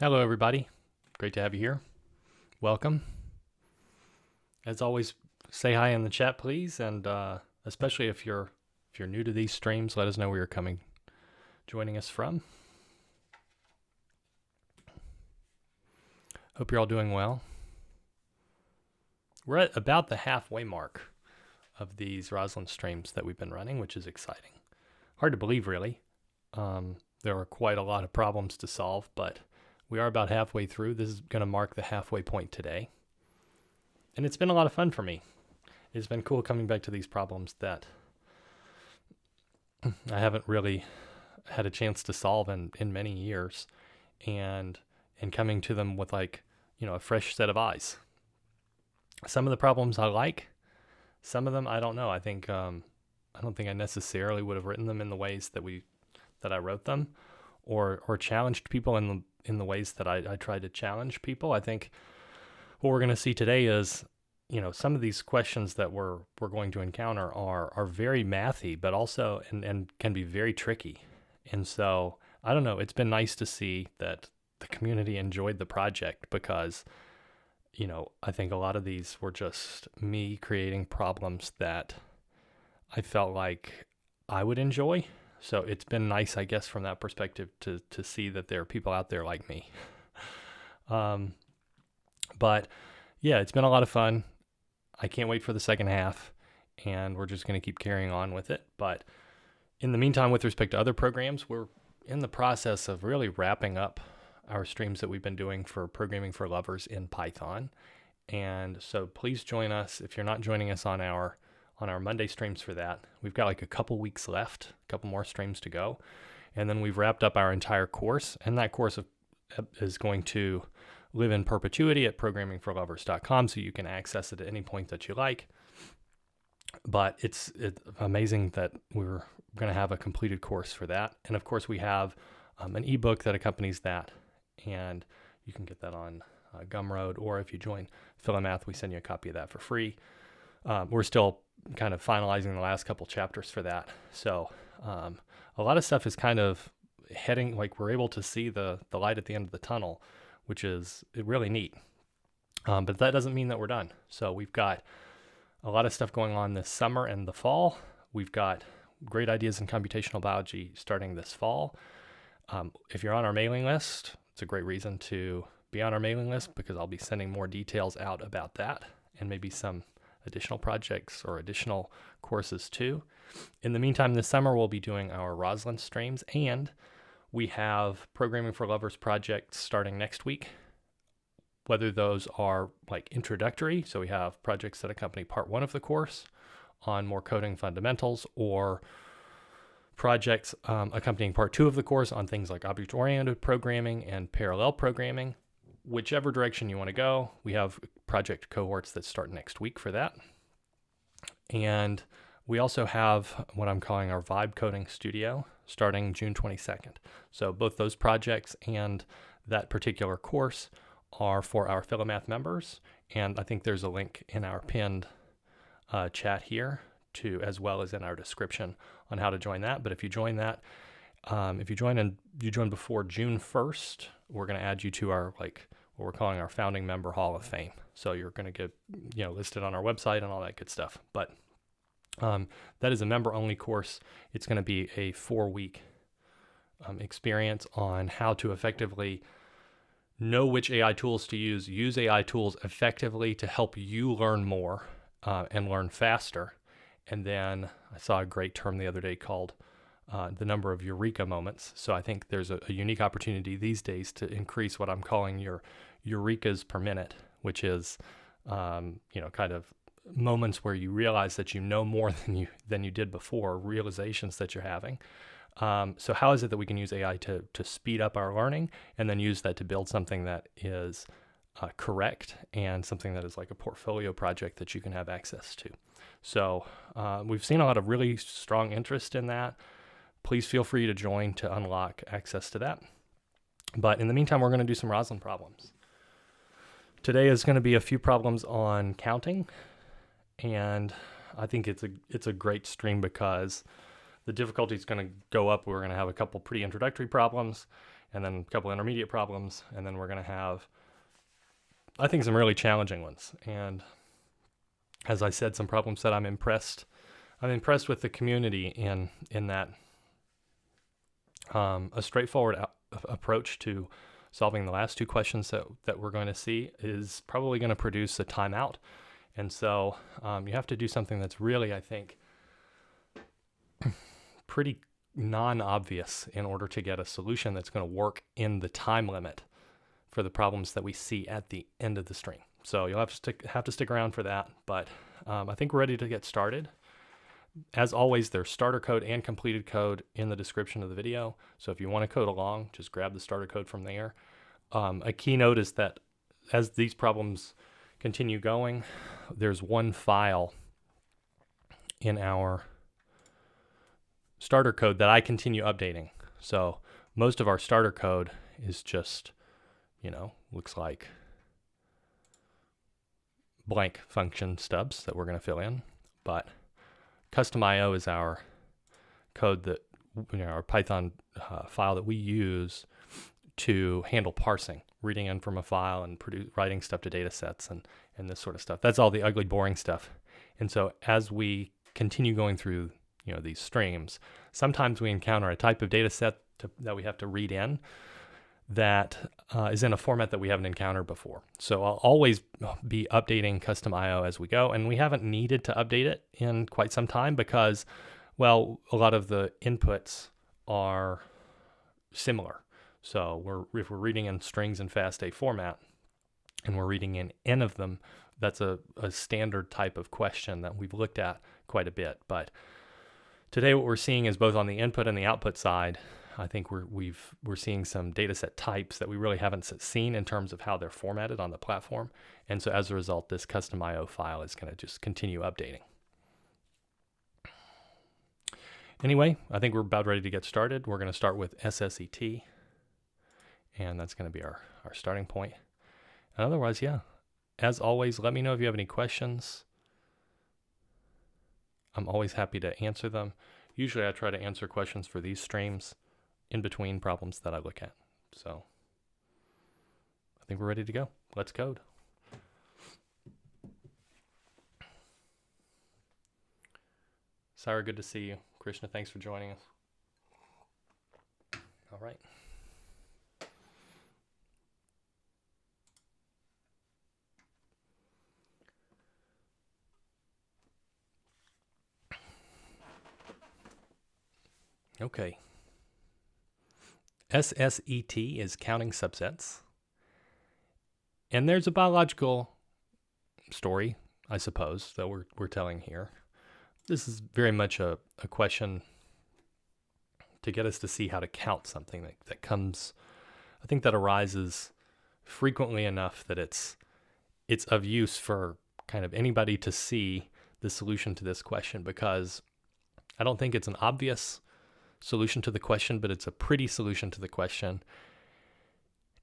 Hello, everybody. Great to have you here. Welcome. As always, say hi in the chat, please, and especially if you're new to these streams, let us know where you're joining us from. Hope you're all doing well. We're at about the halfway mark of these Rosalind streams that we've been running, which is exciting. Hard to believe, really. There are quite a lot of problems to solve, but we are about halfway through. This is going to mark the halfway point today. And it's been a lot of fun for me. It's been cool coming back to these problems that I haven't really had a chance to solve in many years, and coming to them with a fresh set of eyes. Some of the problems I like, some of them I don't know. I don't think I necessarily would have written them in the ways that I wrote them, or challenged people in the ways that I tried to challenge people. I think what we're going to see today is, some of these questions that we're going to encounter are very mathy, but also and can be very tricky. And so I don't know. It's been nice to see that the community enjoyed the project, because I think a lot of these were just me creating problems that I felt like I would enjoy. So it's been nice, I guess, from that perspective to see that there are people out there like me. But yeah, it's been a lot of fun. I can't wait for the second half, and we're just going to keep carrying on with it. But in the meantime, with respect to other programs, we're in the process of really wrapping up our streams that we've been doing for Programming for Lovers in Python. And so please join us if you're not joining us on our Monday streams for that. We've got a couple weeks left, a couple more streams to go. And then we've wrapped up our entire course, and that course is going to live in perpetuity at programmingforlovers.com, so you can access it at any point that you like. But it's amazing that we're going to have a completed course for that. And of course, we have an ebook that accompanies that, and you can get that on Gumroad, or if you join Philomath, we send you a copy of that for free. We're still kind of finalizing the last couple chapters for that. So a lot of stuff is kind of heading, we're able to see the light at the end of the tunnel, which is really neat. But that doesn't mean that we're done. So we've got a lot of stuff going on this summer and the fall. We've got great ideas in computational biology starting this fall. If you're on our mailing list, it's a great reason to be on our mailing list, because I'll be sending more details out about that, and maybe some additional projects or additional courses too. In the meantime, this summer we'll be doing our Rosalind streams, and we have Programming for Lovers projects starting next week. Whether those are introductory, so we have projects that accompany part 1 of the course on more coding fundamentals, or projects accompanying part 2 of the course on things like object-oriented programming and parallel programming. Whichever direction you want to go, we have project cohorts that start next week for that. And we also have what I'm calling our Vibe Coding Studio starting June 22nd. So both those projects and that particular course are for our Philomath members. And I think there's a link in our pinned chat here, as well as in our description, on how to join that. But if you join that, if you join before June 1st, we're going to add you to our what we're calling our Founding Member Hall of Fame. So you're going to get listed on our website and all that good stuff. But that is a member-only course. It's going to be a 4-week experience on how to effectively know which AI tools to use AI tools effectively to help you learn more and learn faster. And then I saw a great term the other day called the number of eureka moments. So I think there's a unique opportunity these days to increase what I'm calling your eurekas per minute, which is kind of moments where you realize that you know more than you did before, realizations that you're having. So how is it that we can use AI to speed up our learning, and then use that to build something that is correct, and something that is like a portfolio project that you can have access to? So we've seen a lot of really strong interest in that. Please feel free to join to unlock access to that. But in the meantime, we're going to do some Rosalind problems. Today is going to be a few problems on counting, and I think it's a great stream because the difficulty is going to go up. We're going to have a couple pretty introductory problems, and then a couple intermediate problems, and then we're going to have, I think, some really challenging ones. And as I said, some problems that I'm impressed with the community in that a straightforward approach to solving the last two questions that we're going to see is probably going to produce a timeout. And so you have to do something that's really, I think, pretty non-obvious in order to get a solution that's going to work in the time limit for the problems that we see at the end of the string. So you'll have to stick around for that, but I think we're ready to get started. As always, there's starter code and completed code in the description of the video. So if you want to code along, just grab the starter code from there. A key note is that as these problems continue going, there's one file in our starter code that I continue updating. So most of our starter code is just, looks like blank function stubs that we're going to fill in. But custom.io is our code that, our Python file that we use to handle parsing, reading in from a file and writing stuff to data sets and this sort of stuff. That's all the ugly, boring stuff. And so as we continue going through these streams, sometimes we encounter a type of data set that we have to read in that is in a format that we haven't encountered before. So I'll always be updating custom.io as we go, and we haven't needed to update it in quite some time because, well, a lot of the inputs are similar. So if we're reading in strings in FASTA format and we're reading in n of them, that's a standard type of question that we've looked at quite a bit. But today what we're seeing is both on the input and the output side, I think we're seeing some data set types that we really haven't seen in terms of how they're formatted on the platform. And so as a result, this custom.io file is going to just continue updating. Anyway, I think we're about ready to get started. We're going to start with SSET, and that's going to be our starting point. And otherwise, yeah, as always, let me know if you have any questions. I'm always happy to answer them. Usually I try to answer questions for these streams in between problems that I look at. So I think we're ready to go. Let's code. Sarah, good to see you. Krishna, thanks for joining us. All right. Okay. SSET is counting subsets. And there's a biological story, I suppose, that we're telling here. This is very much a question to get us to see how to count something that comes, I think that arises frequently enough that it's of use for kind of anybody to see the solution to this question, because I don't think it's an obvious solution to the question, but it's a pretty solution to the question.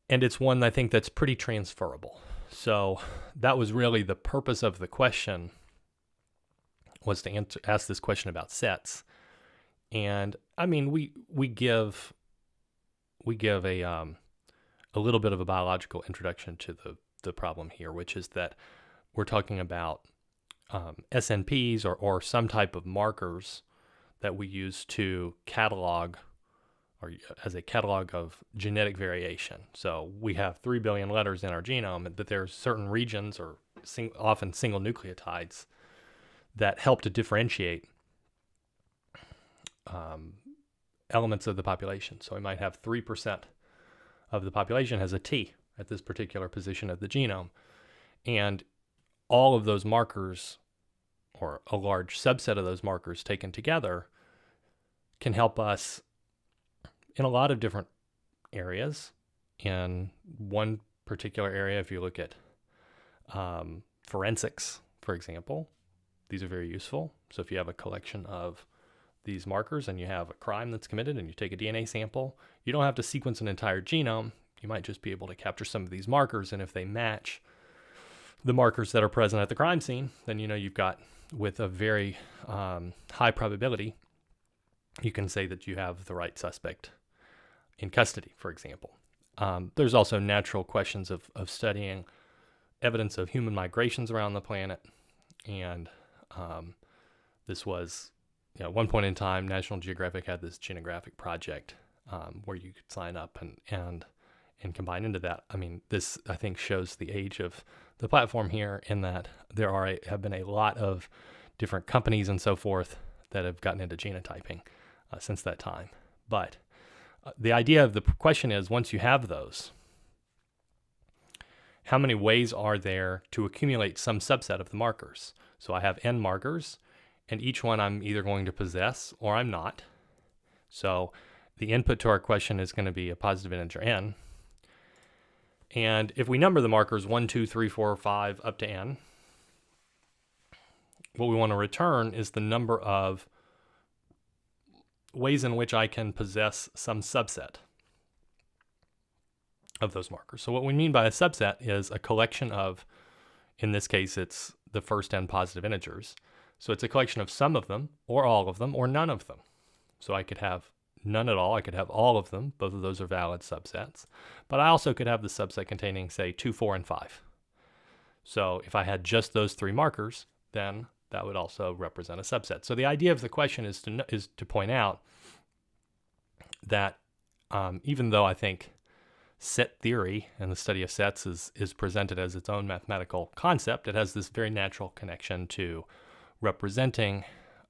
And it's one I think that's pretty transferable. So that was really the purpose of the question, was to ask this question about sets. And I mean, we give a little bit of a biological introduction to the problem here, which is that we're talking about SNPs or some type of markers that we use to catalog, or as a catalog of genetic variation. So we have 3 billion letters in our genome, but there's certain regions, or often single nucleotides, that help to differentiate elements of the population. So we might have 3% of the population has a T at this particular position of the genome. And all of those markers, or a large subset of those markers taken together, can help us in a lot of different areas. In one particular area, if you look at forensics, for example, these are very useful. So if you have a collection of these markers and you have a crime that's committed and you take a DNA sample, you don't have to sequence an entire genome. You might just be able to capture some of these markers, and if they match the markers that are present at the crime scene, then you've got, with a very high probability, you can say that you have the right suspect in custody, for example. There's also natural questions of studying evidence of human migrations around the planet. And this was, at one point in time, National Geographic had this genographic project where you could sign up and combine into that. I mean, this, I think, shows the age of the platform here in that there have been a lot of different companies and so forth that have gotten into genotyping since that time. But the idea of the question is, once you have those, how many ways are there to accumulate some subset of the markers? So I have n markers, and each one I'm either going to possess or I'm not. So the input to our question is going to be a positive integer n. And if we number the markers 1, 2, 3, 4, 5 up to n, what we want to return is the number of ways in which I can possess some subset of those markers. So what we mean by a subset is a collection of, in this case, it's the first n positive integers. So it's a collection of some of them, or all of them, or none of them. So I could have none at all, I could have all of them. Both of those are valid subsets. But I also could have the subset containing, say, 2, 4, and 5. So if I had just those three markers, then that would also represent a subset. So the idea of the question is to point out that even though I think set theory and the study of sets is presented as its own mathematical concept, it has this very natural connection to representing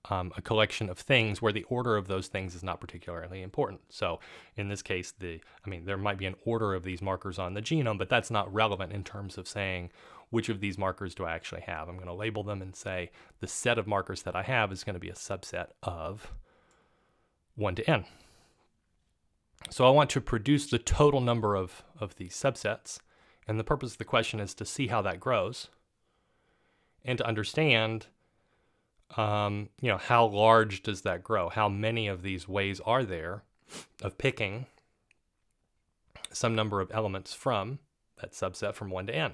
a collection of things where the order of those things is not particularly important. So in this case, there might be an order of these markers on the genome, but that's not relevant in terms of saying which of these markers do I actually have. I'm going to label them and say the set of markers that I have is going to be a subset of 1 to n. So I want to produce the total number of these subsets, and the purpose of the question is to see how that grows and to understand how large does that grow? How many of these ways are there of picking some number of elements from that subset from 1 to n?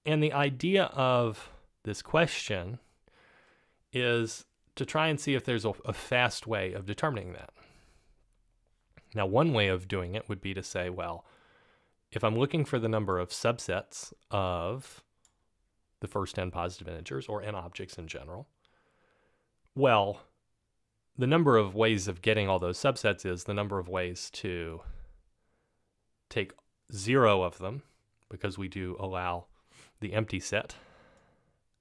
And the idea of this question is to try and see if there's a fast way of determining that. Now, one way of doing it would be to say, well, if I'm looking for the number of subsets of the first n positive integers, or n objects in general, well, the number of ways of getting all those subsets is the number of ways to take 0 of them, because we do allow the empty set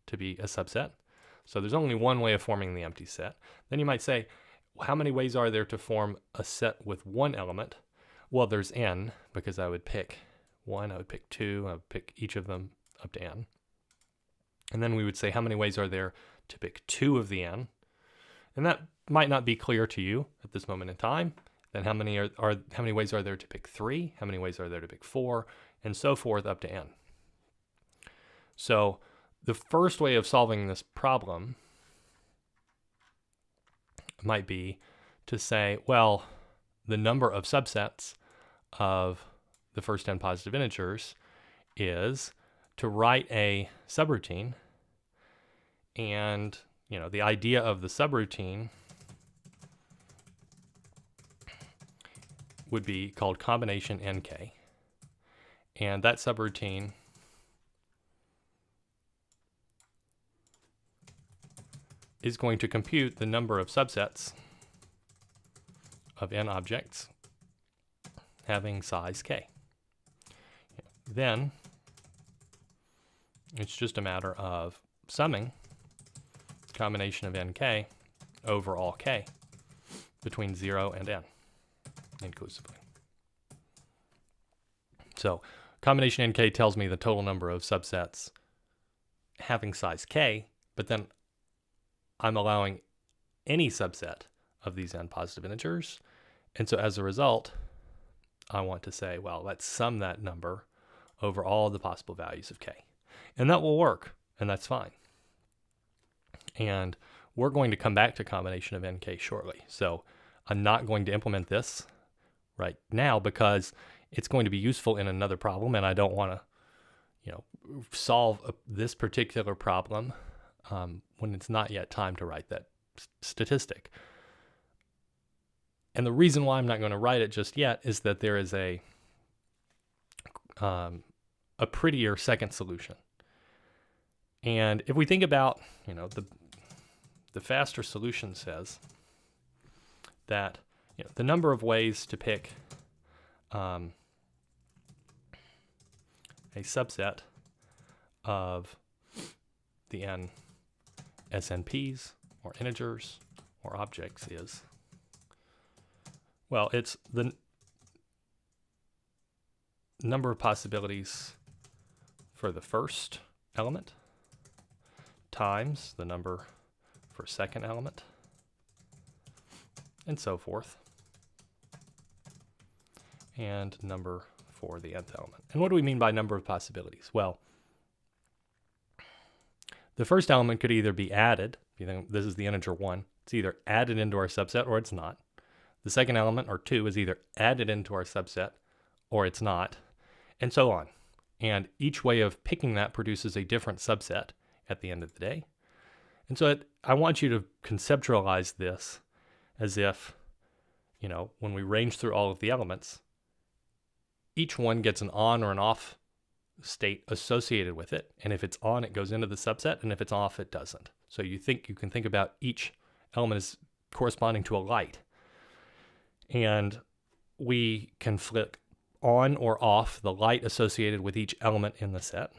to be a subset. So there's only one way of forming the empty set. Then you might say, well, how many ways are there to form a set with one element? Well, there's n, because I would pick 1, I would pick 2, I would pick each of them up to n. And then we would say, how many ways are there to pick 2 of the n? And that might not be clear to you at this moment in time. Then how many ways are there to pick 3? How many ways are there to pick 4? And so forth up to n. So the first way of solving this problem might be to say, well, the number of subsets of the first n positive integers is to write a subroutine, and the idea of the subroutine would be called combination nk, and that subroutine is going to compute the number of subsets of n objects having size k. Then it's just a matter of summing combination of nk over all k between 0 and n inclusively. So combination nk tells me the total number of subsets having size k, but then I'm allowing any subset of these n positive integers. And so as a result, I want to say, well, let's sum that number over all the possible values of k. And that will work, and that's fine. And we're going to come back to combination of nk shortly. So I'm not going to implement this right now because it's going to be useful in another problem, and I don't want to, solve this particular problem when it's not yet time to write that statistic. And the reason why I'm not going to write it just yet is that there is a prettier second solution. And if we think about, the faster solution says that the number of ways to pick a subset of the n SNPs or integers or objects is, well, it's the number of possibilities for the first element times the number for second element, and so forth, and number for the nth element. And what do we mean by number of possibilities? Well, the first element could either be added, if you think this is the integer 1, it's either added into our subset or it's not. The second element, or 2, is either added into our subset or it's not, and so on. And each way of picking that produces a different subset at the end of the day. And so I want you to conceptualize this as if, when we range through all of the elements, each one gets an on or an off state associated with it. And if it's on, it goes into the subset, and if it's off, it doesn't. So you can think about each element as corresponding to a light. And we can flick on or off the light associated with each element in the set,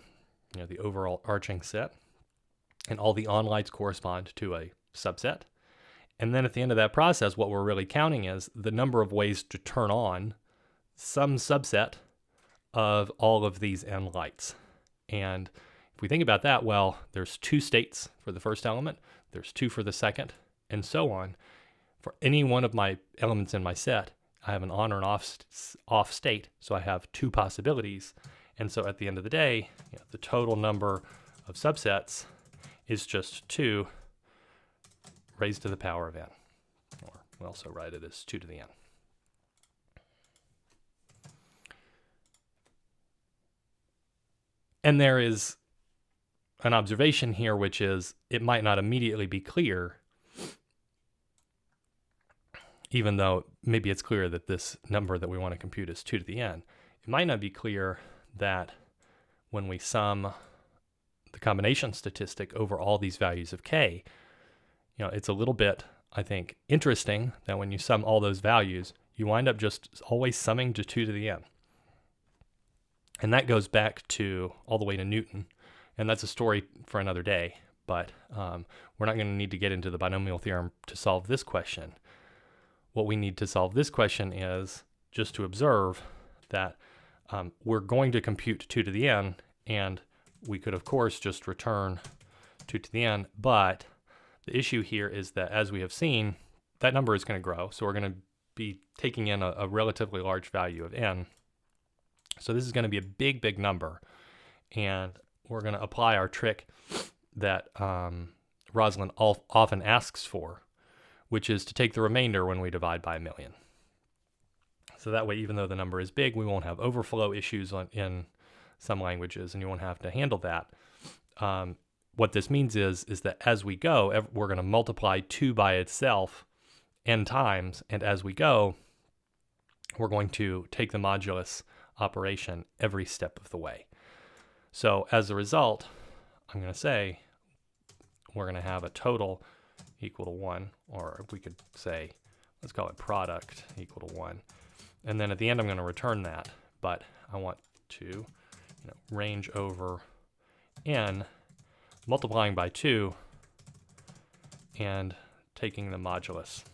the overall arching set. And all the on lights correspond to a subset. And then at the end of that process, what we're really counting is the number of ways to turn on some subset of all of these n lights. And if we think about that, well, there's 2 states for the first element, there's 2 for the second, and so on. For any one of my elements in my set, I have an on or an off state, so I have 2 possibilities. And so at the end of the day, the total number of subsets is just 2 raised to the power of n. Or we also write it as 2 to the n. And there is an observation here, which is it might not immediately be clear, even though maybe it's clear that this number that we want to compute is 2 to the n. It might not be clear that when we sum the combination statistic over all these values of k, it's a little bit, I think, interesting that when you sum all those values, you wind up just always summing to 2 to the n. And that goes back to all the way to Newton, and that's a story for another day, but we're not going to need to get into the binomial theorem to solve this question. What we need to solve this question is just to observe that we're going to compute 2 to the n, and we could, of course, just return 2 to the n, but the issue here is that, as we have seen, that number is going to grow, so we're going to be taking in a relatively large value of n. So this is going to be a big, big number, and we're going to apply our trick that Rosalind often asks for, which is to take the remainder when we divide by 1,000,000. So that way, even though the number is big, we won't have overflow issues in some languages, and you won't have to handle that. What this means is that as we go, we're going to multiply 2 by itself n times, and as we go, we're going to take the modulus operation every step of the way. So as a result, I'm going to say we're going to have a total equal to 1, or we could say, let's call it product equal to 1. And then at the end, I'm going to return that, but I want to range over n, multiplying by 2, and taking the modulus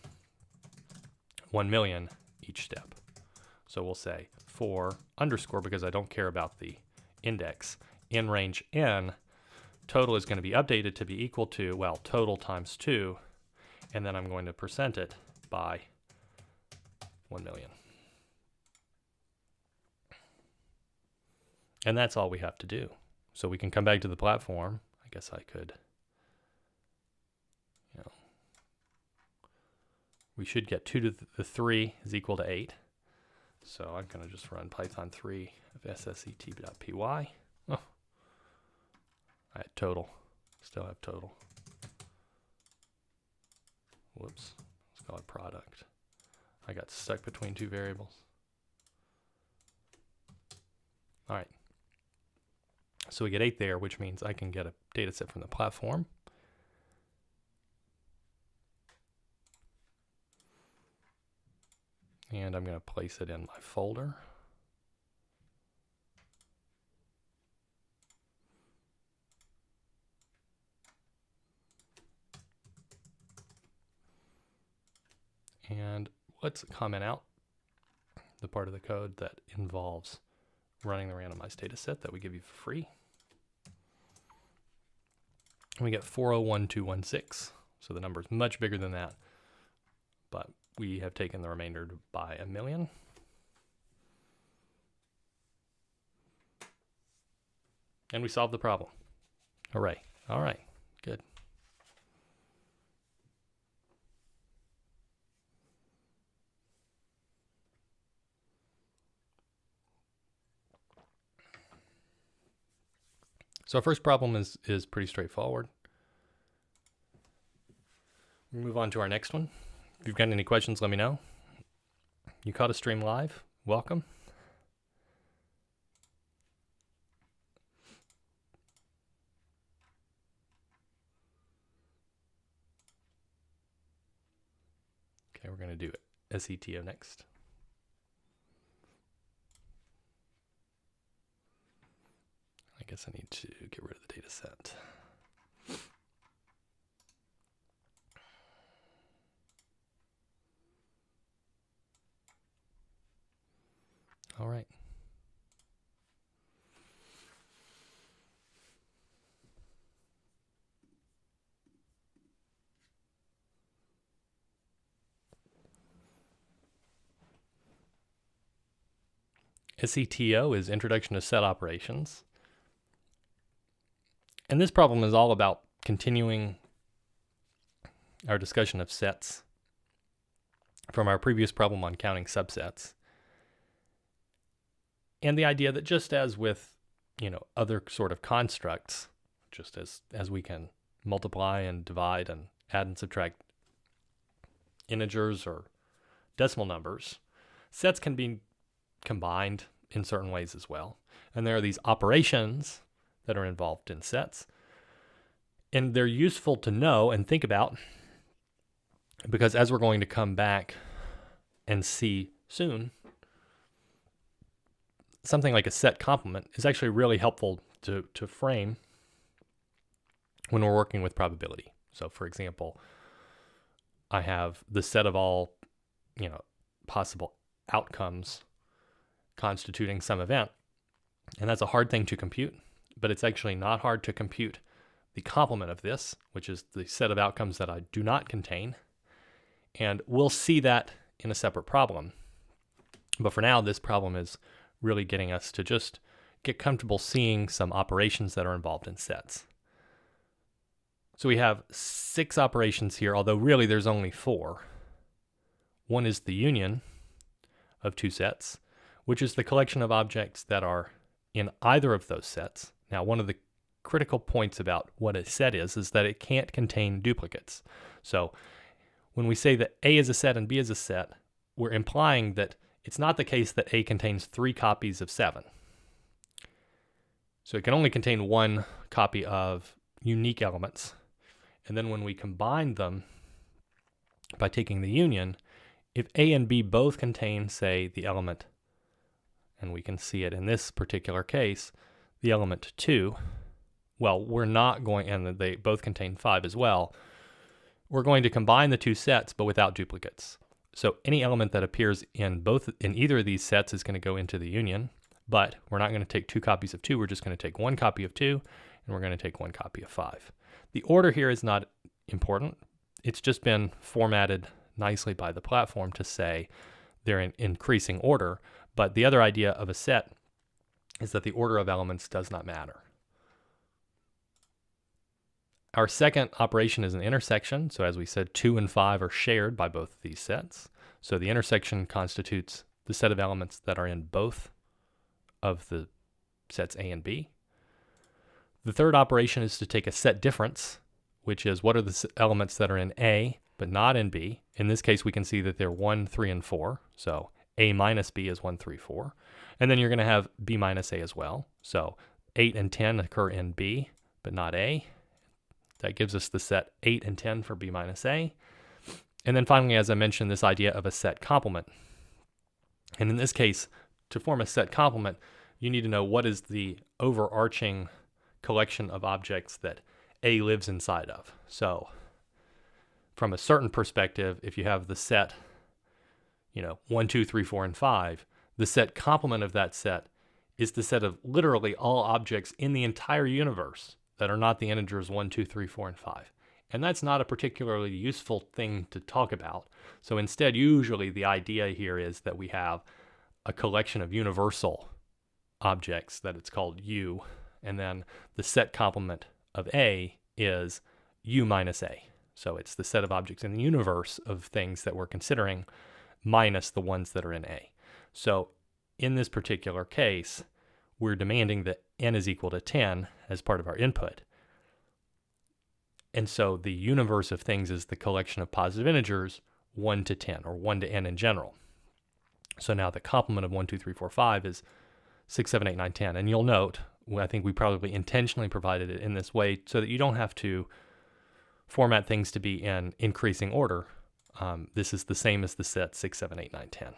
1,000,000 each step. So we'll say for underscore, because I don't care about the index, in range n, total is going to be updated to be equal to, well, total times 2, and then I'm going to percent it by 1,000,000. And that's all we have to do. So we can come back to the platform. I guess I could, we should get 2 to the 3 is equal to 8. So I'm going to just run Python 3 of SSET.py. Oh, I had total. Still have total. Whoops, let's call it product. I got stuck between two variables. All right. So we get 8 there, which means I can get a data set from the platform. And I'm going to place it in my folder. And let's comment out the part of the code that involves running the randomized data set that we give you for free. And we get 401216. So the number is much bigger than that, but we have taken the remainder by 1,000,000. And we solved the problem. Hooray. All right, good. So our first problem is pretty straightforward. We'll move on to our next one. If you've got any questions, let me know. You caught a stream live. Welcome. Okay, we're going to do SETO next. I guess I need to get rid of the data set. All right. SETO is Introduction to Set Operations. And this problem is all about continuing our discussion of sets from our previous problem on counting subsets. And the idea that just as with, other sort of constructs, just as we can multiply and divide and add and subtract integers or decimal numbers, sets can be combined in certain ways as well. And there are these operations that are involved in sets. And they're useful to know and think about because as we're going to come back and see soon, something like a set complement is actually really helpful to frame when we're working with probability. So for example, I have the set of all, possible outcomes constituting some event. And that's a hard thing to compute, but it's actually not hard to compute the complement of this, which is the set of outcomes that I do not contain. And we'll see that in a separate problem. But for now, this problem is really getting us to just get comfortable seeing some operations that are involved in sets. So we have 6 operations here, although really there's only 4. One is the union of 2 sets, which is the collection of objects that are in either of those sets. Now, one of the critical points about what a set is that it can't contain duplicates. So when we say that A is a set and B is a set, we're implying that it's not the case that A contains 3 copies of 7. So it can only contain 1 copy of unique elements. And then when we combine them by taking the union, if A and B both contain, say, the element, and we can see it in this particular case, the element 2, well, we're not going, and they both contain 5 as well, we're going to combine the 2 sets, but without duplicates. So any element that appears in either of these sets is going to go into the union, but we're not going to take 2 copies of 2, we're just going to take 1 copy of 2, and we're going to take 1 copy of 5. The order here is not important. It's just been formatted nicely by the platform to say they're in increasing order, but the other idea of a set is that the order of elements does not matter. Our second operation is an intersection. So as we said, 2 and 5 are shared by both of these sets. So the intersection constitutes the set of elements that are in both of the sets A and B. The third operation is to take a set difference, which is what are the elements that are in A but not in B. In this case, we can see that they're 1, 3, and 4. So A minus B is 1, 3, 4. And then you're going to have B minus A as well. So 8 and 10 occur in B, but not A. That gives us the set 8 and 10 for B minus A. And then finally, as I mentioned, this idea of a set complement. And in this case, to form a set complement, you need to know what is the overarching collection of objects that A lives inside of. So from a certain perspective, if you have the set, 1, 2, 3, 4, and 5, the set complement of that set is the set of literally all objects in the entire universe that are not the integers 1, 2, 3, 4, and 5. And that's not a particularly useful thing to talk about. So instead, usually the idea here is that we have a collection of universal objects that it's called U, and then the set complement of A is U minus A. So it's the set of objects in the universe of things that we're considering minus the ones that are in A. So in this particular case, we're demanding that n is equal to 10 as part of our input. And so the universe of things is the collection of positive integers 1 to 10, or 1 to n in general. So now the complement of 1, 2, 3, 4, 5 is 6, 7, 8, 9, 10. And you'll note, I think we probably intentionally provided it in this way so that you don't have to format things to be in increasing order. This is the same as the set 6, 7, 8, 9, 10.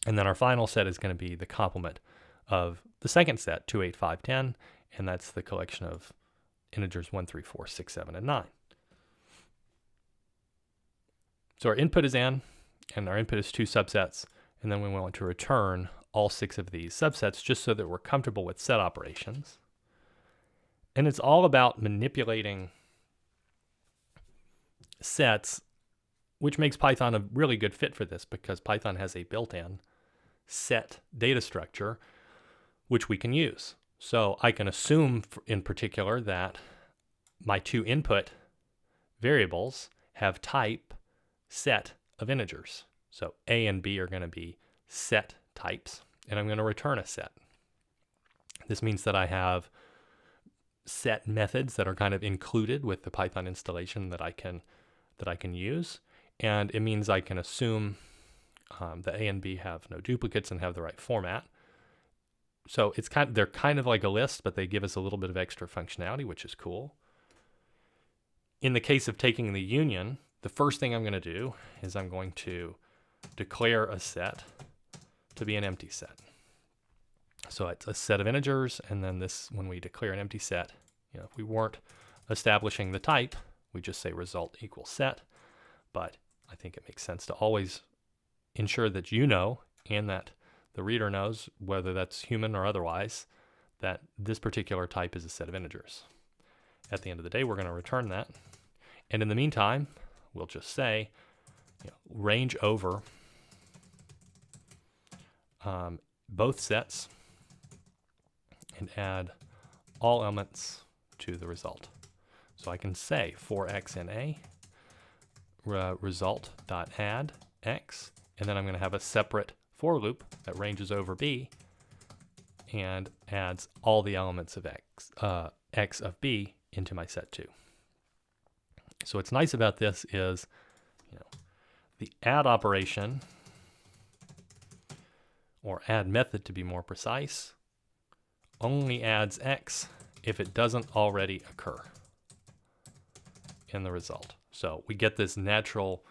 And then our final set is going to be the complement of the second set, 2, 8, 5, 10, and that's the collection of integers 1, 3, 4, 6, 7, and 9. So our input is n, and our input is 2 subsets, and then we want to return all 6 of these subsets just so that we're comfortable with set operations. And it's all about manipulating sets, which makes Python a really good fit for this because Python has a built-in set data structure which we can use. So I can assume in particular that my 2 input variables have type set of integers. So A and B are going to be set types, and I'm going to return a set. This means that I have set methods that are kind of included with the Python installation that I can use, and it means I can assume that A and B have no duplicates and have the right format. So they're kind of like a list, but they give us a little bit of extra functionality, which is cool. In the case of taking the union, the first thing I'm going to do is I'm going to declare a set to be an empty set. So it's a set of integers, and then this, when we declare an empty set, if we weren't establishing the type, we just say result equals set. But I think it makes sense to always ensure that you know, and that the reader knows, whether that's human or otherwise, that this particular type is a set of integers. At the end of the day, we're going to return that. And in the meantime, we'll just say, range over both sets and add all elements to the result. So I can say for x in A, result.add x, and then I'm going to have a separate for loop that ranges over B and adds all the elements of x of B into my set 2. So what's nice about this is, the add operation, or add method to be more precise, only adds x if it doesn't already occur in the result. So we get this natural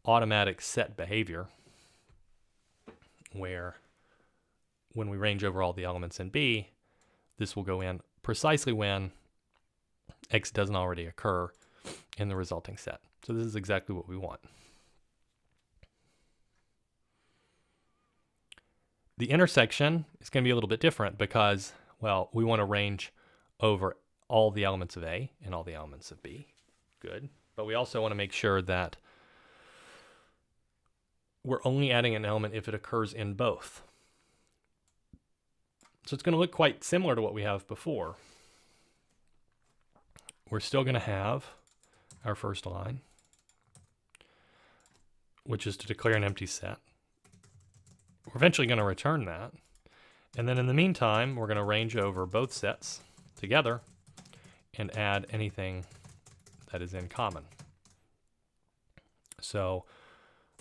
automatic set behavior where when we range over all the elements in B, this will go in precisely when x doesn't already occur in the resulting set. So this is exactly what we want. The intersection is going to be a little bit different because, well, we want to range over all the elements of A and all the elements of B. Good. But we also want to make sure that we're only adding an element if it occurs in both. So it's going to look quite similar to what we have before. We're still going to have our first line, which is to declare an empty set. We're eventually going to return that. And then in the meantime, we're going to range over both sets together and add anything that is in common. So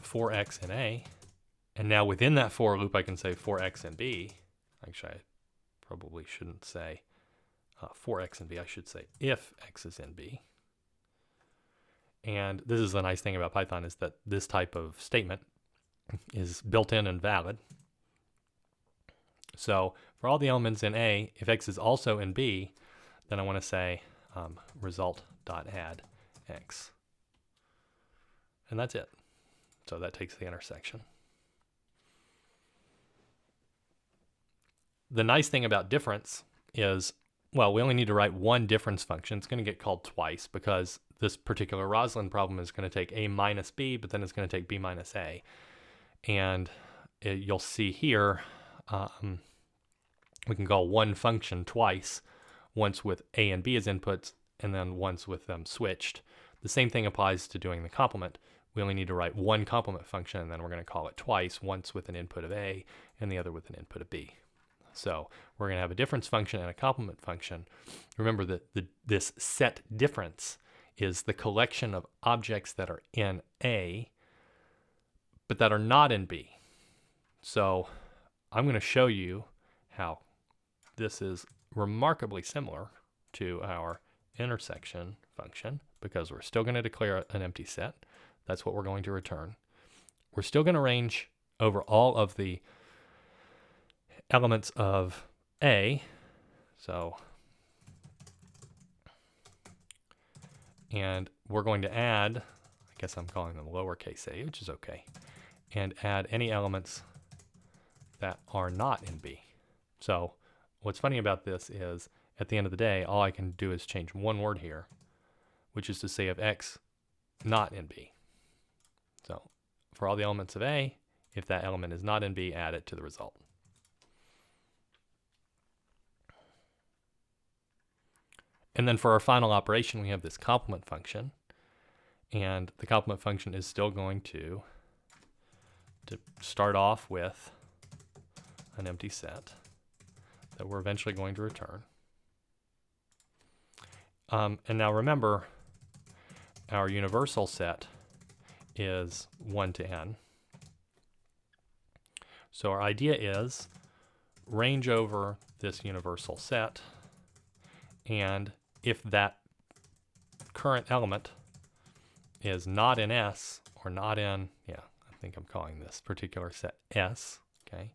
for x in A, and now within that for loop I can say for x in B. Actually, I probably shouldn't say for x in B. I should say if x is in B. And this is the nice thing about Python, is that this type of statement is built in and valid. So for all the elements in A, if x is also in B, then I want to say result.add x. And that's it. So that takes the intersection. The nice thing about difference is, well, we only need to write one difference function. It's going to get called twice because this particular Rosalind problem is going to take A minus B, but then it's going to take B minus A. And you'll see here, we can call one function twice, once with A and B as inputs, and then once with them switched. The same thing applies to doing the complement. We only need to write one complement function, and then we're going to call it twice, once with an input of A and the other with an input of B. So we're going to have a difference function and a complement function. Remember that this set difference is the collection of objects that are in A, but that are not in B. So I'm going to show you how this is remarkably similar to our intersection function, because we're still going to declare an empty set. That's what we're going to return. We're still going to range over all of the elements of A. So, and we're going to add, I guess I'm calling them lowercase a, which is okay, and add any elements that are not in B. So what's funny about this is, at the end of the day, all I can do is change one word here, which is to say of x not in B. So for all the elements of A, if that element is not in B, add it to the result. And then for our final operation, we have this complement function. And the complement function is still going to start off with an empty set that we're eventually going to return. And now remember, our universal set is 1 to n. So our idea is range over this universal set, and if that current element is not in S, or not in, I think I'm calling this particular set S, okay,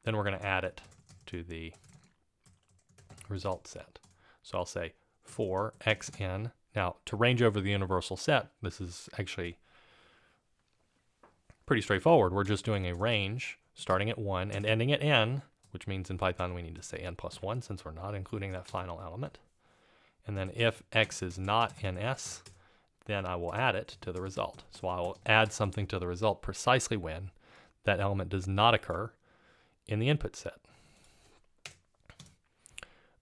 then we're going to add it to the result set. So I'll say for x in. Now, to range over the universal set, this is actually pretty straightforward. We're just doing a range starting at 1 and ending at n, which means in Python we need to say n plus 1 since we're not including that final element. And then if x is not in S, then I will add it to the result. So I will add something to the result precisely when that element does not occur in the input set.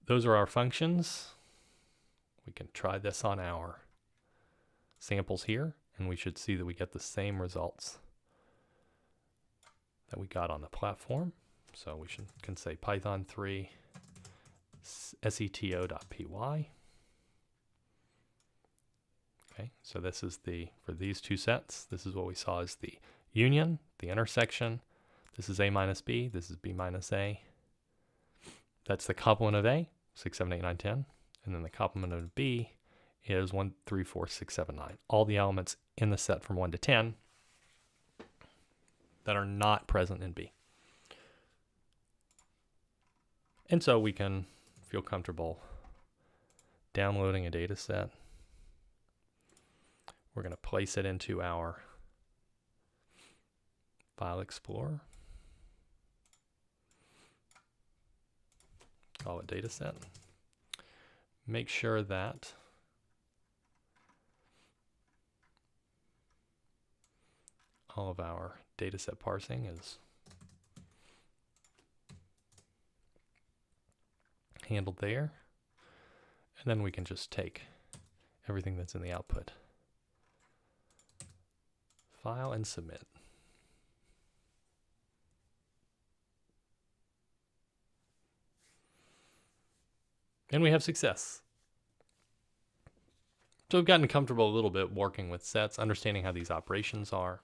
Those are our functions. We can try this on our samples here, and we should see that we get the same results that we got on the platform. So we can say Python 3 SETO.py. Okay, so this is for these two sets, this is what we saw as the union, the intersection. This is A minus B, this is B minus A. That's the complement of A, 6, 7, 8, 9, 10. And then the complement of B is 1, 3, 4, 6, 7, 9. All the elements in the set from 1 to 10 that are not present in B. And so we can feel comfortable downloading a data set. We're going to place it into our File Explorer. Call it data set. Make sure that all of our data set parsing is handled there. And then we can just take everything that's in the output file and submit. And we have success. So we've gotten comfortable a little bit working with sets, understanding how these operations are.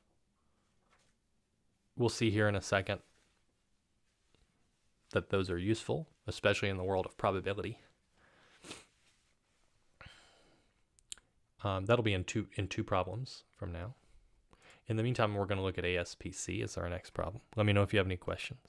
We'll see here in a second that those are useful, especially in the world of probability. That'll be in two problems from now. In the meantime, we're going to look at ASPC as our next problem. Let me know if you have any questions.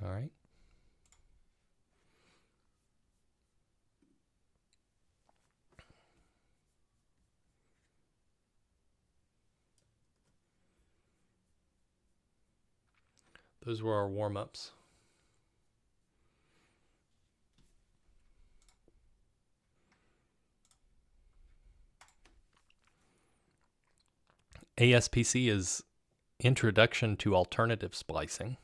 All right. Those were our warm-ups. ASPC is Introduction to Alternative Splicing.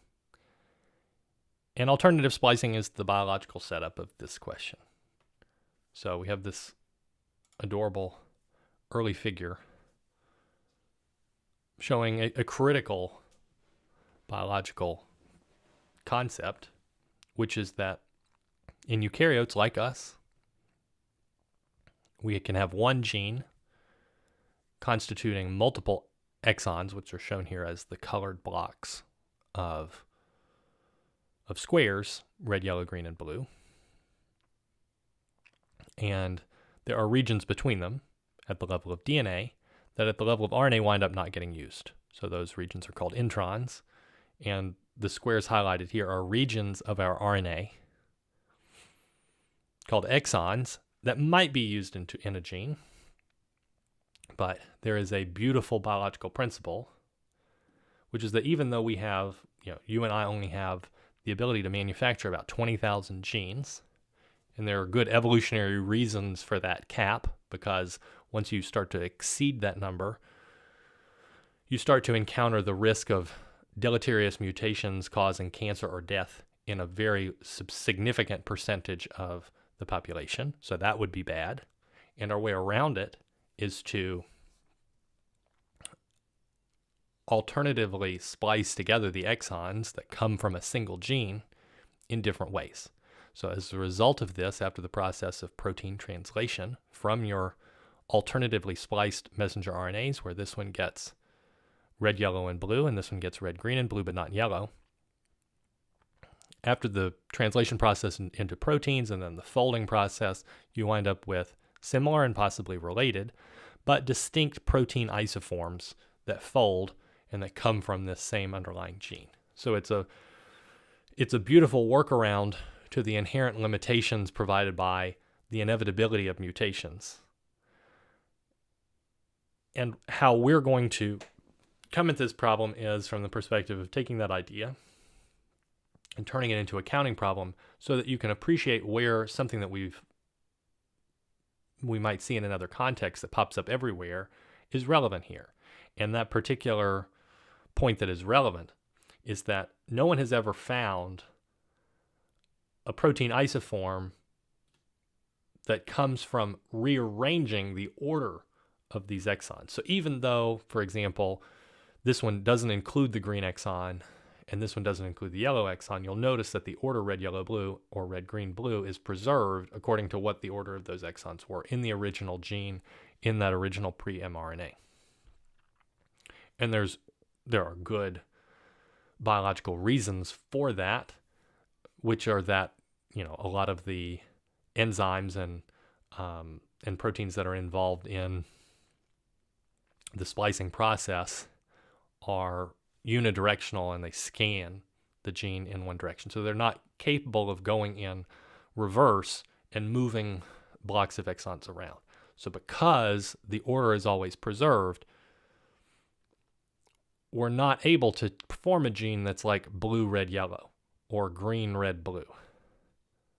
And alternative splicing is the biological setup of this question. So we have this adorable early figure showing a critical biological concept, which is that in eukaryotes like us, we can have one gene constituting multiple exons, which are shown here as the colored blocks of squares, red, yellow, green, and blue. And there are regions between them at the level of DNA that at the level of RNA wind up not getting used. So those regions are called introns. And the squares highlighted here are regions of our RNA called exons that might be used in a gene. But there is a beautiful biological principle, which is that even though we have, you and I only have the ability to manufacture about 20,000 genes, and there are good evolutionary reasons for that cap, because once you start to exceed that number, you start to encounter the risk of deleterious mutations causing cancer or death in a very significant percentage of the population. So that would be bad. And our way around it is to alternatively splice together the exons that come from a single gene in different ways. So as a result of this, after the process of protein translation from your alternatively spliced messenger RNAs, where this one gets red, yellow, and blue, and this one gets red, green, and blue, but not yellow, after the translation process into proteins and then the folding process, you wind up with similar and possibly related, but distinct protein isoforms that fold and that come from this same underlying gene. So it's a beautiful workaround to the inherent limitations provided by the inevitability of mutations. And how we're going to come at this problem is from the perspective of taking that idea and turning it into a counting problem so that you can appreciate where something that we might see in another context that pops up everywhere is relevant here. And that particular point that is relevant is that no one has ever found a protein isoform that comes from rearranging the order of these exons. So even though, for example, this one doesn't include the green exon and this one doesn't include the yellow exon, you'll notice that the order red, yellow, blue or red, green, blue is preserved according to what the order of those exons were in the original gene in that original pre-mRNA. And there are good biological reasons for that, which are that, a lot of the enzymes and proteins that are involved in the splicing process are unidirectional and they scan the gene in one direction. So they're not capable of going in reverse and moving blocks of exons around. So because the order is always preserved, we're not able to form a gene that's like blue, red, yellow, or green, red, blue.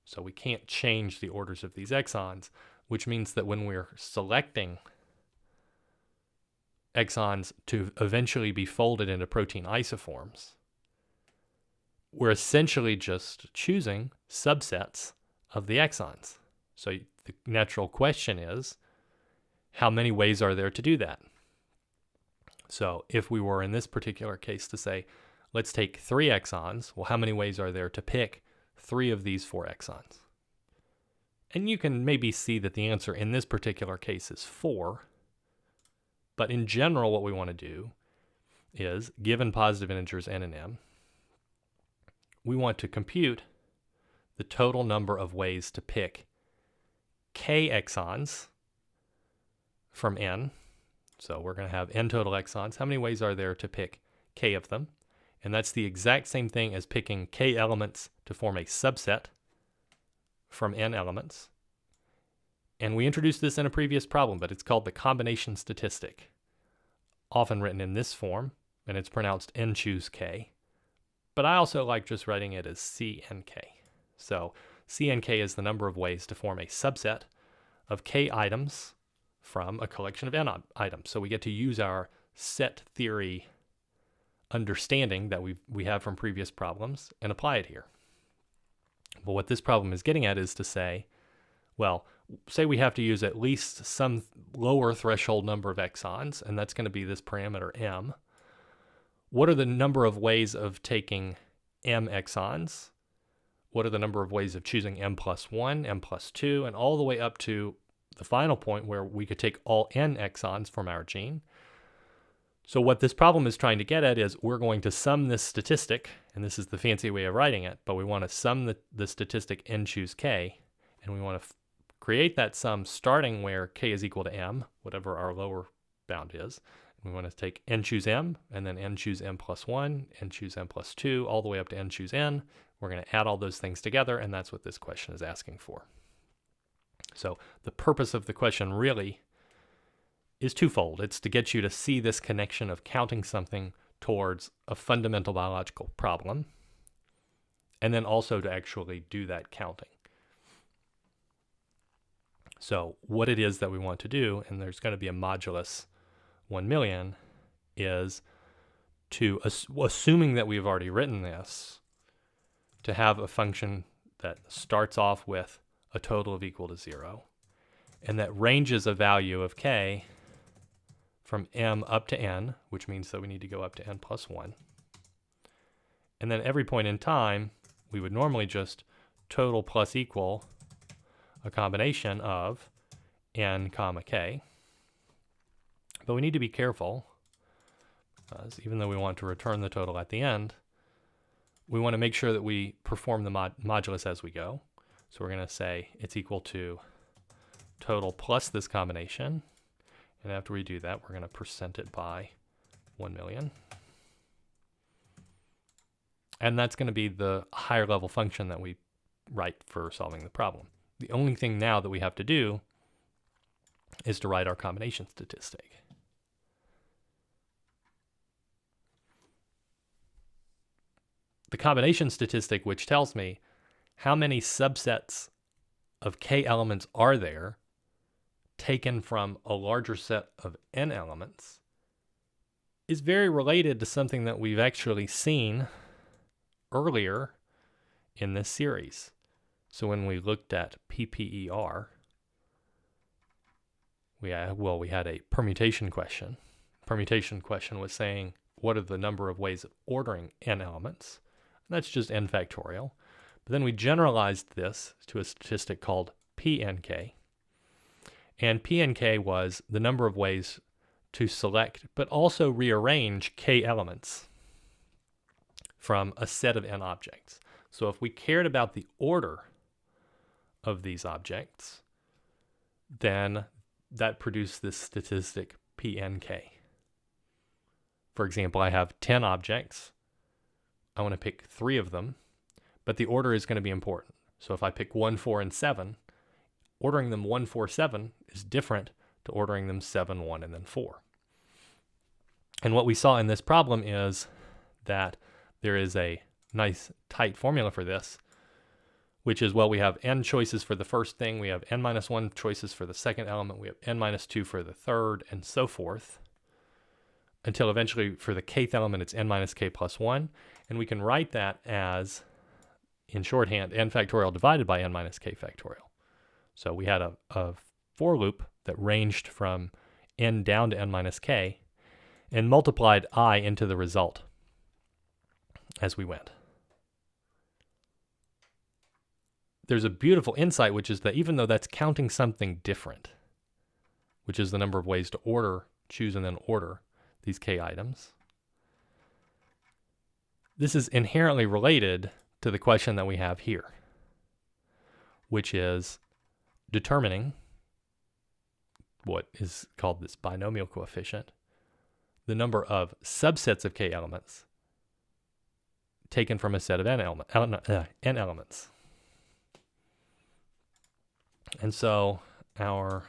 So we can't change the orders of these exons, which means that when we're selecting exons to eventually be folded into protein isoforms, we're essentially just choosing subsets of the exons. So the natural question is, how many ways are there to do that? So if we were in this particular case to say, let's take 3 exons, well, how many ways are there to pick 3 of these 4 exons? And you can maybe see that the answer in this particular case is 4. But in general, what we want to do is, given positive integers n and m, we want to compute the total number of ways to pick k exons from n. So we're going to have n total exons. How many ways are there to pick k of them? And that's the exact same thing as picking k elements to form a subset from n elements. And we introduced this in a previous problem, but it's called the combination statistic, often written in this form, and it's pronounced n choose k. But I also like just writing it as CNK. So CNK is the number of ways to form a subset of k items from a collection of n items. So we get to use our set theory understanding that we have from previous problems and apply it here. But what this problem is getting at is to say, well, say we have to use at least some lower threshold number of exons, and that's going to be this parameter m. What are the number of ways of taking m exons? What are the number of ways of choosing m plus 1, m plus 2, and all the way up to the final point where we could take all n exons from our gene? So what this problem is trying to get at is we're going to sum this statistic, and this is the fancy way of writing it, but we want to sum the statistic n choose k, and we want to create that sum starting where k is equal to m, whatever our lower bound is. We want to take n choose m, and then n choose m plus 1, n choose m plus 2, all the way up to n choose n. We're going to add all those things together, and that's what this question is asking for. So the purpose of the question really is twofold. It's to get you to see this connection of counting something towards a fundamental biological problem, and then also to actually do that counting. So what it is that we want to do, and there's going to be a modulus 1 million, is to, assuming that we've already written this, to have a function that starts off with a total of equal to 0, and that ranges a value of k from m up to n, which means that we need to go up to n plus 1. And then every point in time, we would normally just total plus equal a combination of n comma k. But we need to be careful, because even though we want to return the total at the end, we want to make sure that we perform the modulus as we go. So we're going to say it's equal to total plus this combination. And after we do that, we're going to percent it by 1 million. And that's going to be the higher level function that we write for solving the problem. The only thing now that we have to do is to write our combination statistic. The combination statistic, which tells me how many subsets of k elements are there taken from a larger set of n elements, is very related to something that we've actually seen earlier in this series. So when we looked at PPER, we had a permutation question. Permutation question was saying, what are the number of ways of ordering n elements? And that's just n factorial. But then we generalized this to a statistic called PNK. And PNK was the number of ways to select, but also rearrange k elements from a set of n objects. So if we cared about the order of these objects, then that produced this statistic PNK. For example, I have 10 objects. I want to pick 3 of them, but the order is going to be important. So if I pick 1, 4, and 7, ordering them 1, 4, 7 is different to ordering them 7, 1, and then 4. And what we saw in this problem is that there is a nice tight formula for this, which is, well, we have n choices for the first thing, we have n minus 1 choices for the second element, we have n minus 2 for the third, and so forth. until eventually for the kth element it's n minus k plus 1. And we can write that as, in shorthand, n factorial divided by n minus k factorial. So we had a for loop that ranged from n down to n minus k and multiplied I into the result as we went. There's a beautiful insight, which is that even though that's counting something different, which is the number of ways to order, choose and then order these k items, this is inherently related to the question that we have here, which is determining what is called this binomial coefficient, the number of subsets of k elements taken from a set of n elements. And so our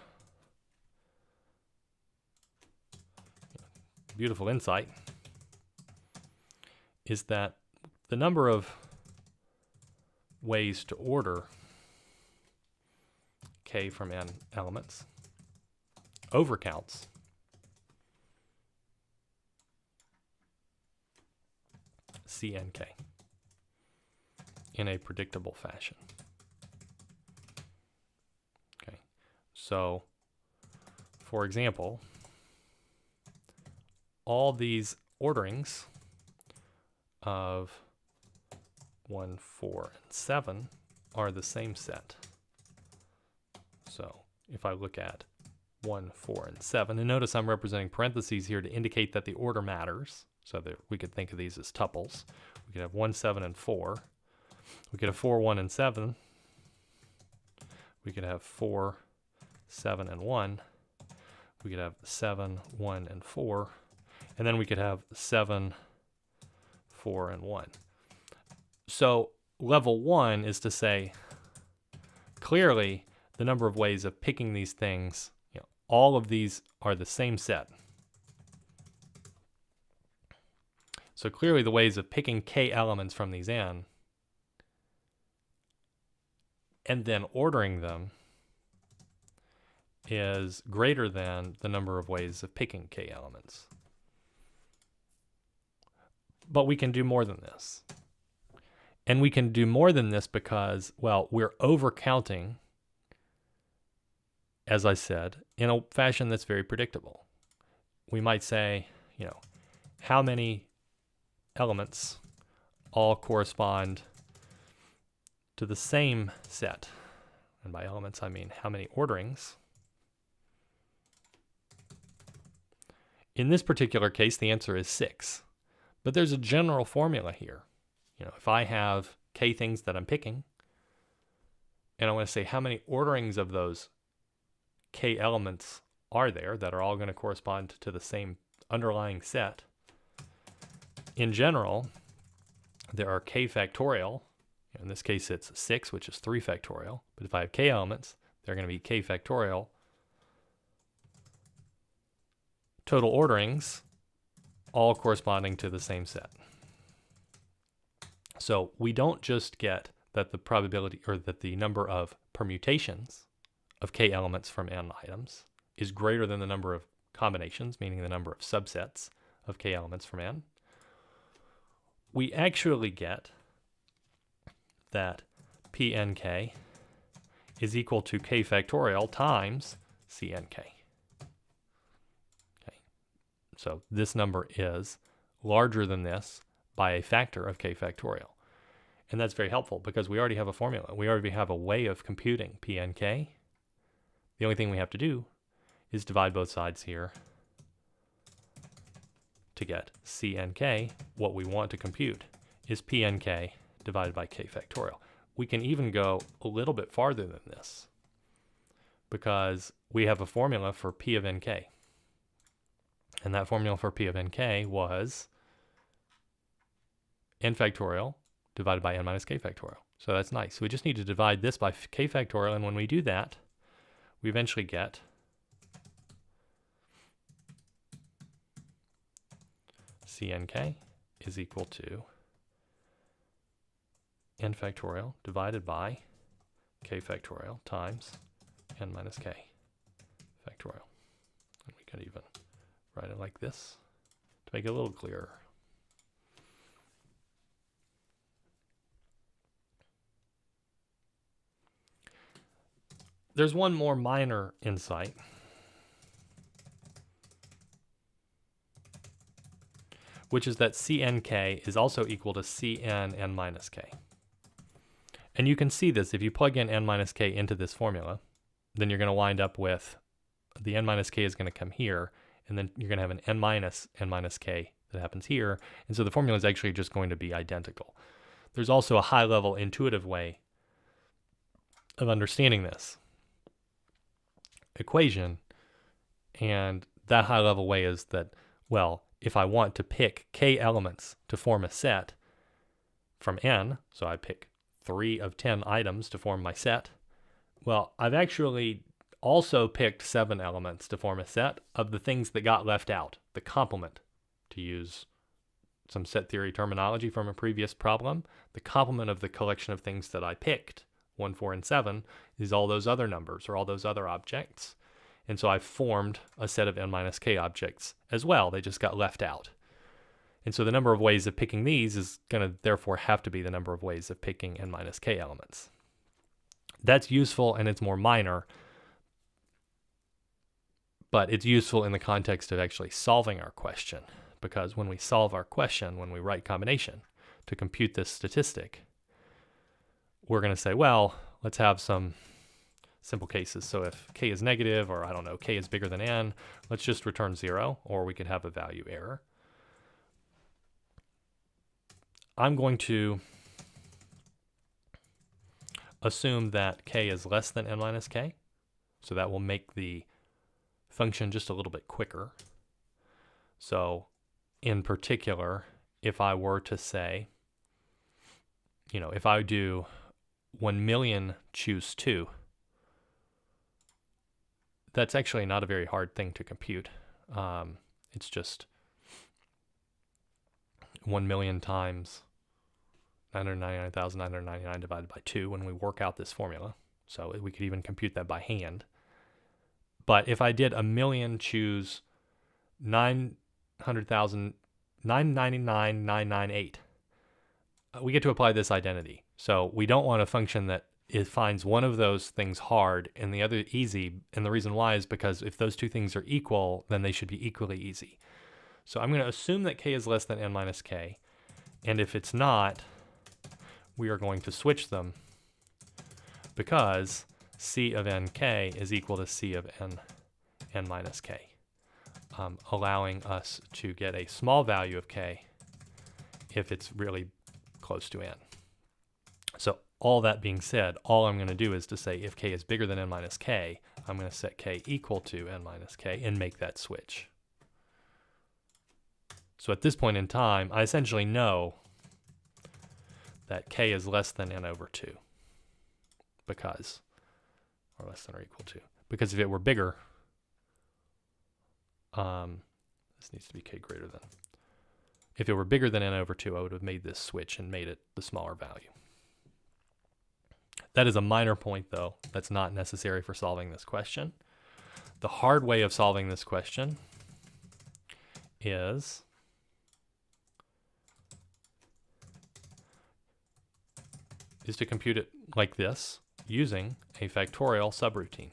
beautiful insight is that the number of ways to order k from n elements overcounts Cnk in a predictable fashion. Okay, so for example, all these orderings of 1, 4, and 7 are the same set. So if I look at 1, 4, and 7, and notice I'm representing parentheses here to indicate that the order matters, so that we could think of these as tuples. We could have 1, 7, and 4. We could have 4, 1, and 7. We could have 4, 7, and 1. We could have 7, 1, and 4. And then we could have 7, 4, and 1. So level 1 is to say, clearly, the number of ways of picking these things, all of these are the same set. So clearly the ways of picking k elements from these n and then ordering them is greater than the number of ways of picking k elements. But we can do more than this. And we can do more than this because, well, we're overcounting, as I said, in a fashion that's very predictable. We might say, how many elements all correspond to the same set. And by elements, I mean how many orderings. In this particular case, the answer is 6. But there's a general formula here. If I have k things that I'm picking, and I want to say how many orderings of those k elements are there that are all going to correspond to the same underlying set, in general, there are k factorial. In this case, it's 6, which is 3 factorial. But if I have k elements, they're going to be k factorial total orderings, all corresponding to the same set. So we don't just get that the probability, or that the number of permutations of k elements from n items is greater than the number of combinations, meaning the number of subsets of k elements from n. We actually get that Pnk is equal to k factorial times Cnk. Okay. So this number is larger than this by a factor of k factorial. And that's very helpful because we already have a formula. We already have a way of computing Pnk. The only thing we have to do is divide both sides here to get Cnk. What we want to compute is Pnk divided by k factorial. We can even go a little bit farther than this because we have a formula for P of nk. And that formula for P of nk was n factorial divided by n minus k factorial. So that's nice. So we just need to divide this by k factorial, and when we do that, we eventually get Cnk is equal to n factorial divided by k factorial times n minus k factorial. And we could even write it like this. to make it a little clearer. There's one more minor insight. Which is that CNK is also equal to CN n minus k. And you can see this if you plug in n minus k into this formula, then you're going to wind up with the n minus k is going to come here, and then you're going to have an n minus k that happens here, and so the formula is actually just going to be identical. There's also a high-level intuitive way of understanding this equation, and that high-level way is that, well, if I want to pick k elements to form a set from n, so I pick 3 of 10 items to form my set, well, I've actually also picked 7 elements to form a set of the things that got left out, the complement, to use some set theory terminology from a previous problem. The complement of the collection of things that I picked, 1, 4, and 7, is all those other numbers or all those other objects. And so I've formed a set of n minus k objects as well. They just got left out. And so the number of ways of picking these is going to therefore have to be the number of ways of picking n minus k elements. That's useful and it's more minor, but it's useful in the context of actually solving our question, because when we solve our question, when we write combination to compute this statistic, we're going to say, well, let's have some simple cases. So if k is negative, or I don't know, k is bigger than n, let's just return 0, or we could have a value error. I'm going to assume that k is less than n minus k, so that will make the function just a little bit quicker. So in particular, if I were to say, you know, if I do 1 million choose 2, that's actually not a very hard thing to compute. It's just 1 million times 999,999 divided by 2 when we work out this formula. So we could even compute that by hand. But if I did 1 million choose 900,000, 999,998, we get to apply this identity. So we don't want a function that it finds one of those things hard and the other easy, and the reason why is because if those two things are equal, then they should be equally easy. So I'm going to assume that k is less than n minus k, and if it's not, we are going to switch them, because c of nk is equal to c of n minus k, allowing us to get a small value of k if it's really close to n. So all that being said, all I'm going to do is to say if k is bigger than n minus k, I'm going to set k equal to n minus k and make that switch. So at this point in time, I essentially know that k is less than n over 2, because, or less than or equal to, because if it were bigger, this needs to be k greater than. If it were bigger than n over 2, I would have made this switch and made it the smaller value. That is a minor point, though. That's not necessary for solving this question. The hard way of solving this question is to compute it like this using a factorial subroutine.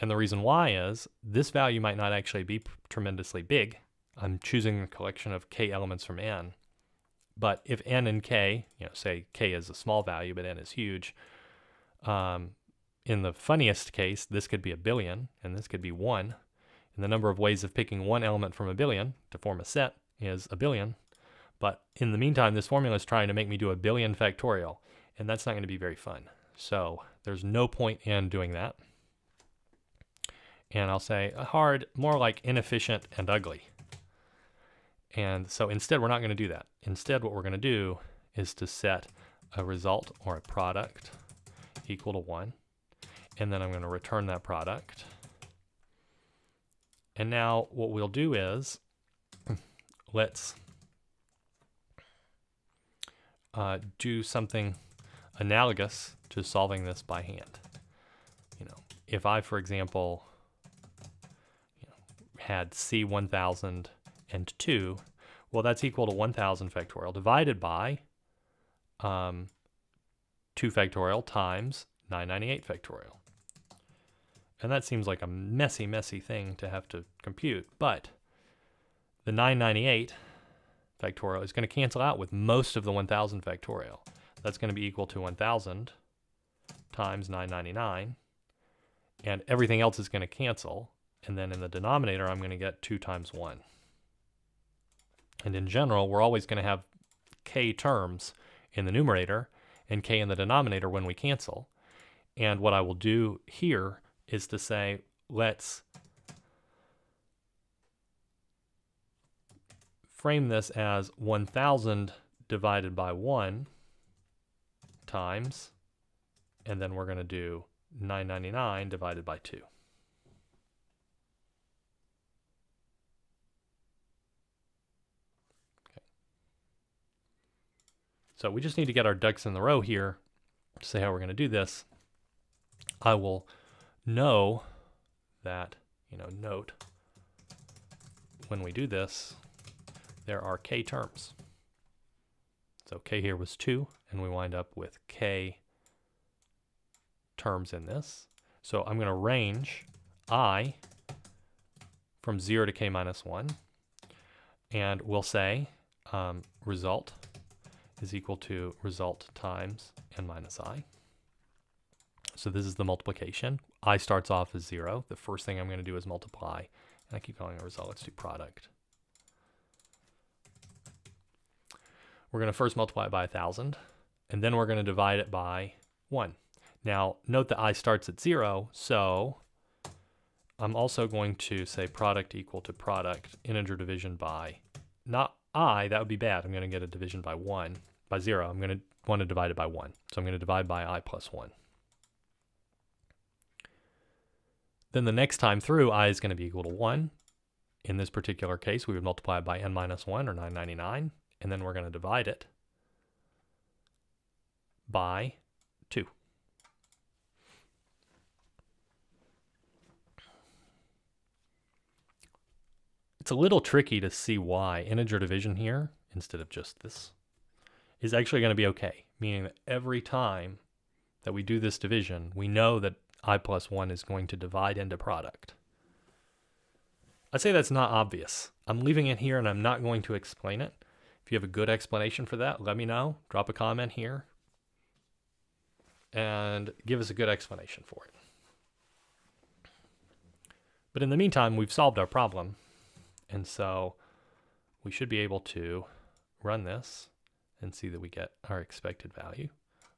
And the reason why is this value might not actually be tremendously big. I'm choosing a collection of k elements from n. But if n and k, you know, say k is a small value, but n is huge, in the funniest case, this could be 1 billion, and this could be 1. And the number of ways of picking one element from 1 billion to form a set is 1 billion. But in the meantime, this formula is trying to make me do 1 billion factorial, and that's not going to be very fun. So there's no point in doing that. And I'll say hard, more like inefficient and ugly. And so instead, we're not going to do that. Instead, what we're going to do is to set a result or a product equal to 1. And then I'm going to return that product. And now what we'll do is let's do something analogous to solving this by hand. You know, if I, for example, had C1000 and 2. Well, that's equal to 1000 factorial divided by 2 factorial times 998 factorial. And that seems like a messy, messy thing to have to compute, but the 998 factorial is going to cancel out with most of the 1000 factorial. That's going to be equal to 1000 times 999, and everything else is going to cancel, and then in the denominator I'm going to get 2 times 1. And in general, we're always going to have k terms in the numerator and k in the denominator when we cancel. And what I will do here is to say, let's frame this as 1000 divided by 1 times, and then we're going to do 999 divided by 2. Okay. So we just need to get our ducks in the row here to say how we're going to do this. I will know that, note, when we do this, there are k terms. So k here was 2, and we wind up with k terms in this. So I'm going to range I from 0 to k minus 1, and we'll say result is equal to result times n minus I. So this is the multiplication. I starts off as 0. The first thing I'm going to do is multiply, and I keep calling it a result. Let's do product. We're going to first multiply it by 1000, and then we're going to divide it by 1. Now, note that I starts at 0, so I'm also going to say product equal to product, integer division by, not I, that would be bad. I'm going to get a division by 1, by 0. I'm going to want to divide it by 1. So I'm going to divide by I plus 1. Then the next time through, I is going to be equal to 1. In this particular case, we would multiply it by n minus 1, or 999, and then we're going to divide it by 2. It's a little tricky to see why integer division here, instead of just this, is actually going to be okay, meaning that every time that we do this division, we know that I plus 1 is going to divide into product. I'd say that's not obvious. I'm leaving it here and I'm not going to explain it. If you have a good explanation for that, let me know. Drop a comment here and give us a good explanation for it. But in the meantime, we've solved our problem. And so we should be able to run this and see that we get our expected value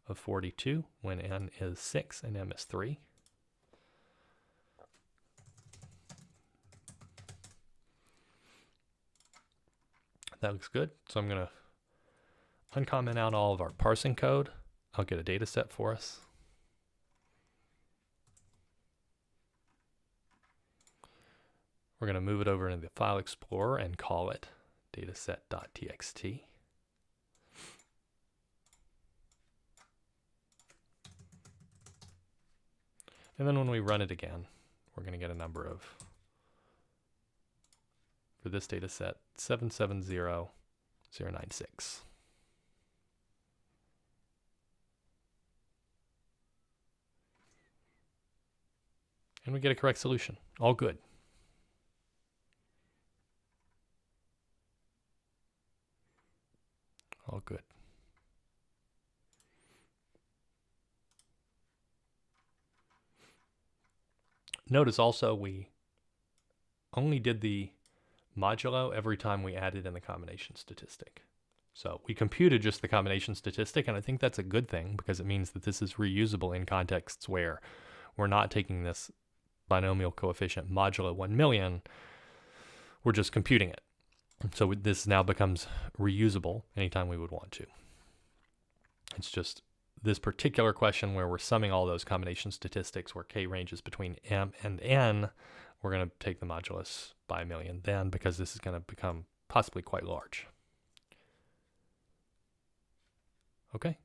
of 42 when n is 6 and m is 3. That looks good. So I'm going to uncomment out all of our parsing code. I'll get a data set for us. We're going to move it over into the File Explorer and call it dataset.txt. And then when we run it again, we're going to get a number of, for this data set, 770096. And we get a correct solution. All good. All good. Notice also we only did the modulo every time we added in the combination statistic. So we computed just the combination statistic, and I think that's a good thing because it means that this is reusable in contexts where we're not taking this binomial coefficient modulo 1 million, we're just computing it. So this now becomes reusable anytime we would want to. It's just this particular question where we're summing all those combination statistics where k ranges between m and n, we're going to take the modulus by a million then because this is going to become possibly quite large. Okay.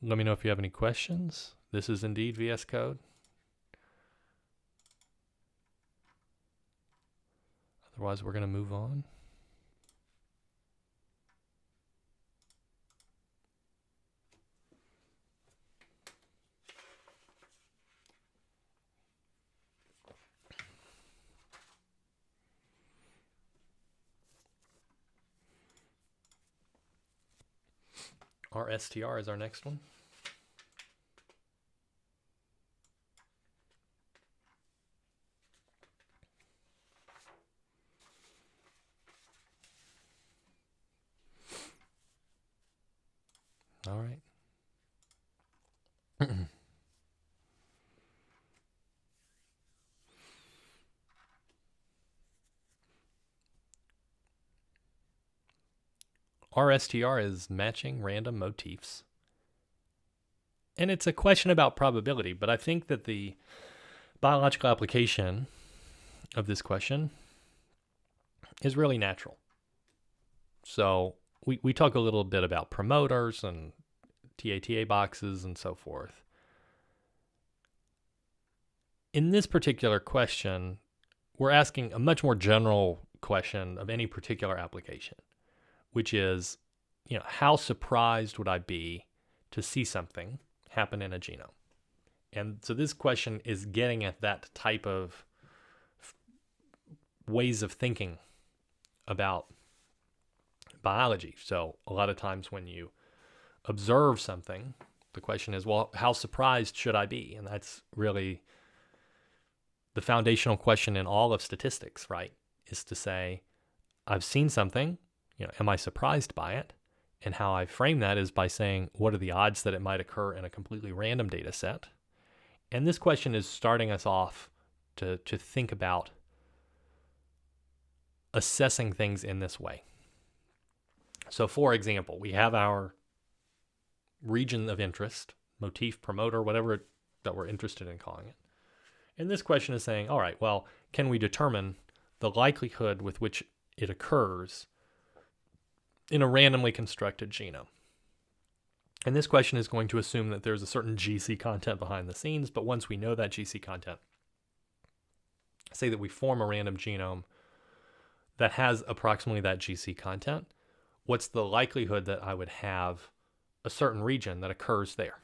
Let me know if you have any questions. this is indeed VS Code. Otherwise, we're going to move on. RSTR is our next one. All right. RSTR is matching random motifs. And it's a question about probability, but I think that the biological application of this question is really natural. So we talk a little bit about promoters and TATA boxes and so forth. In this particular question, we're asking a much more general question of any particular application, which is, how surprised would I be to see something happen in a genome? And so this question is getting at that type of ways of thinking about biology. So a lot of times when you observe something, the question is, well, how surprised should I be? And that's really the foundational question in all of statistics, right? Is to say, I've seen something, am I surprised by it? And how I frame that is by saying, what are the odds that it might occur in a completely random data set? And this question is starting us off to think about assessing things in this way. So for example, we have our region of interest, motif, promoter, whatever that we're interested in calling it. And this question is saying, all right, well, can we determine the likelihood with which it occurs in a randomly constructed genome? And this question is going to assume that there's a certain GC content behind the scenes, but once we know that GC content, say that we form a random genome that has approximately that GC content, what's the likelihood that I would have a certain region that occurs there?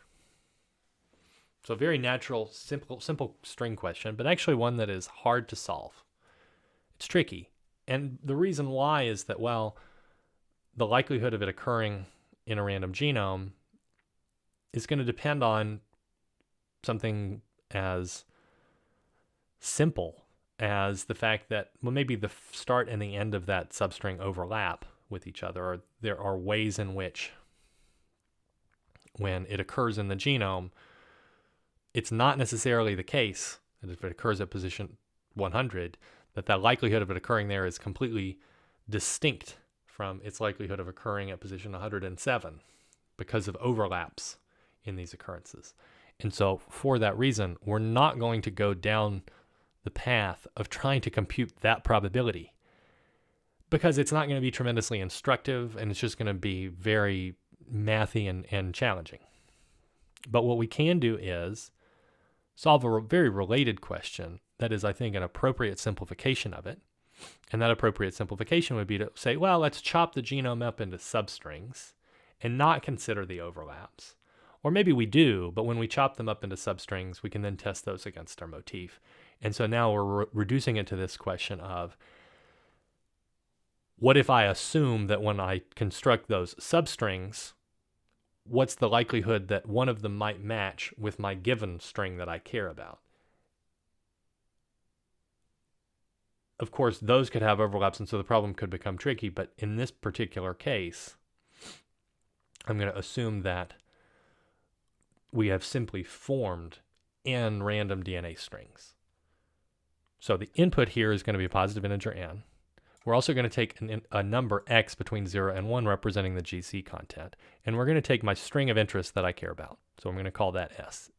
So a very natural, simple string question, but actually one that is hard to solve. It's tricky. And the reason why is that, well, the likelihood of it occurring in a random genome is going to depend on something as simple as the fact that, well, maybe the start and the end of that substring overlap with each other, or there are ways in which when it occurs in the genome, it's not necessarily the case that if it occurs at position 100, that likelihood of it occurring there is completely distinct from its likelihood of occurring at position 107 because of overlaps in these occurrences. And so for that reason, we're not going to go down the path of trying to compute that probability because it's not going to be tremendously instructive and it's just going to be very mathy and challenging. But what we can do is solve a very related question that is, I think, an appropriate simplification of it. And that appropriate simplification would be to say, well, let's chop the genome up into substrings and not consider the overlaps. Or maybe we do, but when we chop them up into substrings, we can then test those against our motif. And so now we're reducing it to this question of, what if I assume that when I construct those substrings, what's the likelihood that one of them might match with my given string that I care about? Of course, those could have overlaps, and so the problem could become tricky, but in this particular case, I'm going to assume that we have simply formed n random DNA strings. So the input here is going to be a positive integer n. We're also going to take a number x between 0 and 1 representing the GC content, and we're going to take my string of interest that I care about. So I'm going to call that S.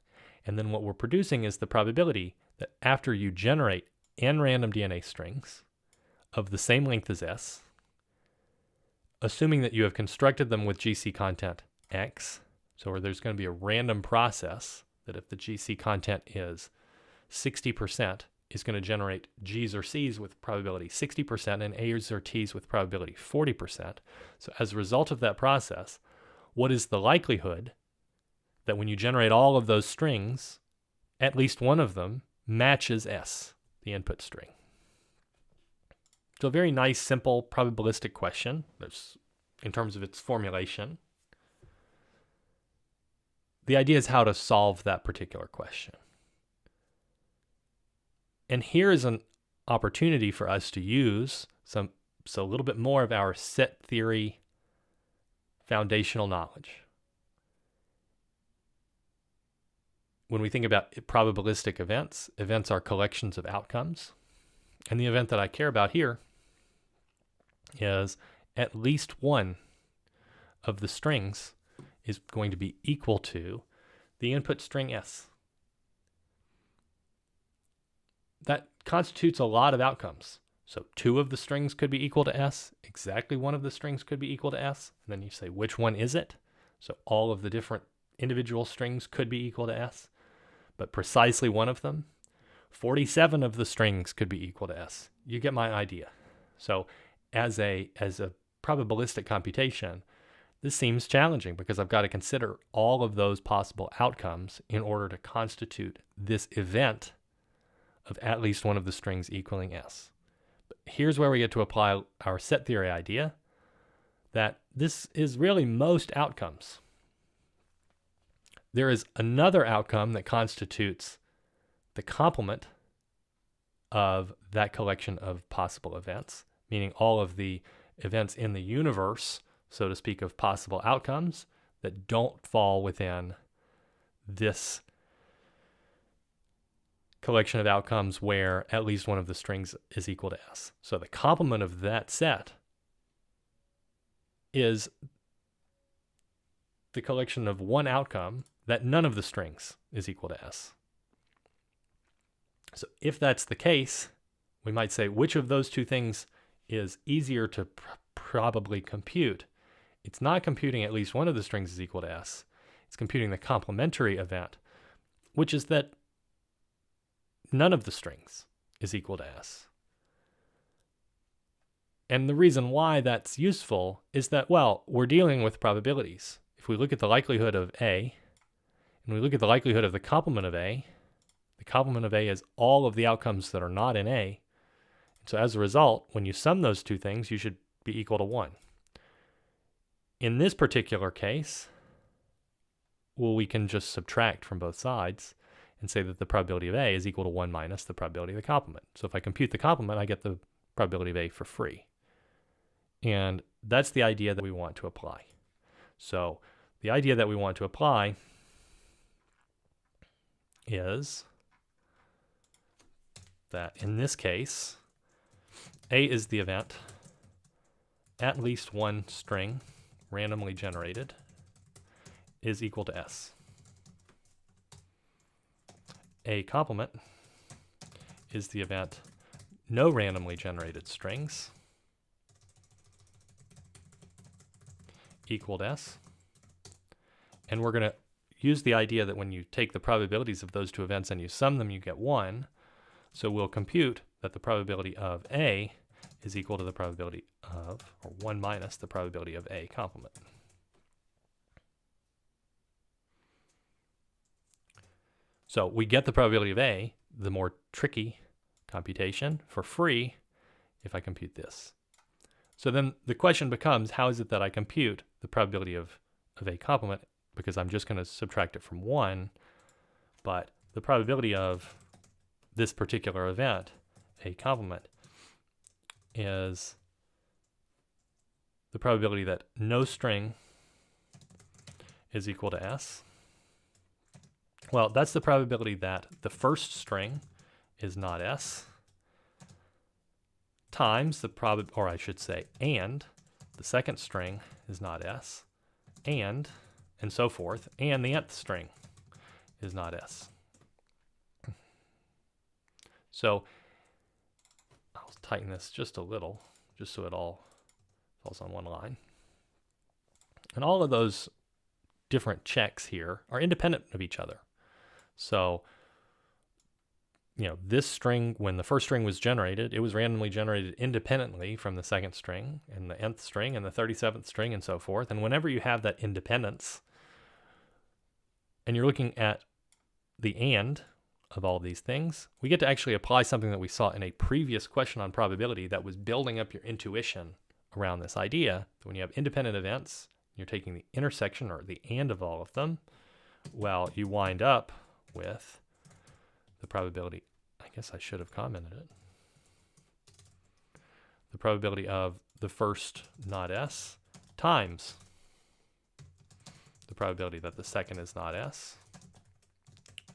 And then what we're producing is the probability that after you generate n random DNA strings of the same length as S, assuming that you have constructed them with GC content X, so there's going to be a random process that if the GC content is 60%, is going to generate G's or C's with probability 60% and A's or T's with probability 40%. So as a result of that process, what is the likelihood that when you generate all of those strings, at least one of them matches S, the input string? So a very nice, simple, probabilistic question in terms of its formulation. The idea is how to solve that particular question. And here is an opportunity for us to use a little bit more of our set theory foundational knowledge. When we think about probabilistic events, events are collections of outcomes. And the event that I care about here is at least one of the strings is going to be equal to the input string S. That constitutes a lot of outcomes. So 2 of the strings could be equal to S, exactly 1 of the strings could be equal to S, and then you say, which one is it? So all of the different individual strings could be equal to S, but precisely 1 of them. 47 of the strings could be equal to S. You get my idea. So as a probabilistic computation, this seems challenging because I've got to consider all of those possible outcomes in order to constitute this event of at least one of the strings equaling S. But here's where we get to apply our set theory idea, that this is really most outcomes. There is another outcome that constitutes the complement of that collection of possible events, meaning all of the events in the universe, so to speak, of possible outcomes that don't fall within this collection of outcomes where at least one of the strings is equal to S. So the complement of that set is the collection of one outcome that none of the strings is equal to S. So if that's the case, we might say which of those two things is easier to probably compute. It's not computing at least one of the strings is equal to S. It's computing the complementary event, which is that none of the strings is equal to S. And the reason why that's useful is that, well, we're dealing with probabilities. If we look at the likelihood of A, and we look at the likelihood of the complement of A, the complement of A is all of the outcomes that are not in A. So as a result, when you sum those two things, you should be equal to 1. In this particular case, well, we can just subtract from both sides and say that the probability of A is equal to 1 minus the probability of the complement. So if I compute the complement, I get the probability of A for free. And that's the idea that we want to apply. So the idea that we want to apply is that in this case, A is the event, at least one string randomly generated is equal to S. A complement is the event, no randomly generated strings equal to S. And we're going to use the idea that when you take the probabilities of those two events and you sum them, you get 1. So we'll compute that the probability of A is equal to the probability of, or 1 minus the probability of A complement. So we get the probability of A, the more tricky computation, for free if I compute this. So then the question becomes, how is it that I compute the probability of A complement? Because I'm just going to subtract it from 1, but the probability of this particular event, A complement, is the probability that no string is equal to S. Well, that's the probability that the first string is not S times the or I should say, and the second string is not S, and so forth, and the nth string is not S. So I'll tighten this just a little, just so it all falls on one line. And all of those different checks here are independent of each other. So, this string, when the first string was generated, it was randomly generated independently from the second string and the nth string and the 37th string and so forth. And whenever you have that independence and you're looking at the and of all of these things, we get to actually apply something that we saw in a previous question on probability that was building up your intuition around this idea that when you have independent events, you're taking the intersection or the and of all of them, well, you wind up with the probability. I guess I should have commented it. The probability of the first not S times the probability that the second is not S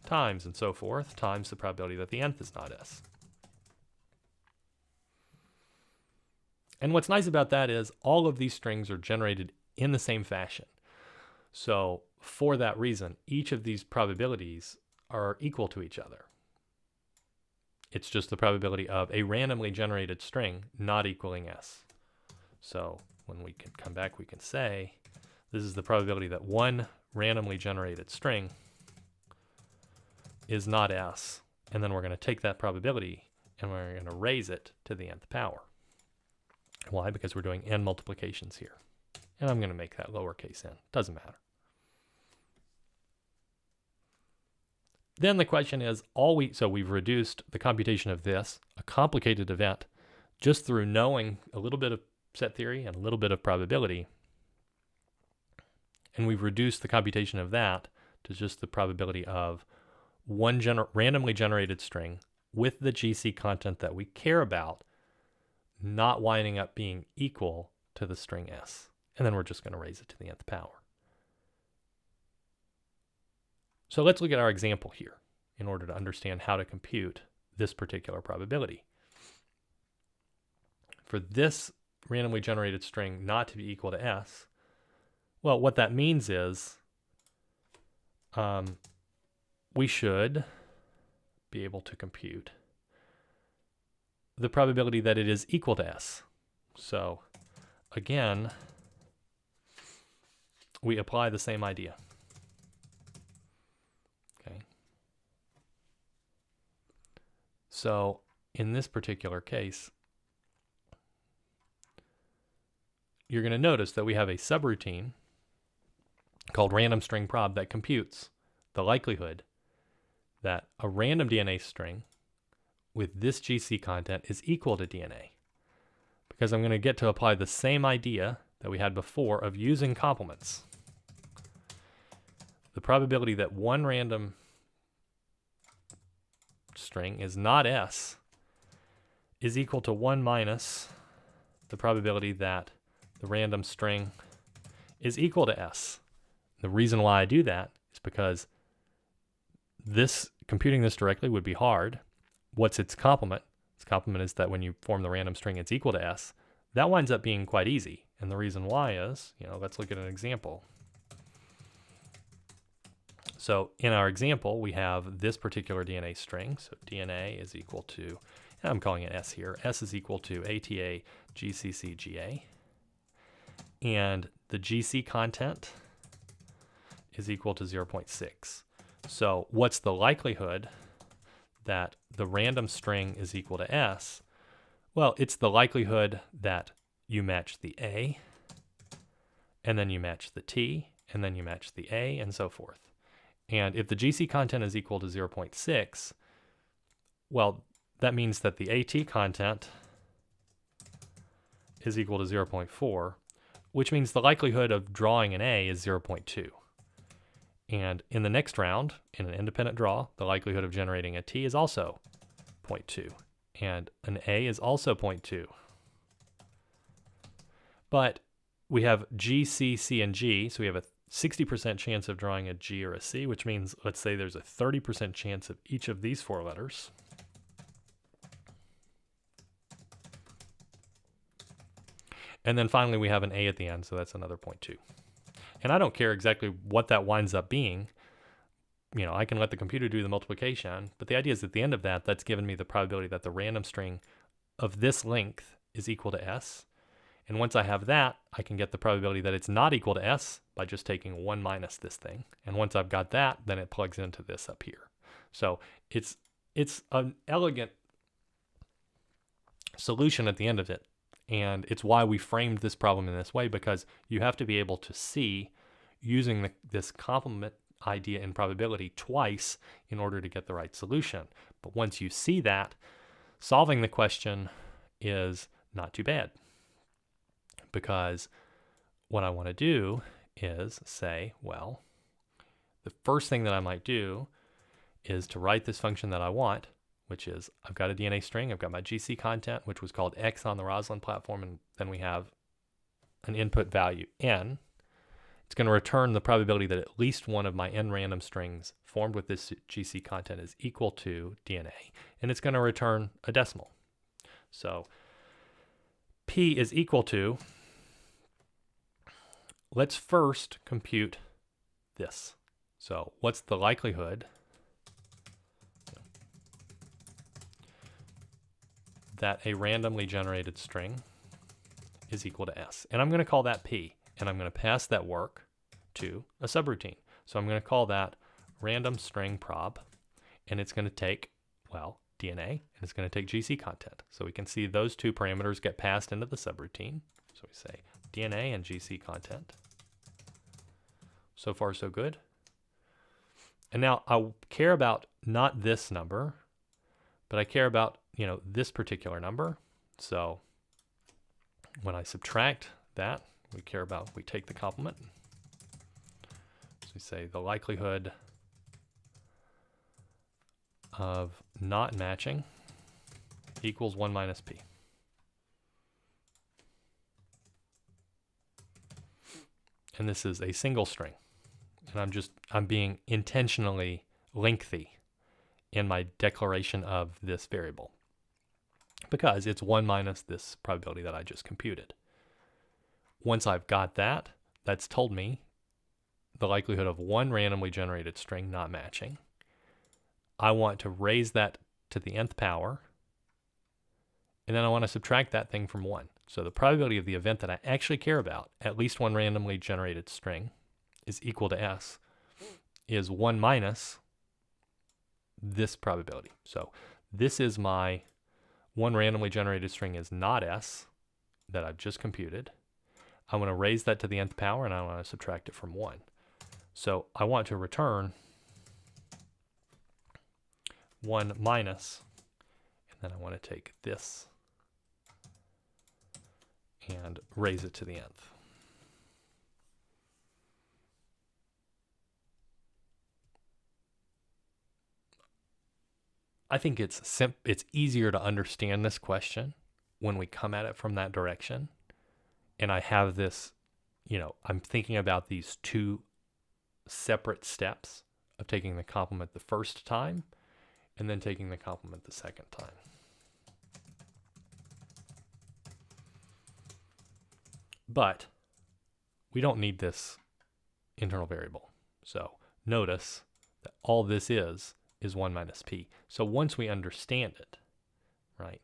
times and so forth times the probability that the nth is not S. And what's nice about that is all of these strings are generated in the same fashion. So for that reason, each of these probabilities are equal to each other. It's just the probability of a randomly generated string not equaling S. So when we can come back, we can say this is the probability that one randomly generated string is not S. And then we're going to take that probability and we're going to raise it to the nth power. Why? Because we're doing n multiplications here. And I'm going to make that lowercase n. Doesn't matter. Then the question is, so we've reduced the computation of this, a complicated event, just through knowing a little bit of set theory and a little bit of probability. And we've reduced the computation of that to just the probability of one randomly generated string with the GC content that we care about not winding up being equal to the string S. And then we're just going to raise it to the nth power. So let's look at our example here in order to understand how to compute this particular probability. For this randomly generated string not to be equal to S, well, what that means is we should be able to compute the probability that it is equal to S. So again, we apply the same idea. Okay. So in this particular case, you're going to notice that we have a subroutine called random string prob that computes the likelihood that a random DNA string with this GC content is equal to DNA. Because I'm going to get to apply the same idea that we had before of using complements. The probability that one random string is not S is equal to 1 minus the probability that the random string is equal to S. The reason why I do that is because computing this directly would be hard. What's its complement? Its complement is that when you form the random string, it's equal to S. That winds up being quite easy. And the reason why is, let's look at an example. So in our example, we have this particular DNA string. So DNA is equal to, I'm calling it S here. S is equal to ATA GCC GA. And the GC content is equal to 0.6. So what's the likelihood that the random string is equal to S? Well, it's the likelihood that you match the A, and then you match the T, and then you match the A, and so forth. And if the GC content is equal to 0.6, well, that means that the AT content is equal to 0.4, which means the likelihood of drawing an A is 0.2. And in the next round, in an independent draw, the likelihood of generating a T is also 0.2. And an A is also 0.2. But we have G, C, C, and G, so we have a 60% chance of drawing a G or a C, which means, let's say there's a 30% chance of each of these four letters. And then finally we have an A at the end, so that's another 0.2. And I don't care exactly what that winds up being. I can let the computer do the multiplication, but the idea is at the end of that, that's given me the probability that the random string of this length is equal to S. And once I have that, I can get the probability that it's not equal to S by just taking 1 minus this thing. And once I've got that, then it plugs into this up here. So it's an elegant solution at the end of it. And it's why we framed this problem in this way, because you have to be able to see using this complement idea in probability twice in order to get the right solution. But once you see that, solving the question is not too bad, because what I want to do is say, well, the first thing that I might do is to write this function that I want, which is I've got a DNA string, I've got my GC content, which was called X on the Rosalind platform, and then we have an input value N. It's going to return the probability that at least one of my N random strings formed with this GC content is equal to DNA, and it's going to return a decimal. So P is equal to, let's first compute this. So what's the likelihood that a randomly generated string is equal to S? And I'm going to call that P, and I'm going to pass that work to a subroutine. So I'm going to call that random string prob, and it's going to take, well, DNA, and it's going to take GC content. So we can see those two parameters get passed into the subroutine. So we say DNA and GC content. So far, so good. And now I care about not this number, but I care about, this particular number. So when I subtract that, we take the complement. So we say the likelihood of not matching equals 1 minus P. And this is a single string. And I'm being intentionally lengthy in my declaration of this variable, because it's 1 minus this probability that I just computed. Once I've got that, that's told me the likelihood of one randomly generated string not matching. I want to raise that to the nth power, and then I want to subtract that thing from 1. So the probability of the event that I actually care about, at least one randomly generated string, is equal to S, is 1 minus this probability. So this is my one randomly generated string is not S that I've just computed. I want to raise that to the nth power, and I want to subtract it from 1. So I want to return 1 minus, and then I want to take this and raise it to the nth. I think it's easier to understand this question when we come at it from that direction. And I have this, I'm thinking about these two separate steps of taking the complement the first time and then taking the complement the second time. But we don't need this internal variable. So notice that all this is 1 minus P. So once we understand it, right,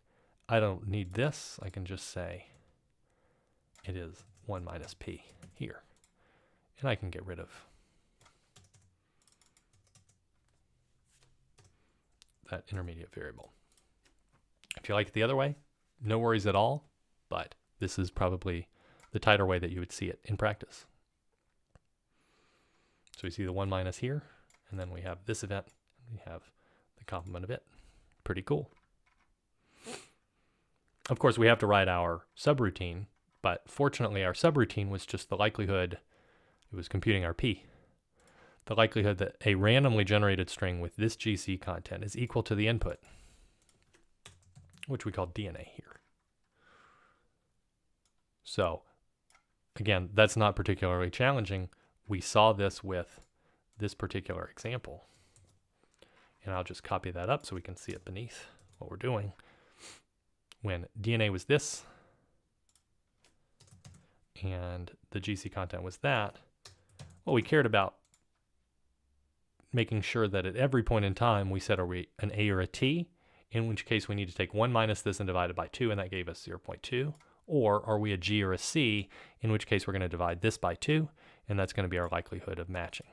I don't need this. I can just say it is 1 minus P here. And I can get rid of that intermediate variable. If you like it the other way, no worries at all, but this is probably the tighter way that you would see it in practice. So we see the 1 minus here, and then we have this event, and we have the complement of it. Pretty cool. Of course, we have to write our subroutine, but fortunately our subroutine was just the likelihood, it was computing our P. The likelihood that a randomly generated string with this GC content is equal to the input, which we call DNA here. So again, that's not particularly challenging. We saw this with this particular example. And I'll just copy that up so we can see it beneath what we're doing. When DNA was this, and the GC content was that, well, we cared about making sure that at every point in time we said, are we an A or a T? In which case we need to take 1 minus this and divide it by 2, and that gave us 0.2. Or are we a G or a C? In which case we're going to divide this by 2, and that's going to be our likelihood of matching.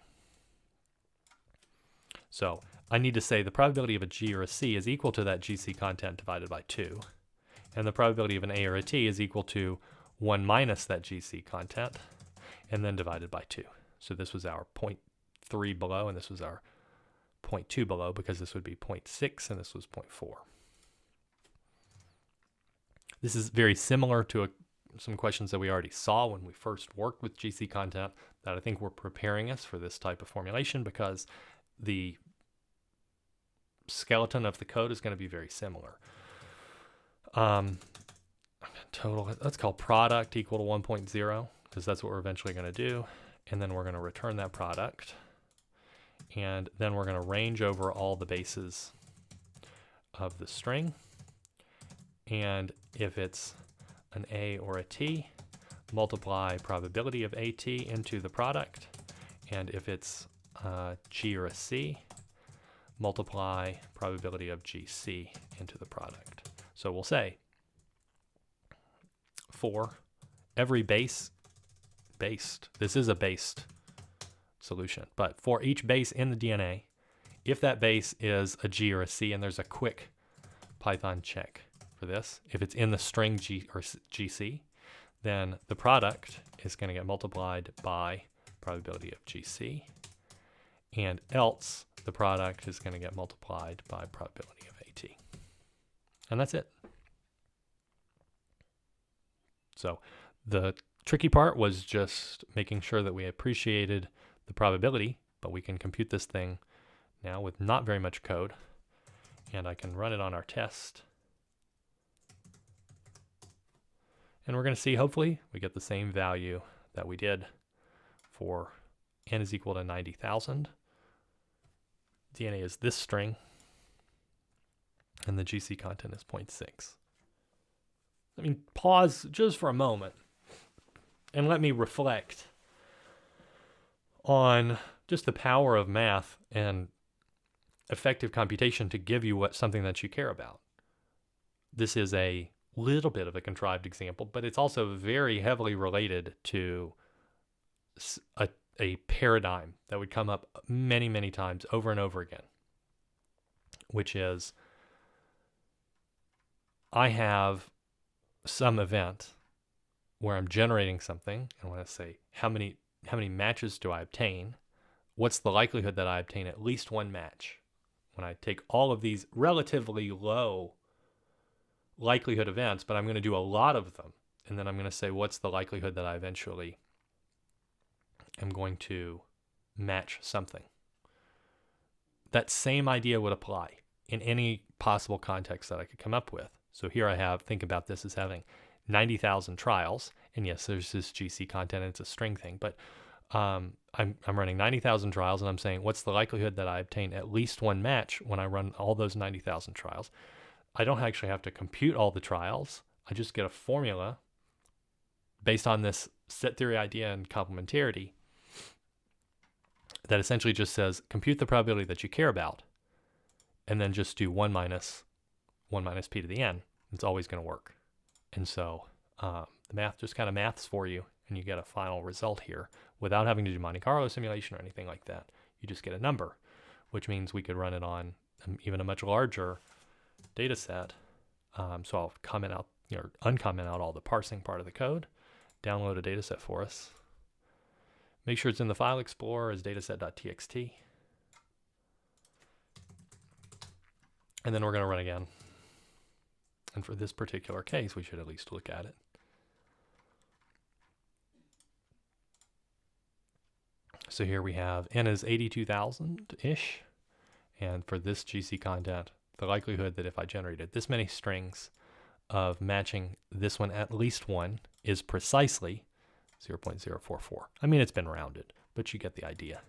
So I need to say the probability of a G or a C is equal to that GC content divided by 2. And the probability of an A or a T is equal to 1 minus that GC content, and then divided by 2. So this was our 0.3 below, and this was our 0.2 below, because this would be 0.6 and this was 0.4. This is very similar to some questions that we already saw when we first worked with GC content that I think were preparing us for this type of formulation, because the skeleton of the code is going to be very similar. Total, let's call product equal to 1.0, because that's what we're eventually going to do. And then we're going to return that product. And then we're going to range over all the bases of the string. And if it's an A or a T, multiply probability of AT into the product. And if it's a G or a C, multiply probability of GC into the product. So we'll say for every based, this is a based solution, but for each base in the DNA, if that base is a G or a C, and there's a quick Python check for this, if it's in the string G or GC, then the product is going to get multiplied by probability of GC, and else the product is going to get multiplied by probability of AT. And that's it. So the tricky part was just making sure that we appreciated the probability, but we can compute this thing now with not very much code, and I can run it on our test. And we're going to see, hopefully, we get the same value that we did for n is equal to 90,000. DNA is this string, and the GC content is 0.6. I mean, pause just for a moment and let me reflect on just the power of math and effective computation to give you something that you care about. This is a little bit of a contrived example, but it's also very heavily related to a paradigm that would come up many, many times over and over again, which is I have some event where I'm generating something, and I want to say how many matches do I obtain? What's the likelihood that I obtain at least one match? When I take all of these relatively low likelihood events, but I'm going to do a lot of them, and then I'm going to say what's the likelihood that I eventually am going to match something. That same idea would apply in any possible context that I could come up with. So here I have, think about this as having 90,000 trials, and yes, there's this GC content, and it's a string thing, but I'm running 90,000 trials, and I'm saying what's the likelihood that I obtain at least one match when I run all those 90,000 trials. I don't actually have to compute all the trials. I just get a formula based on this set theory idea and complementarity that essentially just says compute the probability that you care about, and then just do 1 minus p to the n. It's always going to work. And so the math just kind of maths for you, and you get a final result here without having to do Monte Carlo simulation or anything like that. You just get a number, which means we could run it on even a much larger data set. So I'll comment out, or uncomment out all the parsing part of the code, download a data set for us. Make sure it's in the file explorer as dataset.txt. And then we're going to run again. And for this particular case, we should at least look at it. So here we have n is 82,000-ish. And for this GC content, the likelihood that if I generated this many strings of matching this one at least one is precisely 0.044. I mean, it's been rounded, but you get the idea.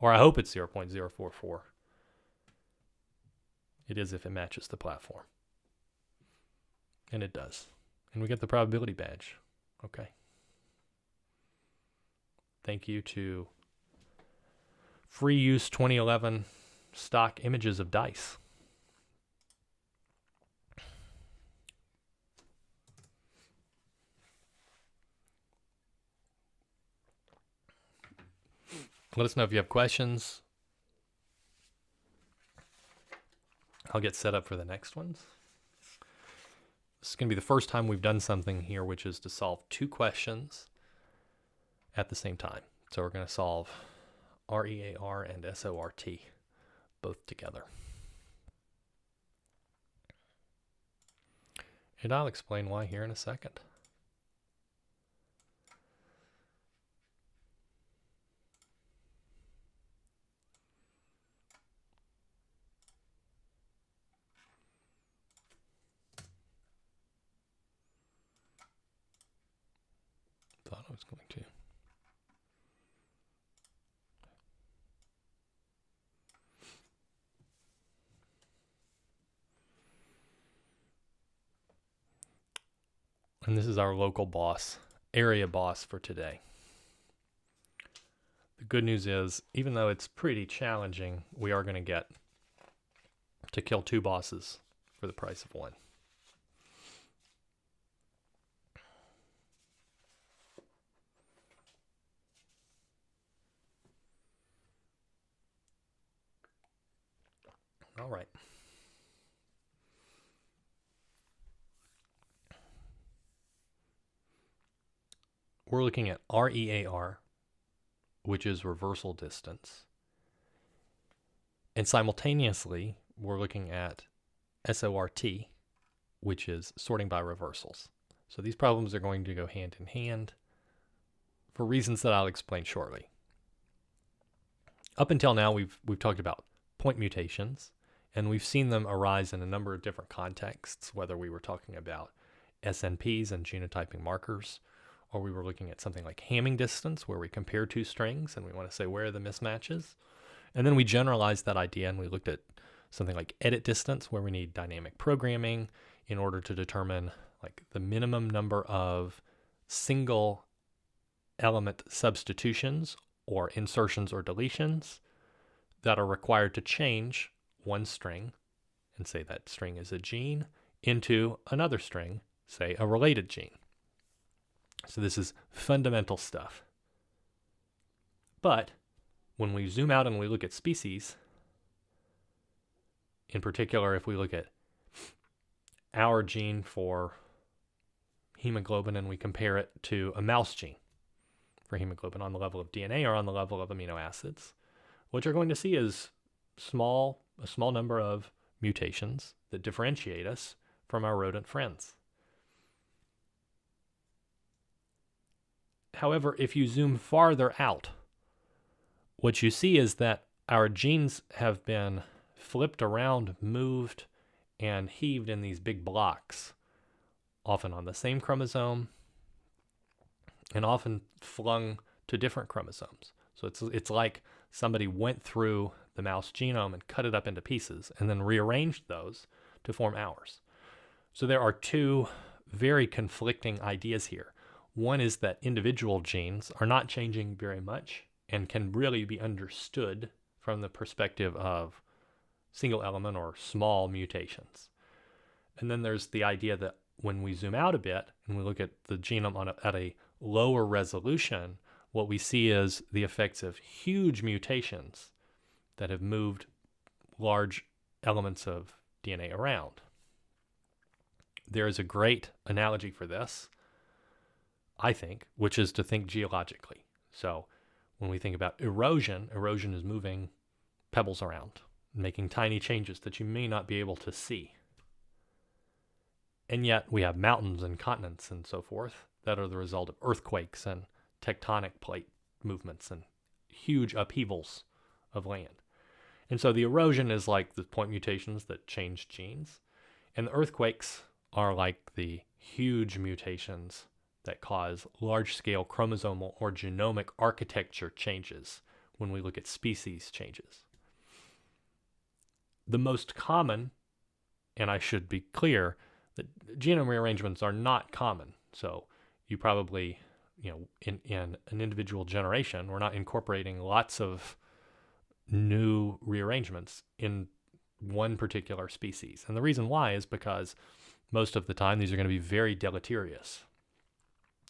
Or I hope it's 0.044. It is if it matches the platform. And it does. And we get the probability badge. Okay. Thank you to free use 2011 stock images of dice. Let us know if you have questions. I'll get set up for the next ones. This is going to be the first time we've done something here, which is to solve two questions at the same time. So we're going to solve REAR and SORT both together. And I'll explain why here in a second. Thought I was going to. And this is our local boss, area boss for today. The good news is, even though it's pretty challenging, we are going to get to kill two bosses for the price of one. All right. We're looking at REAR, which is reversal distance. And simultaneously, we're looking at SORT, which is sorting by reversals. So these problems are going to go hand in hand for reasons that I'll explain shortly. Up until now, we've talked about point mutations, and we've seen them arise in a number of different contexts, whether we were talking about SNPs and genotyping markers, or we were looking at something like Hamming distance, where we compare two strings and we want to say where are the mismatches. And then we generalized that idea and we looked at something like edit distance, where we need dynamic programming in order to determine like the minimum number of single element substitutions or insertions or deletions that are required to change one string, and say that string is a gene, into another string, say a related gene. So this is fundamental stuff. But when we zoom out and we look at species, in particular, if we look at our gene for hemoglobin and we compare it to a mouse gene for hemoglobin on the level of DNA or on the level of amino acids, what you're going to see is a small number of mutations that differentiate us from our rodent friends. However, if you zoom farther out, what you see is that our genes have been flipped around, moved, and heaved in these big blocks, often on the same chromosome, and often flung to different chromosomes. So it's like somebody went through the mouse genome and cut it up into pieces and then rearranged those to form ours. So there are two very conflicting ideas here. One is that individual genes are not changing very much and can really be understood from the perspective of single element or small mutations. And then there's the idea that when we zoom out a bit and we look at the genome at a lower resolution, what we see is the effects of huge mutations that have moved large elements of DNA around. There is a great analogy for this, I think, which is to think geologically. So when we think about erosion is moving pebbles around, making tiny changes that you may not be able to see. And yet we have mountains and continents and so forth that are the result of earthquakes and tectonic plate movements and huge upheavals of land. And so the erosion is like the point mutations that change genes, and the earthquakes are like the huge mutations that cause large-scale chromosomal or genomic architecture changes when we look at species changes. The most common, and I should be clear, that genome rearrangements are not common. So you probably, in an individual generation, we're not incorporating lots of new rearrangements in one particular species. And the reason why is because most of the time these are going to be very deleterious.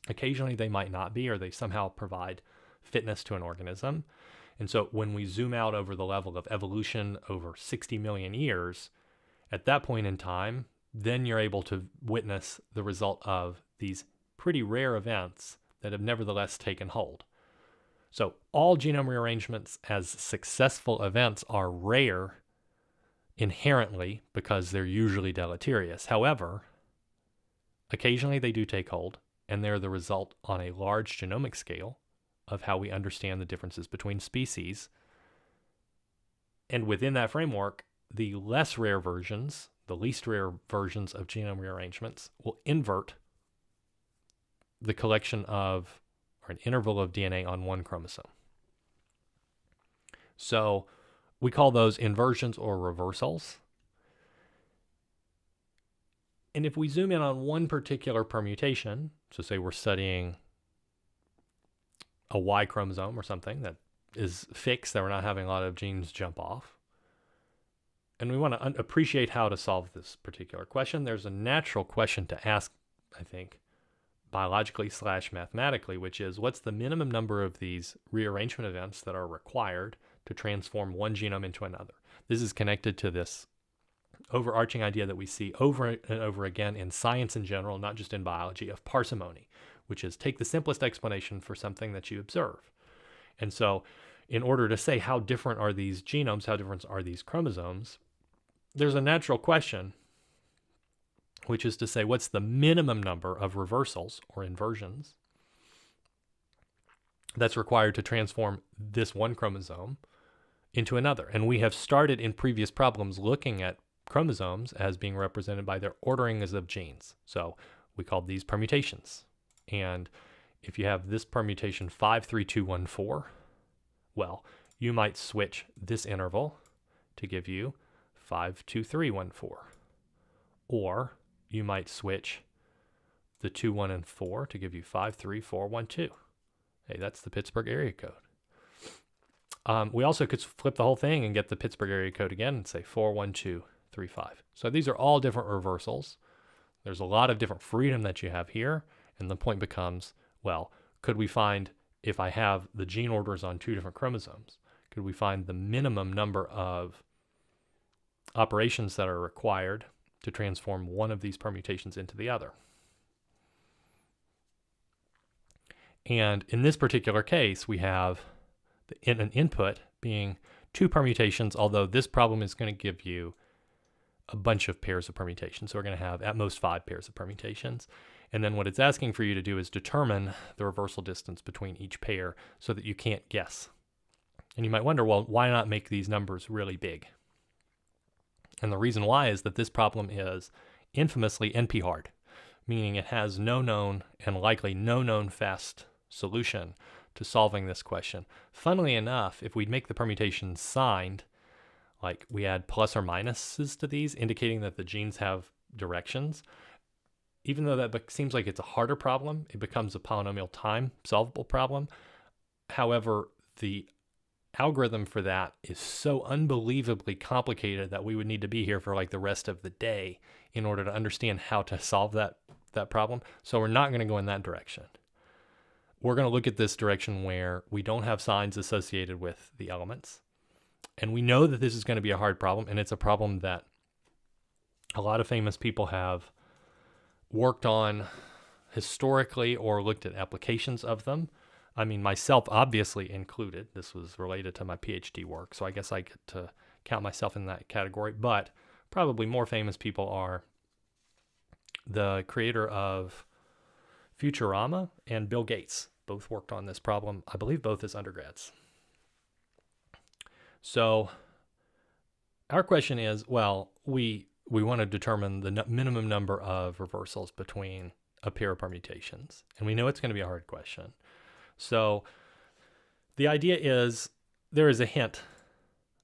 Occasionally they might not be, or they somehow provide fitness to an organism. And so when we zoom out over the level of evolution over 60 million years, At that point in time, then you're able to witness the result of these pretty rare events that have nevertheless taken hold. So all genome rearrangements as successful events are rare inherently because they're usually deleterious. However, occasionally they do take hold, and they're the result on a large genomic scale of how we understand the differences between species. And within that framework, the less rare versions, the least rare versions of genome rearrangements will invert the collection of, or an interval of DNA on one chromosome. So we call those inversions or reversals. And if we zoom in on one particular permutation, so say we're studying a Y chromosome or something that is fixed, that we're not having a lot of genes jump off, and we want to appreciate how to solve this particular question, there's a natural question to ask, I think, biologically/mathematically, which is, what's the minimum number of these rearrangement events that are required to transform one genome into another? This is connected to this overarching idea that we see over and over again in science in general, not just in biology, of parsimony, which is take the simplest explanation for something that you observe. And so in order to say how different are these genomes, how different are these chromosomes, there's a natural question, which is to say, what's the minimum number of reversals or inversions that's required to transform this one chromosome into another? And we have started in previous problems looking at chromosomes as being represented by their ordering as of genes. So we called these permutations. And if you have this permutation 53214, well, you might switch this interval to give you 52314. Or you might switch the 2, 1, and 4 to give you 53412. Hey, that's the Pittsburgh area code. We also could flip the whole thing and get the Pittsburgh area code again and say 41235. So these are all different reversals. There's a lot of different freedom that you have here. And the point becomes, well, could we find, if I have the gene orders on two different chromosomes, could we find the minimum number of operations that are required to transform one of these permutations into the other? And in this particular case, we have an input being two permutations, although this problem is going to give you a bunch of pairs of permutations. So we're going to have at most 5 pairs of permutations. And then what it's asking for you to do is determine the reversal distance between each pair so that you can't guess. And you might wonder, well, why not make these numbers really big? And the reason why is that this problem is infamously NP hard, meaning it has no known and likely no known fast solution to solving this question. Funnily enough, if we'd make the permutation signed, like we add plus or minuses to these, indicating that the genes have directions, even though that seems like it's a harder problem, it becomes a polynomial time solvable problem. However, the algorithm for that is so unbelievably complicated that we would need to be here for like the rest of the day in order to understand how to solve that problem. So we're not going to go in that direction. We're going to look at this direction where we don't have signs associated with the elements. And we know that this is going to be a hard problem, and it's a problem that a lot of famous people have worked on historically or looked at applications of them. I mean, myself obviously included. This was related to my PhD work, so I guess I get to count myself in that category. But probably more famous people are the creator of Futurama and Bill Gates. Both worked on this problem, I believe both as undergrads. So our question is, well, we want to determine the minimum number of reversals between a pair of permutations. And we know it's going to be a hard question. So the idea is there is a hint,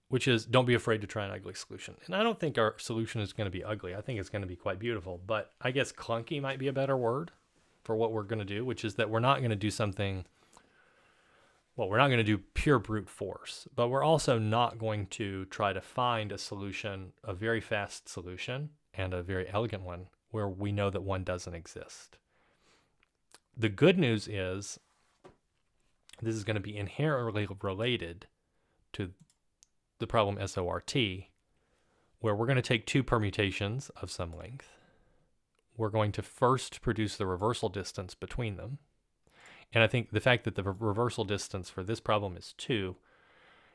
which is don't be afraid to try an ugly solution. And I don't think our solution is going to be ugly. I think it's going to be quite beautiful. But I guess clunky might be a better word for what we're going to do, which is that we're not going to do something, well, we're not going to do pure brute force, but we're also not going to try to find a solution, a very fast solution and a very elegant one where we know that one doesn't exist. The good news is this is going to be inherently related to the problem SORT, where we're going to take two permutations of some length. We're going to first produce the reversal distance between them. And I think the fact that the reversal distance for this problem is 2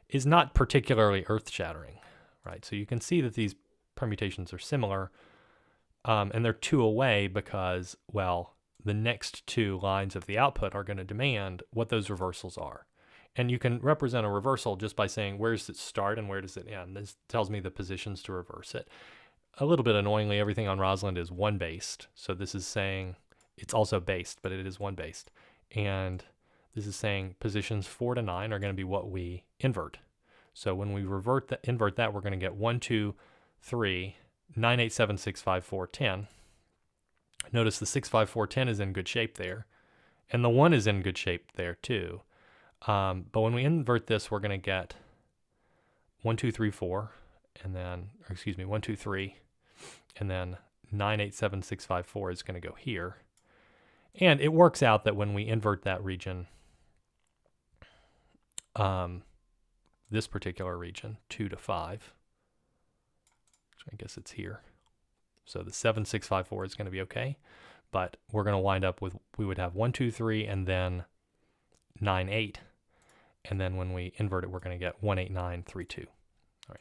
is not particularly earth-shattering, right? So you can see that these permutations are similar, and they're 2 away because, well, the next 2 lines of the output are going to demand what those reversals are. And you can represent a reversal just by saying, where does it start and where does it end? This tells me the positions to reverse it. A little bit annoyingly, everything on Rosalind is 1-based. So this is saying it's also based, but it is 1-based. And this is saying positions 4 to 9 are going to be what we invert. So when we invert that, we're going to get 1, 2, 3, 9, 8, 7, 6, 5, 4, 10. Notice the 6, 5, 4, 10 is in good shape there. And the 1 is in good shape there too. But when we invert this, we're going to get 1, 2, 3, 4, and then, 1, 2, 3, and then 9, 8, 7, 6, 5, 4 is going to go here. And it works out that when we invert that region, this particular region, 2 to 5, I guess it's here. So the 7, 6, 5, 4 is going to be okay. But we're going to wind up with, we would have 1, 2, 3, and then 9, 8. And then when we invert it, we're going to get 1, 8, 9, 3, 2. All right.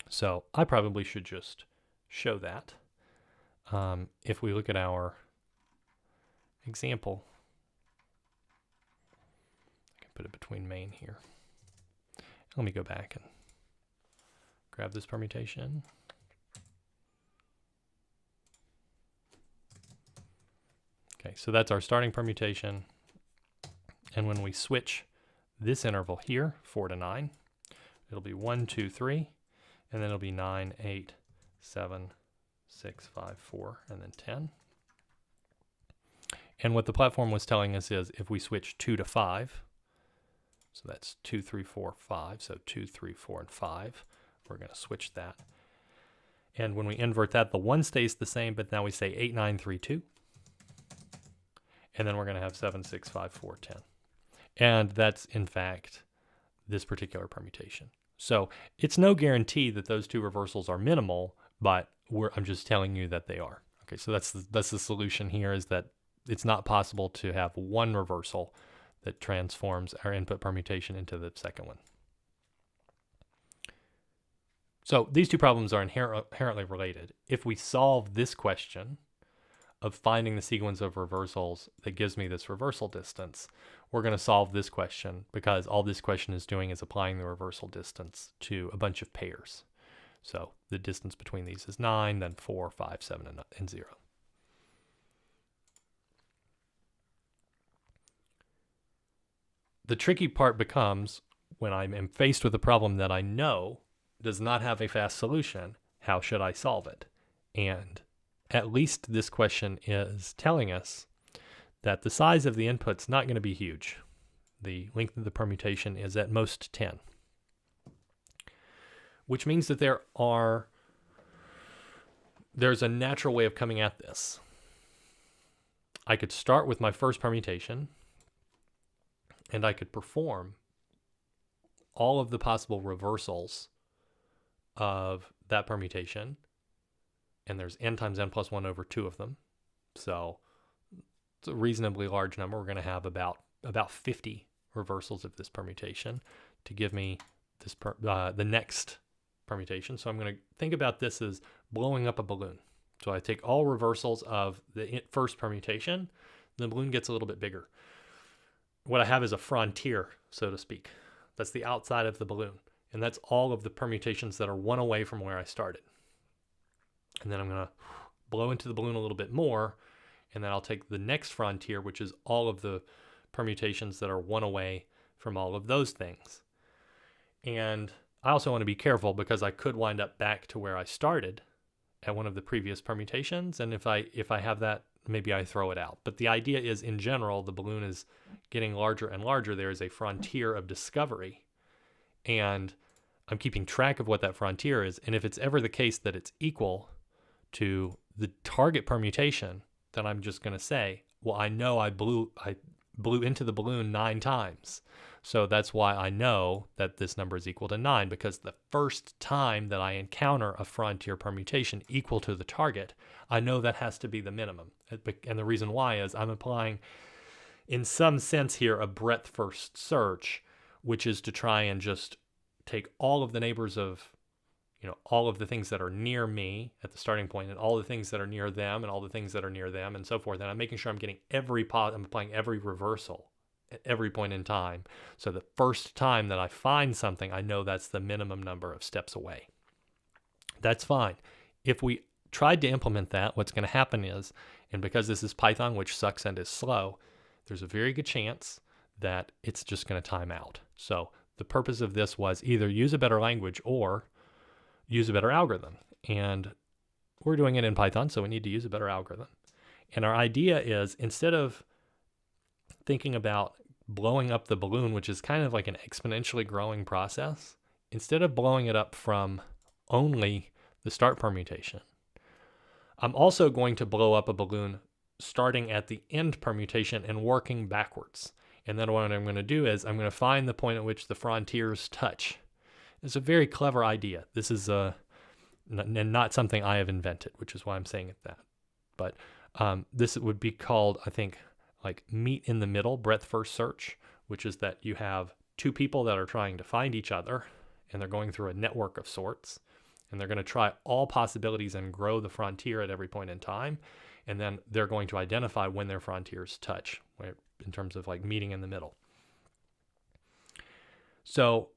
So I probably should just show that. If we look at our example, I can put it between main here. Let me go back and grab this permutation. Okay, so that's our starting permutation. And when we switch this interval here, 4 to 9, it'll be 1, 2, 3, and then it'll be 9, 8, 7, 6, 5, 4, and then 10. And what the platform was telling us is if we switch 2 to 5, so that's 2, 3, 4, 5, so 2, 3, 4, and 5, we're going to switch that. And when we invert that, the 1 stays the same, but now we say 8, 9, 3, 2. And then we're going to have 7, 6, 5, 4, 10. And that's, in fact, this particular permutation. So it's no guarantee that those 2 reversals are minimal, but I'm just telling you that they are. Okay, so that's the solution here, is that it's not possible to have one reversal that transforms our input permutation into the second one. So these 2 problems are inherently related. If we solve this question of finding the sequence of reversals that gives me this reversal distance, we're going to solve this question because all this question is doing is applying the reversal distance to a bunch of pairs. So the distance between these is 9, then 4, 5, 7, and 0. The tricky part becomes when I am faced with a problem that I know does not have a fast solution, how should I solve it? And at least this question is telling us that the size of the input's not going to be huge. The length of the permutation is at most 10. Which means that there's a natural way of coming at this. I could start with my first permutation, and I could perform all of the possible reversals of that permutation, and there's n times n plus 1 over 2 of them. So it's a reasonably large number. We're going to have about 50 reversals of this permutation to give me this the next permutation. So I'm going to think about this as blowing up a balloon. So I take all reversals of the first permutation, the balloon gets a little bit bigger. What I have is a frontier, so to speak. That's the outside of the balloon. And that's all of the permutations that are 1 away from where I started. And then I'm going to blow into the balloon a little bit more, and then I'll take the next frontier, which is all of the permutations that are 1 away from all of those things. And I also want to be careful because I could wind up back to where I started at one of the previous permutations, and if I have that, maybe I throw it out. But the idea is, in general, the balloon is getting larger and larger. There is a frontier of discovery, and I'm keeping track of what that frontier is. And if it's ever the case that it's equal to the target permutation, then I'm just going to say, well, I know I blew into the balloon 9 times. So that's why I know that this number is equal to 9, because the first time that I encounter a frontier permutation equal to the target, I know that has to be the minimum. And the reason why is I'm applying, in some sense here, a breadth first search, which is to try and just take all of the neighbors of, all of the things that are near me at the starting point, and all the things that are near them, and all the things that are near them, and so forth. And I'm making sure I'm getting I'm applying every reversal at every point in time. So the first time that I find something, I know that's the minimum number of steps away. That's fine. If we tried to implement that, what's going to happen is, and because this is Python, which sucks and is slow, there's a very good chance that it's just going to time out. So the purpose of this was either use a better language or use a better algorithm. And we're doing it in Python, so we need to use a better algorithm. And our idea is, instead of thinking about blowing up the balloon, which is kind of like an exponentially growing process, instead of blowing it up from only the start permutation, I'm also going to blow up a balloon starting at the end permutation and working backwards. And then what I'm going to do is I'm going to find the point at which the frontiers touch. It's a very clever idea. This is not something I have invented, which is why I'm saying it that. But this would be called, I think, like meet in the middle, breadth first search, which is that you have two people that are trying to find each other, and they're going through a network of sorts, and they're going to try all possibilities and grow the frontier at every point in time, and then they're going to identify when their frontiers touch, in terms of like meeting in the middle. So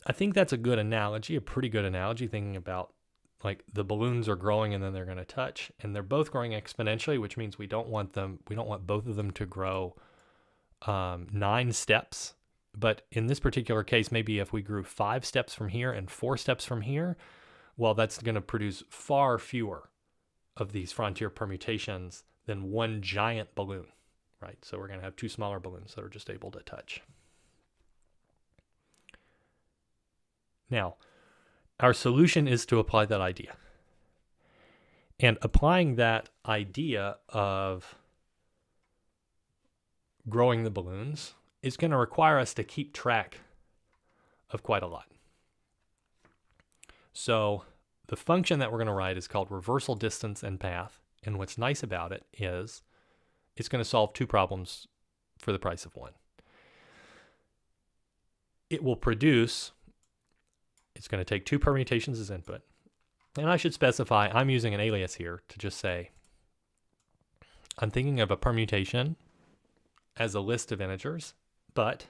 I think that's a good analogy, a pretty good analogy, thinking about like the balloons are growing and then they're going to touch, and they're both growing exponentially, which means we don't want both of them to grow 9 steps. But in this particular case, maybe if we grew 5 steps from here and 4 steps from here, well, that's going to produce far fewer of these frontier permutations than one giant balloon, right? So we're going to have 2 smaller balloons that are just able to touch. Now, our solution is to apply that idea. And applying that idea of growing the balloons is going to require us to keep track of quite a lot. So the function that we're going to write is called reversal distance and path. And what's nice about it is it's going to solve 2 problems for the price of 1. It will produce, it's going to take 2 permutations as input. And I should specify, I'm using an alias here to just say, I'm thinking of a permutation as a list of integers, but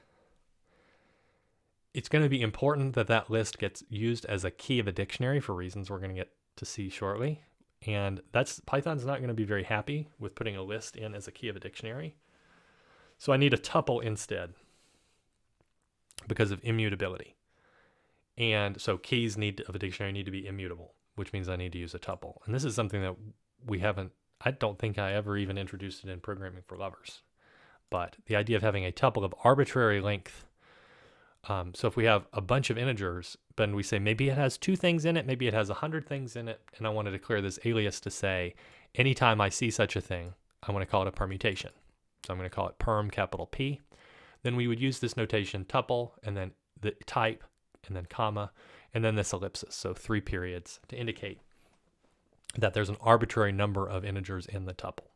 it's going to be important that that list gets used as a key of a dictionary for reasons we're going to get to see shortly. And Python's not going to be very happy with putting a list in as a key of a dictionary. So I need a tuple instead because of immutability. And so keys of a dictionary need to be immutable, which means I need to use a tuple. And this is something that I don't think I ever even introduced it in Programming for Lovers. But the idea of having a tuple of arbitrary length. So if we have a bunch of integers, but we say maybe it has 2 things in it, maybe it has 100 things in it, and I want to declare this alias to say, anytime I see such a thing, I want to call it a permutation. So I'm going to call it perm capital P. Then we would use this notation tuple, and then the type, and then comma, and then this ellipsis, so 3 periods, to indicate that there's an arbitrary number of integers in the tuple.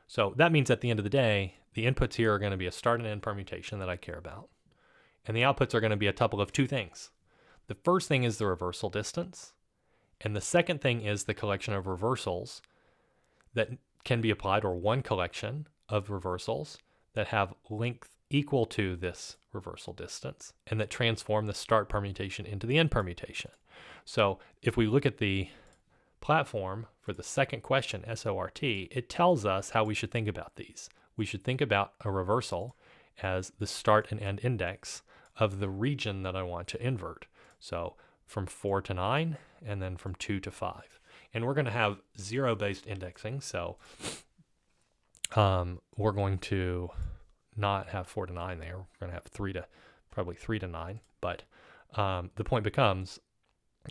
So that means at the end of the day, the inputs here are going to be a start and end permutation that I care about. And the outputs are going to be a tuple of 2 things. The first thing is the reversal distance. And the second thing is the collection of reversals that can be applied, or one collection of reversals that have length equal to this reversal distance and that transform the start permutation into the end permutation. So if we look at the platform for the second question, SORT, it tells us how we should think about these. We should think about a reversal as the start and end index of the region that I want to invert. So from 4 to 9, and then from 2 to 5. And we're going to have 0-based indexing, so we're going to not have 4 to 9 there. We're going to have probably 3 to 9. But the point becomes,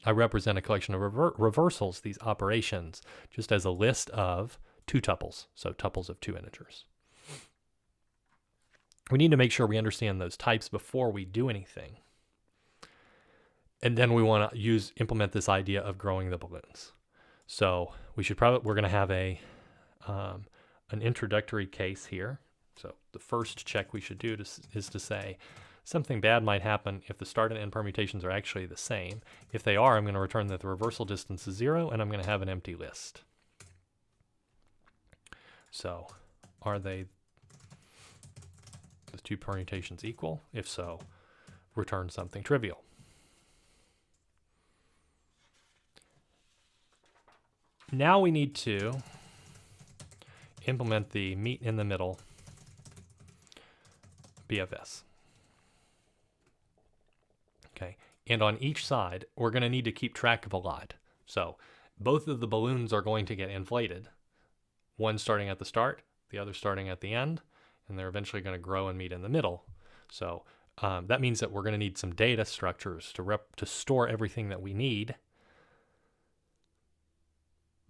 I represent a collection of reversals, these operations, just as a list of 2 tuples, so tuples of 2 integers. we need to make sure we understand those types before we do anything. And then we want to implement this idea of growing the balloons. So we're going to have an introductory case here. So the first check we should do is to say something bad might happen if the start and end permutations are actually the same. If they are, I'm going to return that the reversal distance is 0, and I'm going to have an empty list. So are the two permutations equal? If so, return something trivial. Now we need to implement the meet in the middle BFS. Okay, and on each side, we're going to need to keep track of a lot. So both of the balloons are going to get inflated, one starting at the start, the other starting at the end, and they're eventually going to grow and meet in the middle. So that means that we're going to need some data structures to store everything that we need,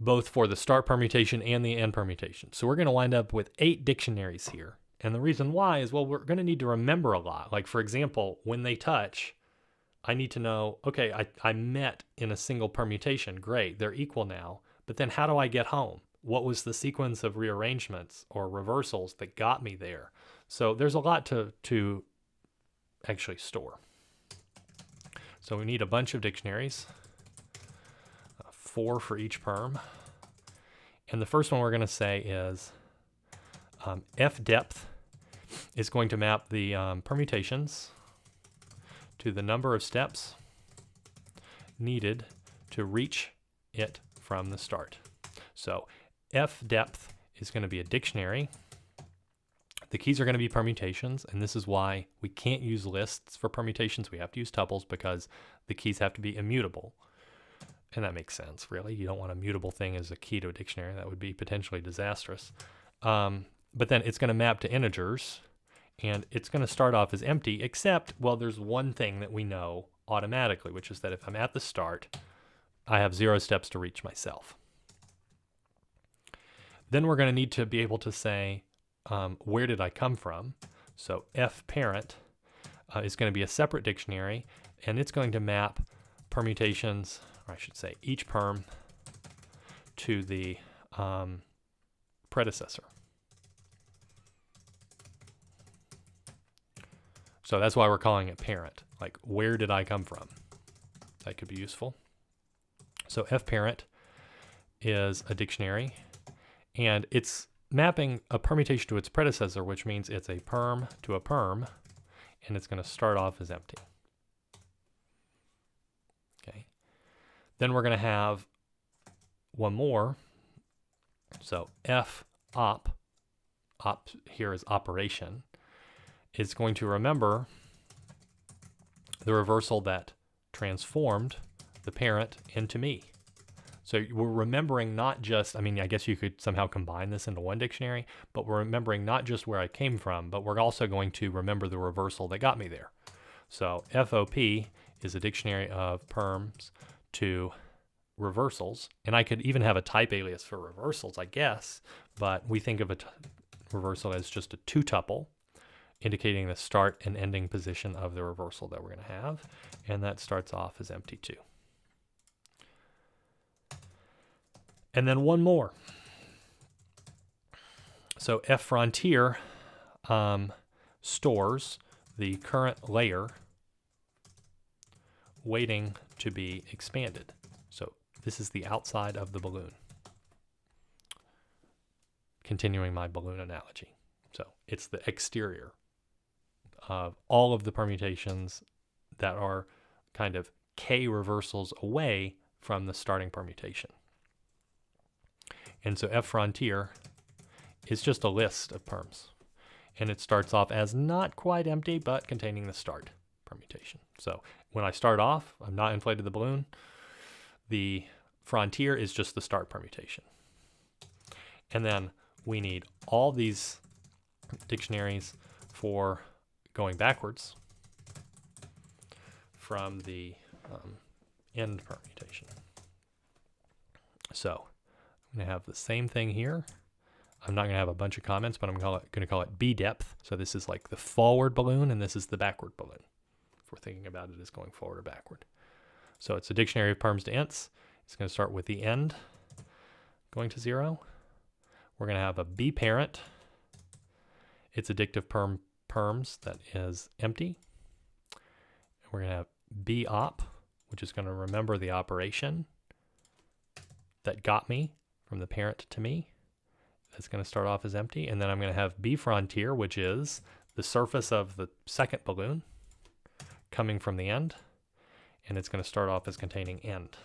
both for the start permutation and the end permutation. So we're going to wind up with 8 dictionaries here. And the reason why is, well, we're going to need to remember a lot. Like, for example, when they touch, I need to know, okay, I met in a single permutation. Great, they're equal now. But then how do I get home? What was the sequence of rearrangements or reversals that got me there? So there's a lot to actually store. So we need a bunch of dictionaries. 4 for each perm. And the first one we're going to say is F depth is going to map the permutations to the number of steps needed to reach it from the start. So F depth is going to be a dictionary. The keys are going to be permutations, and this is why we can't use lists for permutations. We have to use tuples because the keys have to be immutable. And that makes sense, really. You don't want a mutable thing as a key to a dictionary. That would be potentially disastrous. But then it's going to map to integers, and it's going to start off as empty, except, well, there's one thing that we know automatically, which is that if I'm at the start, I have 0 steps to reach myself. Then we're going to need to be able to say, where did I come from? So F parent is going to be a separate dictionary, and it's going to map permutations, or I should say each perm, to the predecessor. So that's why we're calling it parent. Like, where did I come from? That could be useful. So F parent is a dictionary, and it's mapping a permutation to its predecessor, which means it's a perm to a perm, and it's going to start off as empty. Okay. Then we're going to have one more. So F op here is operation, is going to remember the reversal that transformed the parent into me. So we're remembering not just, I mean, I guess you could somehow combine this into one dictionary, but we're remembering not just where I came from, but we're also going to remember the reversal that got me there. So FOP is a dictionary of perms to reversals, and I could even have a type alias for reversals, I guess, but we think of a reversal as just a 2-tuple, indicating the start and ending position of the reversal that we're going to have, and that starts off as empty too. And then one more. So F frontier stores the current layer waiting to be expanded. So this is the outside of the balloon. Continuing my balloon analogy. So it's the exterior of all of the permutations that are kind of K reversals away from the starting permutation. And so F frontier is just a list of perms. And it starts off as not quite empty, but containing the start permutation. So when I start off, I'm not inflated the balloon. The frontier is just the start permutation. And then we need all these dictionaries for going backwards from the end permutation. So I'm going to have the same thing here. I'm not going to have a bunch of comments, but I'm going to call it B depth. So this is like the forward balloon, and this is the backward balloon, if we're thinking about it as going forward or backward. So it's a dictionary of perms to ints. It's going to start with the end going to 0. We're going to have a B parent. It's addictive perms that is empty. We're going to have B op, which is going to remember the operation that got me from the parent to me. That's going to start off as empty. And then I'm going to have B frontier, which is the surface of the second balloon coming from the end. And it's going to start off as containing end.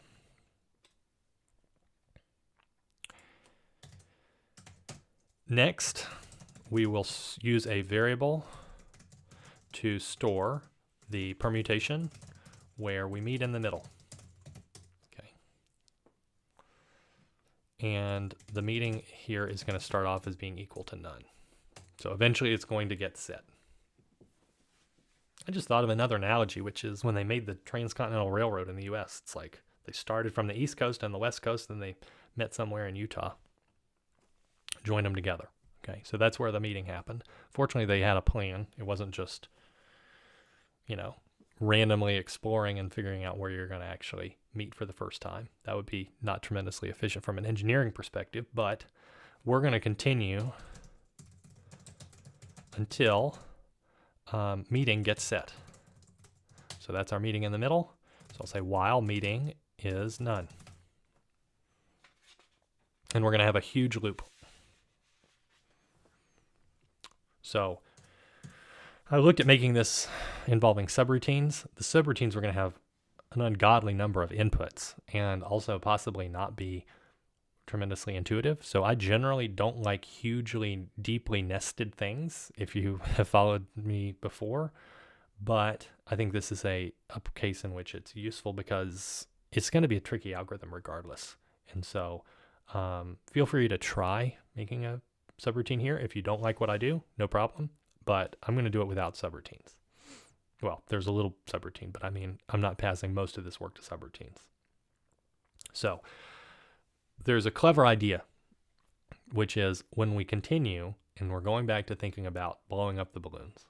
Next, we will use a variable to store the permutation where we meet in the middle. Okay. And the meeting here is going to start off as being equal to none. So eventually it's going to get set. I just thought of another analogy, which is when they made the Transcontinental Railroad in the US, it's like they started from the East Coast and the West Coast, and they met somewhere in Utah, joined them together. Okay, so that's where the meeting happened. Fortunately, they had a plan. It wasn't just, randomly exploring and figuring out where you're going to actually meet for the first time. That would be not tremendously efficient from an engineering perspective, but we're going to continue until meeting gets set. So that's our meeting in the middle. So I'll say while meeting is none. And we're going to have a huge loop. So I looked at making this involving subroutines. The subroutines were going to have an ungodly number of inputs and also possibly not be tremendously intuitive. So I generally don't like hugely deeply nested things, if you have followed me before. But I think this is a case in which it's useful because it's going to be a tricky algorithm regardless. And so feel free to try making a subroutine here. If you don't like what I do, no problem. But I'm going to do it without subroutines. Well, there's a little subroutine, but I mean, I'm not passing most of this work to subroutines. So there's a clever idea, which is when we continue and we're going back to thinking about blowing up the balloons,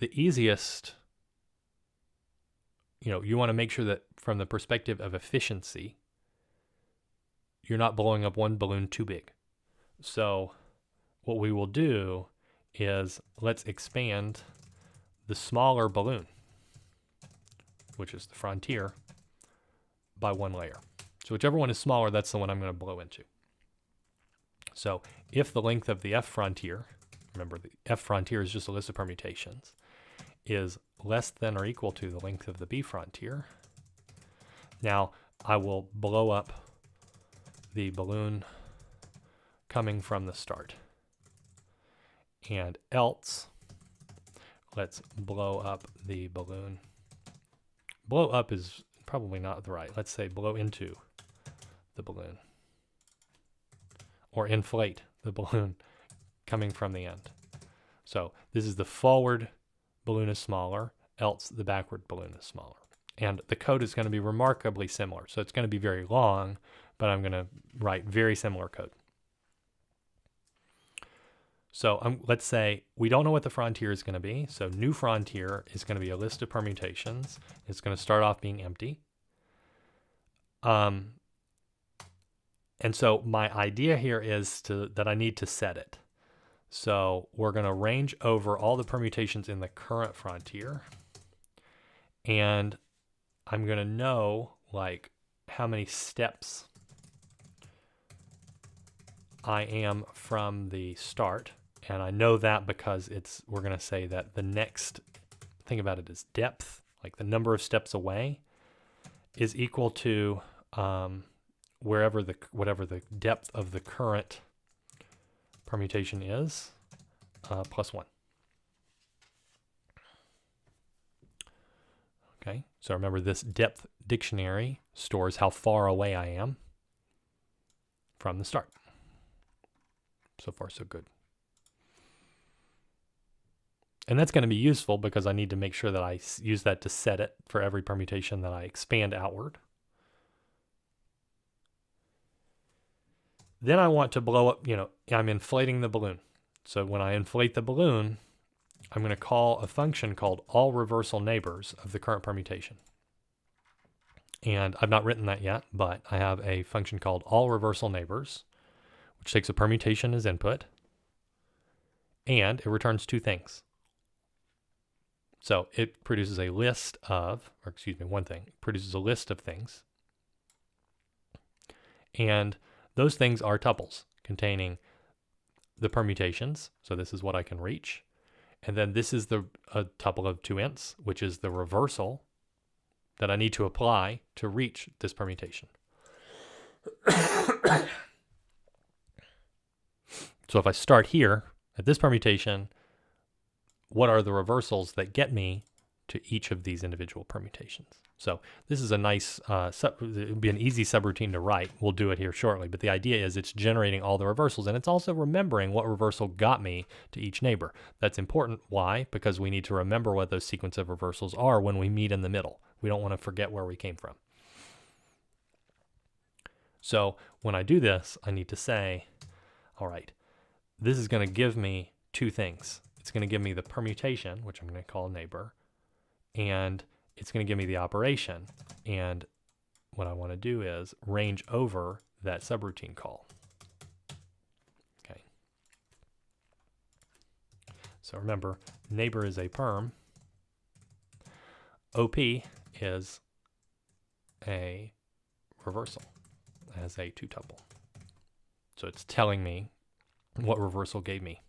the easiest, you want to make sure that from the perspective of efficiency, you're not blowing up one balloon too big. So what we will do is let's expand the smaller balloon, which is the frontier, by one layer. So whichever one is smaller, that's the one I'm going to blow into. So if the length of the F frontier, remember the F frontier is just a list of permutations, is less than or equal to the length of the B frontier, now I will blow up the balloon coming from the start. And else, let's blow up the balloon. Blow up is probably not the right. Let's say blow into the balloon. Or inflate the balloon coming from the end. So this is the forward balloon is smaller, else the backward balloon is smaller. And the code is going to be remarkably similar. So it's going to be very long, but I'm going to write very similar code. So let's say we don't know what the frontier is going to be. So new frontier is going to be a list of permutations. It's going to start off being empty. And so my idea here is that I need to set it. So we're going to range over all the permutations in the current frontier. And I'm going to know like how many steps I am from the start. And I know that because we're going to say that the next, think about it as depth, like the number of steps away, is equal to whatever the depth of the current permutation is, plus 1. Okay, so remember this depth dictionary stores how far away I am from the start. So far, so good. And that's going to be useful because I need to make sure that I use that to set it for every permutation that I expand outward. Then I want to blow up, I'm inflating the balloon. So when I inflate the balloon, I'm going to call a function called all reversal neighbors of the current permutation. And I've not written that yet, but I have a function called all reversal neighbors, which takes a permutation as input, and it returns two things. So it produces a list of, or excuse me, one thing, it produces a list of things. And those things are tuples containing the permutations. So this is what I can reach. And then this is a tuple of 2 ints, which is the reversal that I need to apply to reach this permutation. So if I start here at this permutation, what are the reversals that get me to each of these individual permutations? So this is a nice, it would be an easy subroutine to write. We'll do it here shortly, but the idea is it's generating all the reversals, and it's also remembering what reversal got me to each neighbor. That's important. Why? Because we need to remember what those sequence of reversals are when we meet in the middle. We don't want to forget where we came from. So when I do this, I need to say, all right, this is going to give me two things. It's going to give me the permutation, which I'm going to call neighbor, and it's going to give me the operation. And what I want to do is range over that subroutine call. Okay. So remember, neighbor is a perm. OP is a reversal as a two-tuple. So it's telling me what reversal gave me.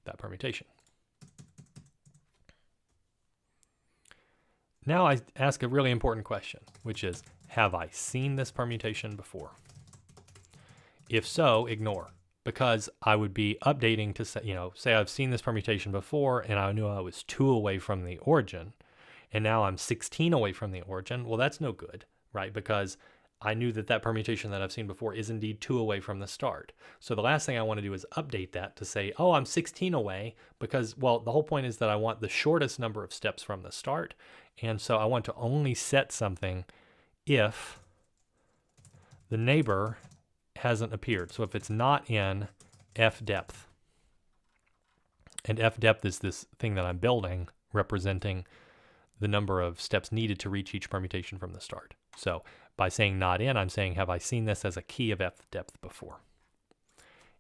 That permutation. Now I ask a really important question, which is, have I seen this permutation before? If so, ignore, because I would be updating to say, say I've seen this permutation before and I knew I was 2 away from the origin, and now I'm 16 away from the origin. Well, that's no good, right? Because I knew that permutation that I've seen before is indeed 2 away from the start. So the last thing I want to do is update that to say, oh, I'm 16 away, because, well, the whole point is that I want the shortest number of steps from the start. And so I want to only set something if the neighbor hasn't appeared. So if it's not in f depth, and f depth is this thing that I'm building representing the number of steps needed to reach each permutation from the start. So by saying not in, I'm saying, have I seen this as a key of f depth before?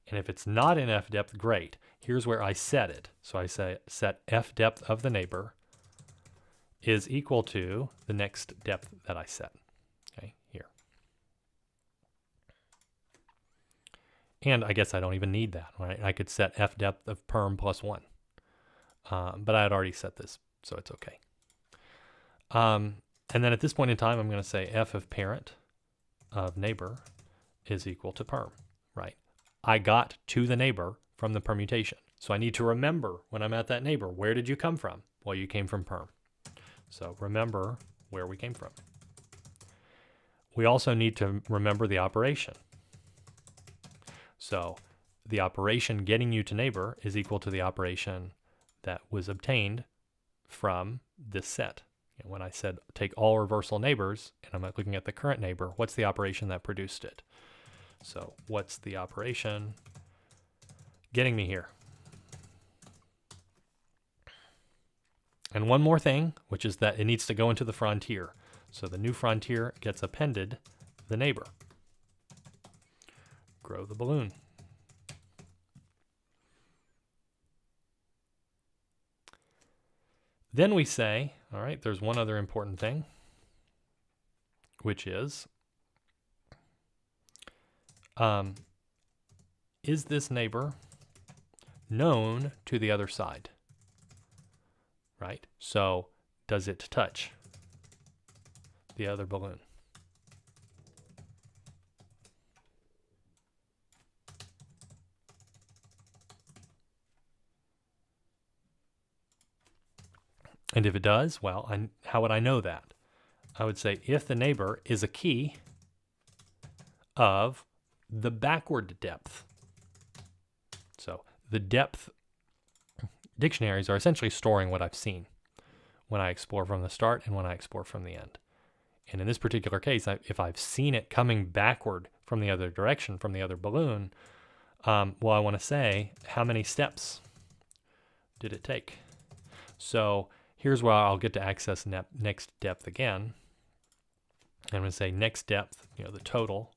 And if it's not in f depth, great. Here's where I set it. So I say set f depth of the neighbor is equal to the next depth that I set. Okay, here. And I guess I don't even need that, right? I could set f depth of perm plus 1. But I had already set this, so it's okay. And then at this point in time, I'm going to say f of parent of neighbor is equal to perm, right? I got to the neighbor from the permutation. So I need to remember when I'm at that neighbor, where did you come from? Well, you came from perm. So remember where we came from. We also need to remember the operation. So the operation getting you to neighbor is equal to the operation that was obtained from this set. When I said take all reversal neighbors, and I'm looking at the current neighbor, what's the operation that produced it? So what's the operation getting me here? And one more thing, which is that it needs to go into the frontier. So the new frontier gets appended the neighbor. Grow the balloon. Then we say, all right, there's one other important thing, which is this neighbor known to the other side? Right? So does it touch the other balloon? And if it does, well, how would I know that? I would say if the neighbor is a key of the backward depth. So the depth dictionaries are essentially storing what I've seen. when I explore from the start and when I explore from the end. And in this particular case, if I've seen it coming backward from the other direction, from the other balloon, well, I want to say, how many steps did it take? So here's where I'll get to access next depth again. I'm going to say next depth, the total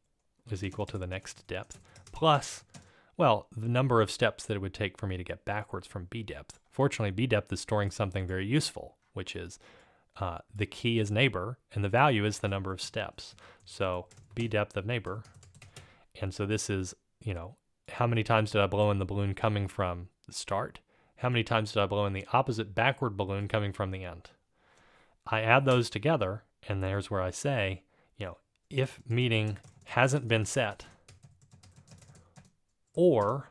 is equal to the next depth plus, well, the number of steps that it would take for me to get backwards from B depth. Fortunately, B depth is storing something very useful, which is the key is neighbor and the value is the number of steps. So B depth of neighbor. And so this is, how many times did I blow in the balloon coming from the start? How many times did I blow in the opposite backward balloon coming from the end? I add those together, and there's where I say, if meeting hasn't been set, or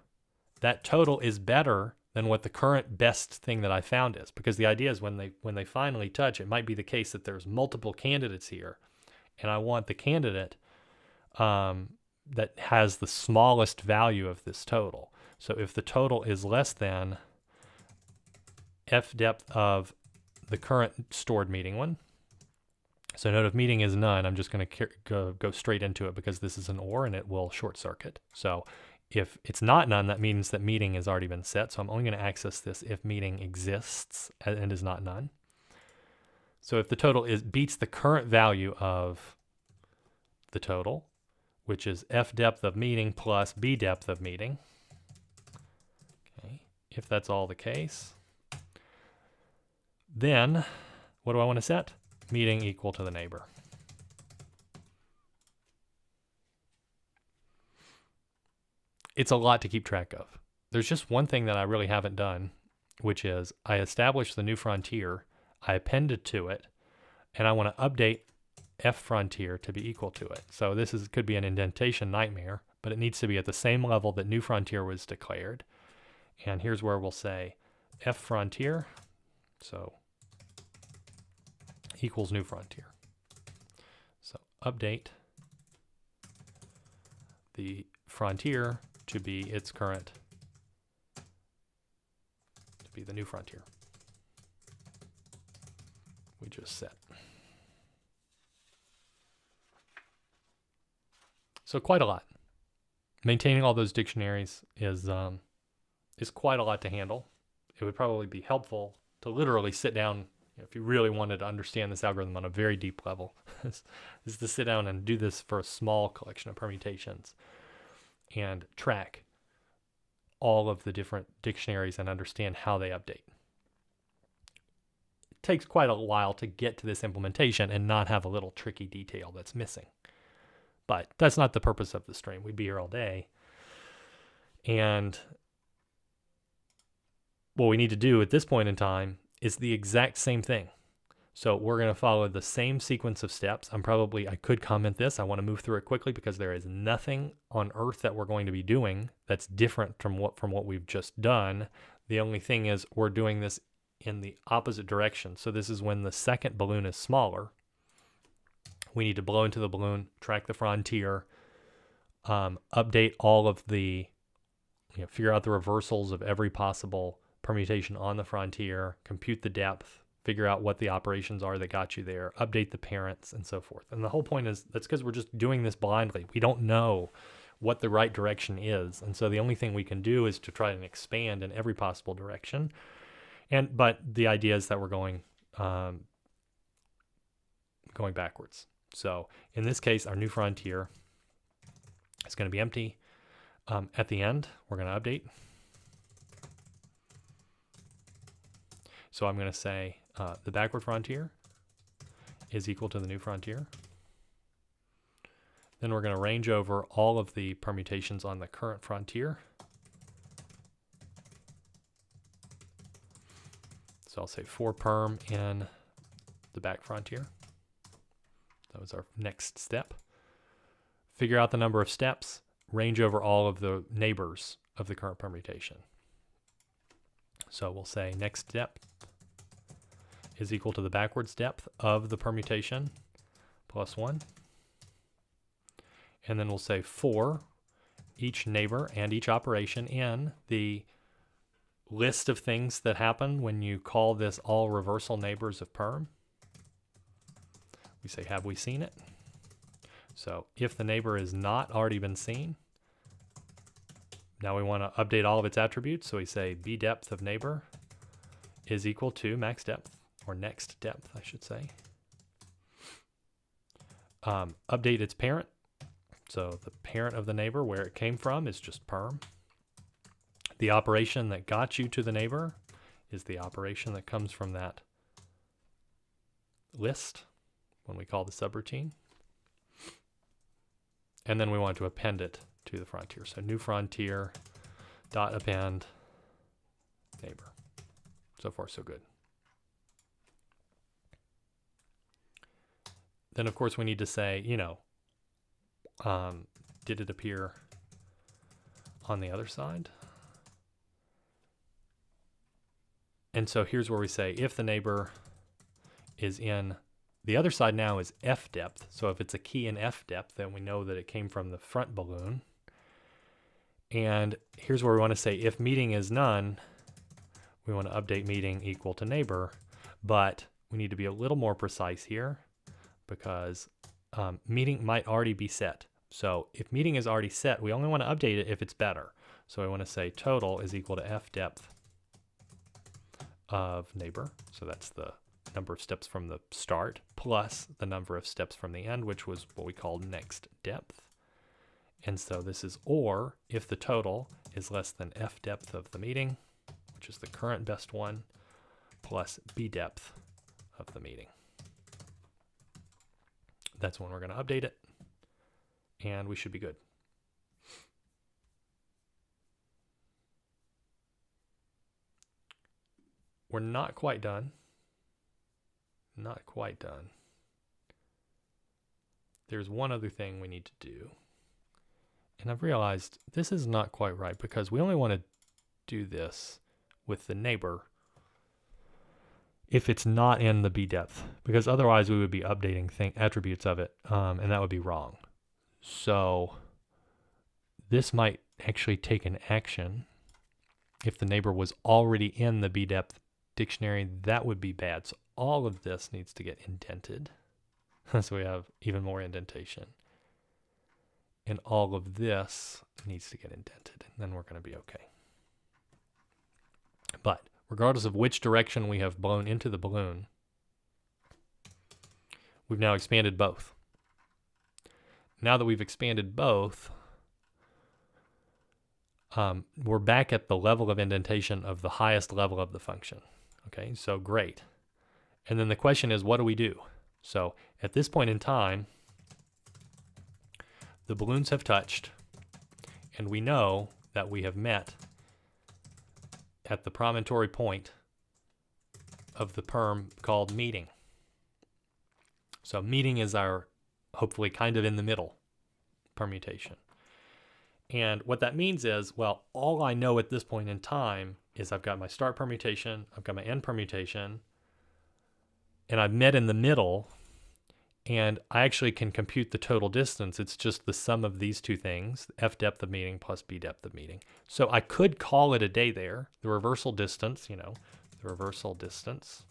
that total is better than what the current best thing that I found is. Because the idea is when they finally touch, it might be the case that there's multiple candidates here, and I want the candidate that has the smallest value of this total. So if the total is less than F depth of the current stored meeting one, so note if meeting is none, I'm just going to go straight into it because this is an OR and it will short circuit. So if it's not none, that means that meeting has already been set. So I'm only going to access this if meeting exists and is not none. So if the total beats the current value of the total, which is F depth of meeting plus B depth of meeting. Okay. If that's all the case, then what do I want to set? Meeting equal to the neighbor. It's a lot to keep track of. There's just one thing that I really haven't done, which is I established the new frontier, I appended to it, and I want to update F frontier to be equal to it. So this could be an indentation nightmare, but it needs to be at the same level that new frontier was declared. And here's where we'll say F frontier, so equals new frontier. So update the frontier to be its current, to be the new frontier we just set. So quite a lot. Maintaining all those dictionaries is quite a lot to handle. It would probably be helpful to literally sit down, if you really wanted to understand this algorithm on a very deep level, is to sit down and do this for a small collection of permutations and track all of the different dictionaries and understand how they update. It takes quite a while to get to this implementation and not have a little tricky detail that's missing. But that's not the purpose of the stream. We'd be here all day. And what we need to do at this point in time is the exact same thing. So we're going to follow the same sequence of steps. I could comment this. I want to move through it quickly because there is nothing on Earth that we're going to be doing that's different from what we've just done. The only thing is we're doing this in the opposite direction. So this is when the second balloon is smaller. We need to blow into the balloon, track the frontier, update all of the, figure out the reversals of every possible permutation on the frontier, compute the depth, figure out what the operations are that got you there, update the parents, and so forth. And the whole point is that's because we're just doing this blindly. We don't know what the right direction is. And so the only thing we can do is to try and expand in every possible direction. But the idea is that we're going backwards. So in this case, our new frontier is going to be empty. At the end, we're going to update. So I'm going to say the backward frontier is equal to the new frontier. Then we're going to range over all of the permutations on the current frontier. So I'll say for perm in the back frontier. That was our next step. Figure out the number of steps, range over all of the neighbors of the current permutation. So we'll say next step is equal to the backwards depth of the permutation plus 1. And then we'll say for each neighbor and each operation in the list of things that happen when you call this all reversal neighbors of perm. We say, have we seen it? So if the neighbor has not already been seen, now we want to update all of its attributes. So we say bdepth of neighbor is equal to max depth, or next depth, I should say. Update its parent. So the parent of the neighbor, where it came from, is just perm. The operation that got you to the neighbor is the operation that comes from that list when we call the subroutine. And then we want to append it to the frontier. So new frontier dot append neighbor. So far, so good. Then, of course, we need to say, you know, did it appear on the other side? And so here's where we say, if the neighbor is in, the other side now is F depth. So if it's a key in F depth, then we know that it came from the front balloon. And here's where we want to say, if meeting is none, we want to update meeting equal to neighbor, but we need to be a little more precise here because meeting might already be set. So if meeting is already set, we only want to update it if it's better. So I want to say total is equal to F depth of neighbor. So that's the number of steps from the start plus the number of steps from the end, which was what we called next depth. And so this is or if the total is less than F depth of the meeting, which is the current best one, plus B depth of the meeting. That's when we're going to update it, and we should be good. We're not quite done. Not quite done. There's one other thing we need to do. And I've realized this is not quite right because we only want to do this with the neighbor if it's not in the B depth, because otherwise we would be updating attributes of it, and that would be wrong. So this might actually take an action if the neighbor was already in the B depth dictionary. That would be bad. So all of this needs to get indented. So we have even more indentation. And all of this needs to get indented, and then we're going to be okay. But regardless of which direction we have blown into the balloon, we've now expanded both. Now that we've expanded both, we're back at the level of indentation of the highest level of the function. Okay, so great. And then the question is, what do we do? So at this point in time, the balloons have touched, and we know that we have met at the promontory point of the perm called meeting. So meeting is our, hopefully kind of in the middle permutation. And what that means is, well, all I know at this point in time is I've got my start permutation, I've got my end permutation, and I've met in the middle, and I actually can compute the total distance. It's just the sum of these two things, F depth of meeting plus B depth of meeting. So I could call it a day there. The reversal distance, the reversal distance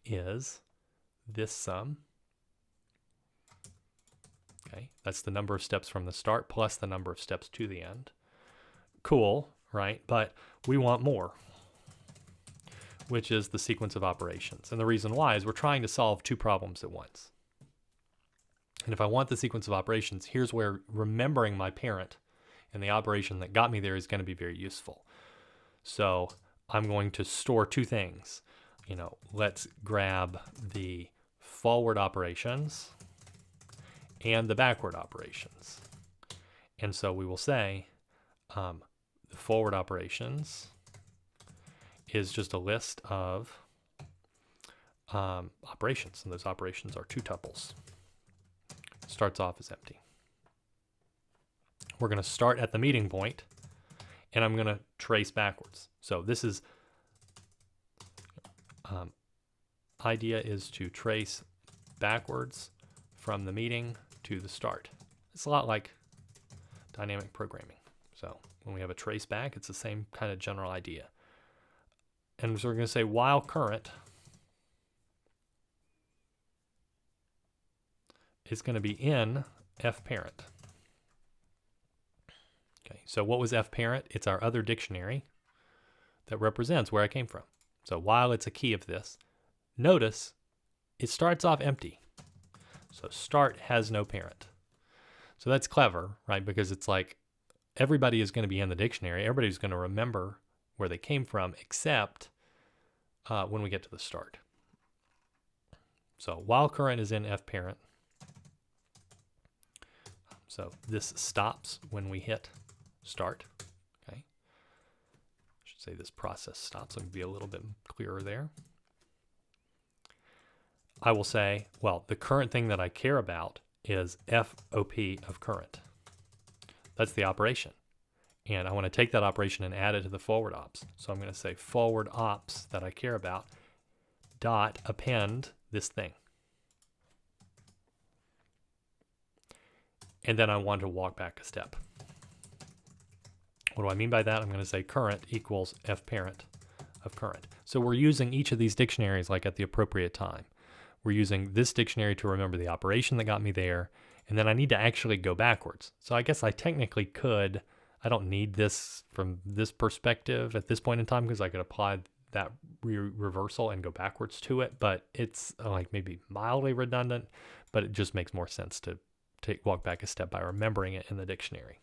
is this sum. Okay, that's the number of steps from the start plus the number of steps to the end. Cool, right? But we want more, which is the sequence of operations. And the reason why is we're trying to solve two problems at once. And if I want the sequence of operations, here's where remembering my parent and the operation that got me there is going to be very useful. So I'm going to store two things. Let's grab the forward operations and the backward operations. And so we will say the forward operations is just a list of operations, and those operations are two tuples. Starts off as empty. We're going to start at the meeting point, and I'm going to trace backwards. So this is, idea is to trace backwards from the meeting to the start. It's a lot like dynamic programming. So When we have a trace back, it's the same kind of general idea. And so we're going to say while current is going to be in f parent. Okay, so what was f parent? It's our other dictionary that represents where I came from. So while it's a key of this, notice it starts off empty. So start has no parent. So that's clever, right? Because it's like everybody is going to be in the dictionary. Everybody's going to remember where they came from, except when we get to the start. So while current is in f parent, so this stops when we hit start. Okay, I should say this process stops. Let me be a little bit clearer there. I will say, well, the current thing that I care about is FOP of current. That's the operation. And I want to take that operation and add it to the forward ops. So I'm going to say forward ops that I care about dot append this thing. And then I want to walk back a step. What do I mean by that? I'm going to say current equals f parent of current. So we're using each of these dictionaries like at the appropriate time. We're using this dictionary to remember the operation that got me there, and then I need to actually go backwards. So I guess I technically could, I don't need this from this perspective at this point in time because I could apply that reversal and go backwards to it, but it's like maybe mildly redundant, but it just makes more sense to walk back a step by remembering it in the dictionary.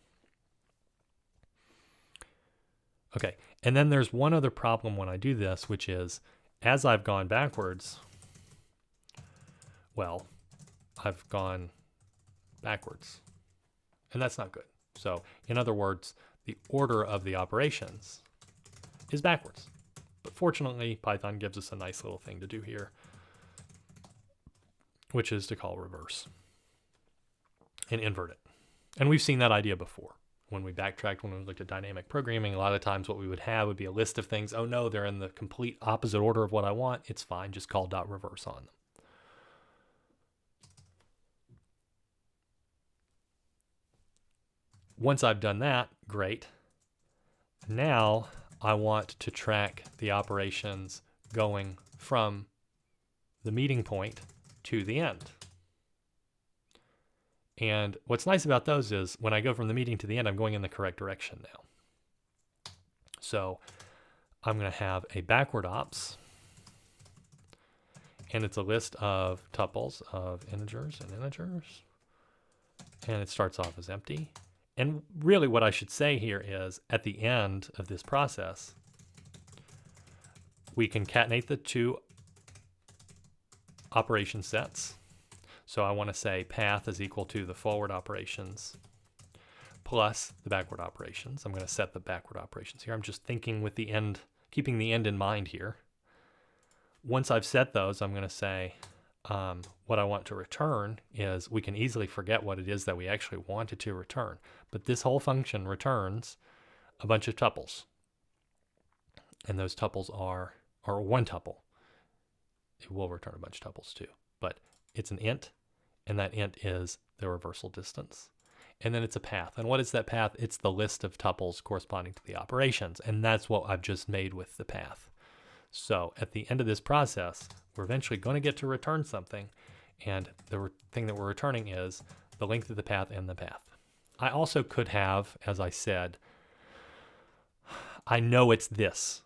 Okay, and then there's one other problem when I do this, which is as I've gone backwards, well, I've gone backwards, and that's not good. So in other words, the order of the operations is backwards. But fortunately, Python gives us a nice little thing to do here, which is to call reverse and invert it. And we've seen that idea before. When we backtracked, when we looked at dynamic programming, a lot of times what we would have would be a list of things. Oh no, they're in the complete opposite order of what I want. It's fine, just call .reverse on them. Once I've done that, great. Now I want to track the operations going from the meeting point to the end. And what's nice about those is when I go from the meeting to the end, I'm going in the correct direction now. So I'm going to have a backward ops, and it's a list of tuples of integers and integers, and it starts off as empty. And really what I should say here is at the end of this process, we concatenate the two operation sets. So I want to say path is equal to the forward operations plus the backward operations. I'm going to set the backward operations here. I'm just thinking with the end, keeping the end in mind here. Once I've set those, I'm going to say what I want to return is, we can easily forget what it is that we actually wanted to return. But this whole function returns a bunch of tuples. And those tuples are one tuple. It will return a bunch of tuples too. But it's an int, and that int is the reversal distance. And then it's a path. And what is that path? It's the list of tuples corresponding to the operations. And that's what I've just made with the path. So at the end of this process, we're eventually going to get to return something. And the thing that we're returning is the length of the path and the path. I also could have, as I said, I know it's this,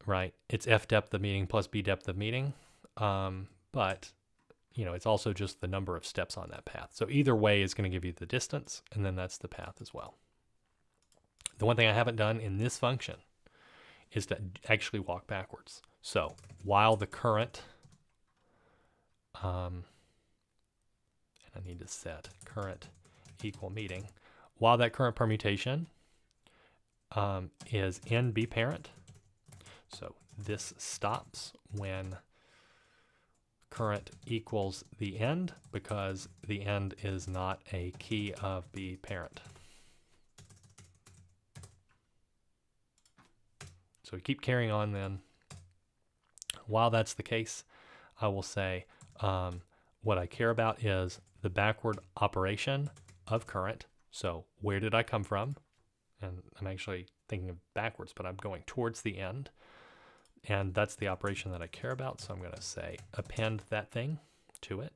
right? It's f depth of meeting plus b depth of meeting. But you know, it's also just the number of steps on that path. So either way is going to give you the distance, and then that's the path as well. The one thing I haven't done in this function is to actually walk backwards. So while the current, and I need to set current equal meeting, while that current permutation is in b parent, so this stops when current equals the end, because the end is not a key of b parent. So we keep carrying on then. While that's the case, I will say what I care about is the backward operation of current. So where did I come from? and I'm actually thinking of backwards, but I'm going towards the end. And that's the operation that I care about. So I'm going to say append that thing to it.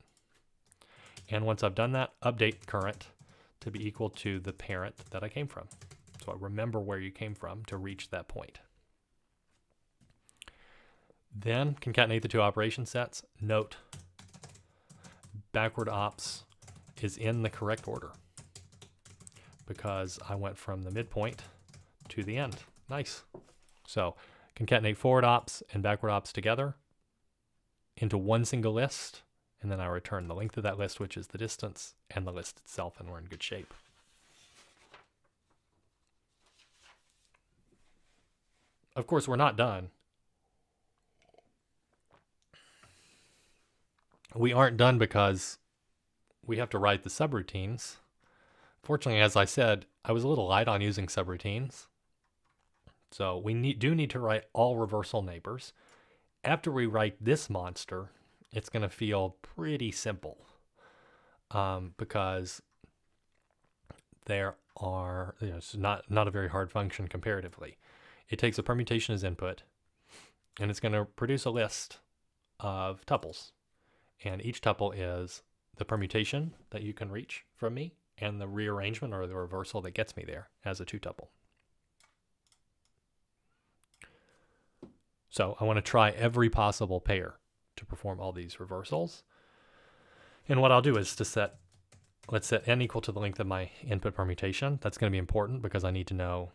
And once I've done that, update current to be equal to the parent that I came from. So I remember where you came from to reach that point. Then concatenate the two operation sets. Note, backward ops is in the correct order because I went from the midpoint to the end. Nice. So concatenate forward ops and backward ops together into one single list, and then I return the length of that list, which is the distance, and the list itself, and we're in good shape. Of course, we're not done. We aren't done because we have to write the subroutines. Fortunately, as I said, I was a little light on using subroutines. So we do need to write all reversal neighbors. After we write this monster, it's going to feel pretty simple because there are, it's not a very hard function comparatively. It takes a permutation as input, and it's going to produce a list of tuples. And each tuple is the permutation that you can reach from me and the rearrangement or the reversal that gets me there as a two tuple. So I want to try every possible pair to perform all these reversals. And what I'll do is to let's set n equal to the length of my input permutation. That's going to be important because I need to know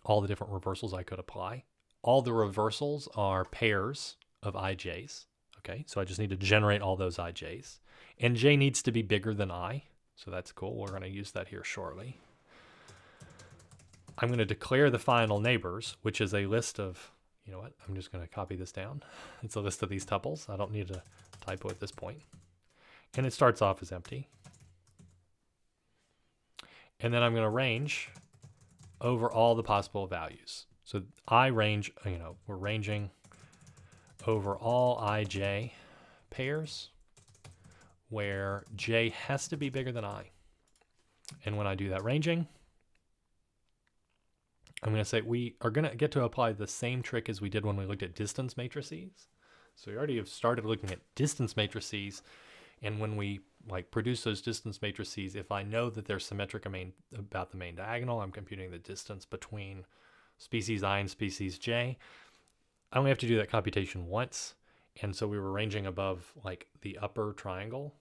all the different reversals I could apply. All the reversals are pairs of ij's. Okay, so I just need to generate all those ij's. And j needs to be bigger than I, so that's cool. We're going to use that here shortly. I'm going to declare the final neighbors, which is a list of, you know what, I'm just going to copy this down. It's a list of these tuples. I don't need a typo at this point. And it starts off as empty. And then I'm going to range over all the possible values. So I range, we're ranging over all ij pairs where j has to be bigger than I. And when I do that ranging, I'm going to say we are going to get to apply the same trick as we did when we looked at distance matrices. So we already have started looking at distance matrices, and when we produce those distance matrices, if I know that they're symmetric about the main diagonal, I'm computing the distance between species I and species j. I only have to do that computation once, and so we were ranging above the upper triangle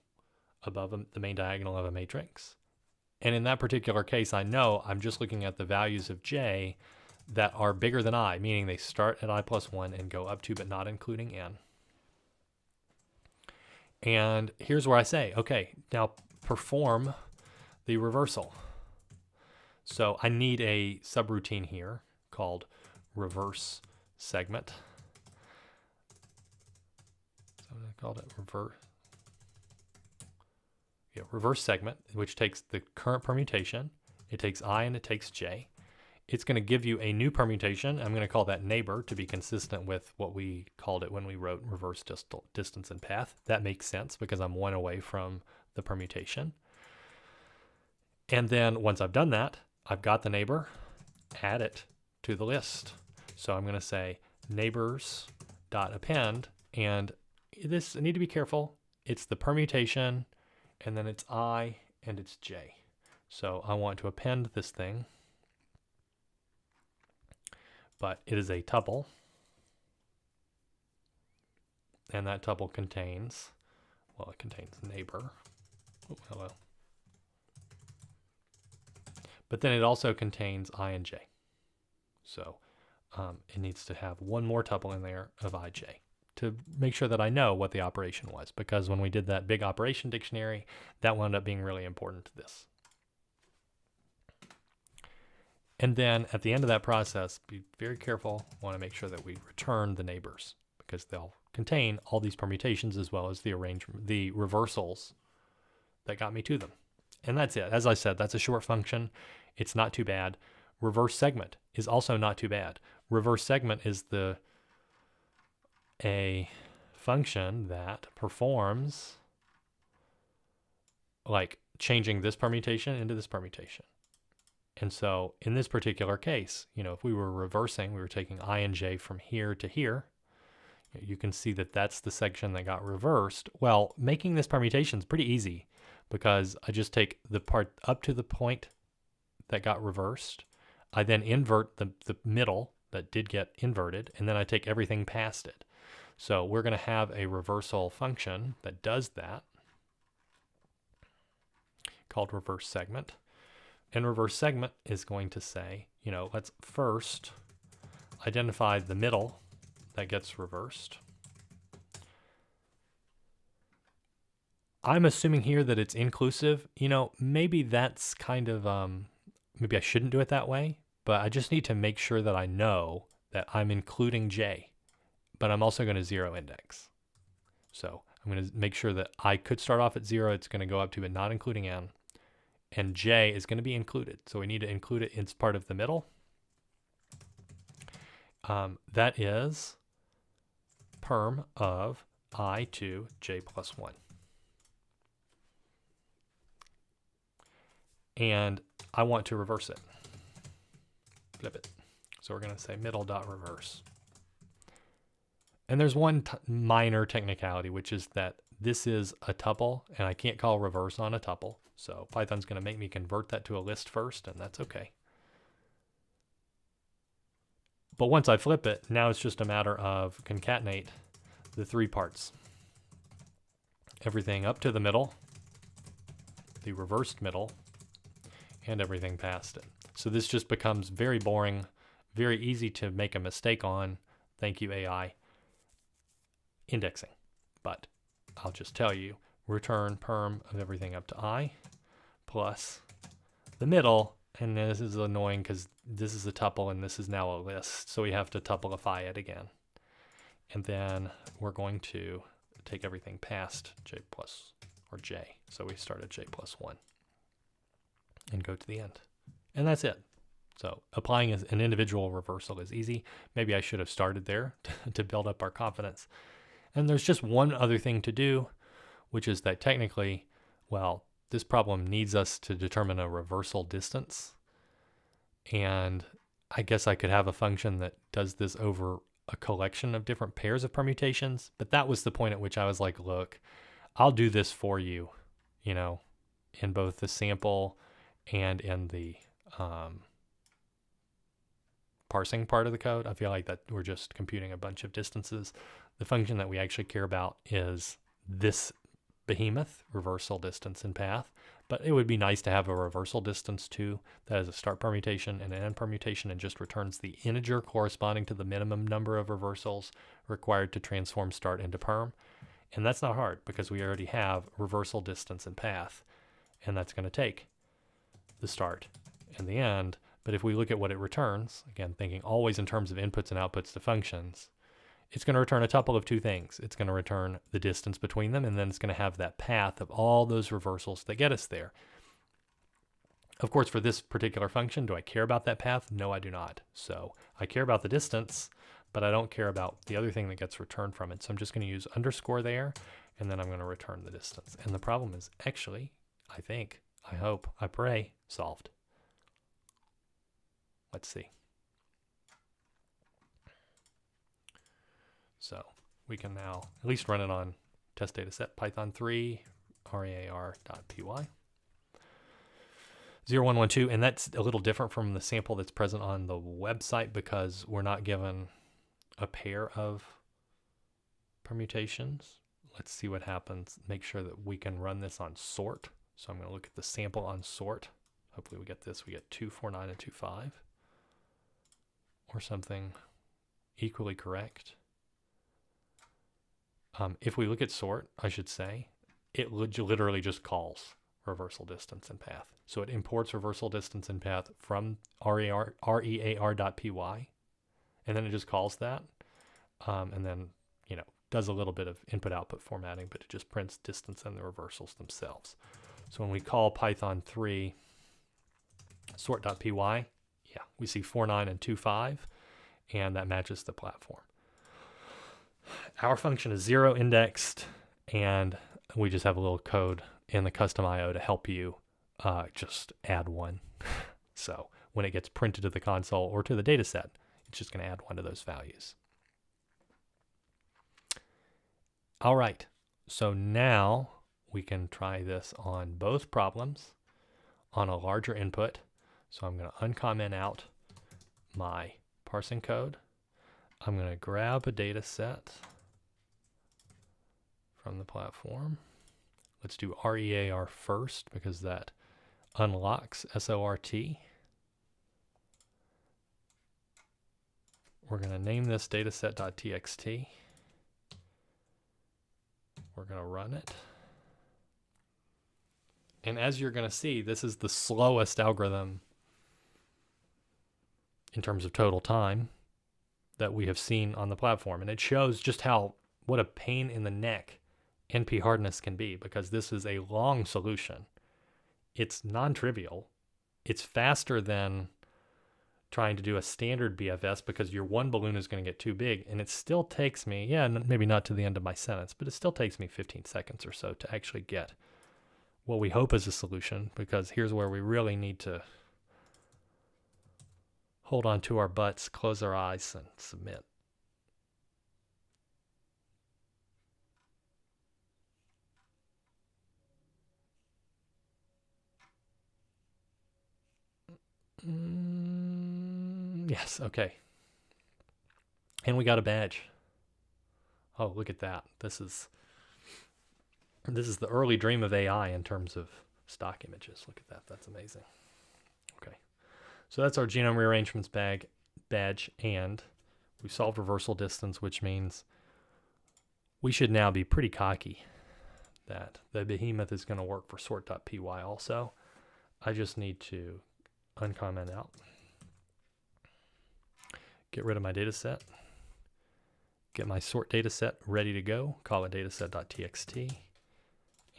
above the main diagonal of a matrix. And in that particular case, I know I'm just looking at the values of j that are bigger than I, meaning they start at I+1 and go up to but not including n. And here's where I say, okay, now perform the reversal. So I need a subroutine here called reverse segment. So I called it reverse segment, which takes the current permutation. It takes I and it takes j. It's going to give you a new permutation. I'm going to call that neighbor to be consistent with what we called it when we wrote reverse distance and path. That makes sense because I'm one away from the permutation. And then once I've done that, I've got the neighbor, add it to the list. So I'm going to say neighbors.append, and this, I need to be careful. It's the permutation, and then it's I and it's j. So I want to append this thing, but it is a tuple, and that tuple contains, well, it contains neighbor. Oh, hello. But then it also contains I and j. So it needs to have one more tuple in there of ij to make sure that I know what the operation was, because when we did that big operation dictionary, that wound up being really important to this. And then at the end of that process, be very careful. Want to make sure that we return the neighbors because they'll contain all these permutations as well as the reversals that got me to them. And that's it. As I said, that's a short function. It's not too bad. Reverse segment is also not too bad. Reverse segment is a function that performs changing this permutation into this permutation. And so in this particular case, if we were reversing, we were taking I and j from here to here, you can see that that's the section that got reversed. Well, making this permutation is pretty easy because I just take the part up to the point that got reversed. I then invert the middle that did get inverted, and then I take everything past it. So we're going to have a reversal function that does that, called reverse segment. And reverse segment is going to say, let's first identify the middle that gets reversed. I'm assuming here that it's inclusive. Maybe that's kind of, maybe I shouldn't do it that way, but I just need to make sure that I know that I'm including j, but I'm also going to zero index. So I'm going to make sure that I could start off at 0. It's going to go up to but not including n. And j is going to be included. So we need to include it in part of the middle. That is perm of I to j plus 1. And I want to reverse it. Flip it. So we're going to say middle.reverse. And there's one minor technicality, which is that this is a tuple, and I can't call reverse on a tuple. So Python's going to make me convert that to a list first, and that's okay. But once I flip it, now it's just a matter of concatenate the 3 parts. Everything up to the middle, the reversed middle, and everything past it. So this just becomes very boring, very easy to make a mistake on. Thank you, AI. Indexing. But I'll just tell you, return perm of everything up to I plus the middle. And this is annoying because this is a tuple and this is now a list. So we have to tupleify it again. And then we're going to take everything past j plus, or j. So we start at j plus 1 and go to the end. And that's it. So applying an individual reversal is easy. Maybe I should have started there to build up our confidence. And there's just one other thing to do, which is that technically, well, this problem needs us to determine a reversal distance. And I guess I could have a function that does this over a collection of different pairs of permutations. But that was the point at which I was like, look, I'll do this for you, in both the sample and in the parsing part of the code. I feel like that we're just computing a bunch of distances. The function that we actually care about is this behemoth, reversal distance and path. But it would be nice to have a reversal distance too, that is a start permutation and an end permutation, and just returns the integer corresponding to the minimum number of reversals required to transform start into perm. And that's not hard because we already have reversal distance and path, and that's going to take the start and the end. But if we look at what it returns, again, thinking always in terms of inputs and outputs to functions, it's going to return a tuple of 2 things. It's going to return the distance between them, and then it's going to have that path of all those reversals that get us there. Of course, for this particular function, do I care about that path? No, I do not. So I care about the distance, but I don't care about the other thing that gets returned from it. So I'm just going to use underscore there, and then I'm going to return the distance. And the problem is actually, I think, I hope, I pray, solved. Let's see. So we can now at least run it on test data set Python 3 RAR.py 0112, and that's a little different from the sample that's present on the website because we're not given a pair of permutations. Let's see what happens. Make sure that we can run this on sort. So I'm going to look at the sample on sort. Hopefully we get this. We get 249 and 25 or something equally correct. If we look at sort, I should say, it literally just calls reversal distance and path. So it imports reversal distance and path from rear.py, and then it just calls that, and then does a little bit of input-output formatting, but it just prints distance and the reversals themselves. So when we call Python 3 sort.py, yeah, we see 49 and 25, and that matches the platform. Our function is 0 indexed, and we just have a little code in the custom IO to help you just add one. So when it gets printed to the console or to the data set, it's just going to add one of those values. All right, so now we can try this on both problems on a larger input. So I'm going to uncomment out my parsing code. I'm going to grab a data set from the platform. Let's do REAR first because that unlocks SORT. We're going to name this dataset.txt. We're going to run it. And as you're going to see, this is the slowest algorithm in terms of total time that we have seen on the platform. And it shows just what a pain in the neck NP hardness can be, because this is a long solution. It's non-trivial. It's faster than trying to do a standard BFS because your one balloon is going to get too big. And it still takes me, maybe not to the end of my sentence, but it still takes me 15 seconds or so to actually get what we hope is a solution, because here's where we really need to hold on to our butts, close our eyes, and submit. Yes, okay. And we got a badge. Oh, look at that. This is the early dream of AI in terms of stock images. Look at that. That's amazing. Okay. So that's our genome rearrangements badge, and we solved reversal distance, which means we should now be pretty cocky that the behemoth is going to work for sort.py also. I just need to uncomment out, get rid of my data set, get my sort data set ready to go, call it dataset.txt,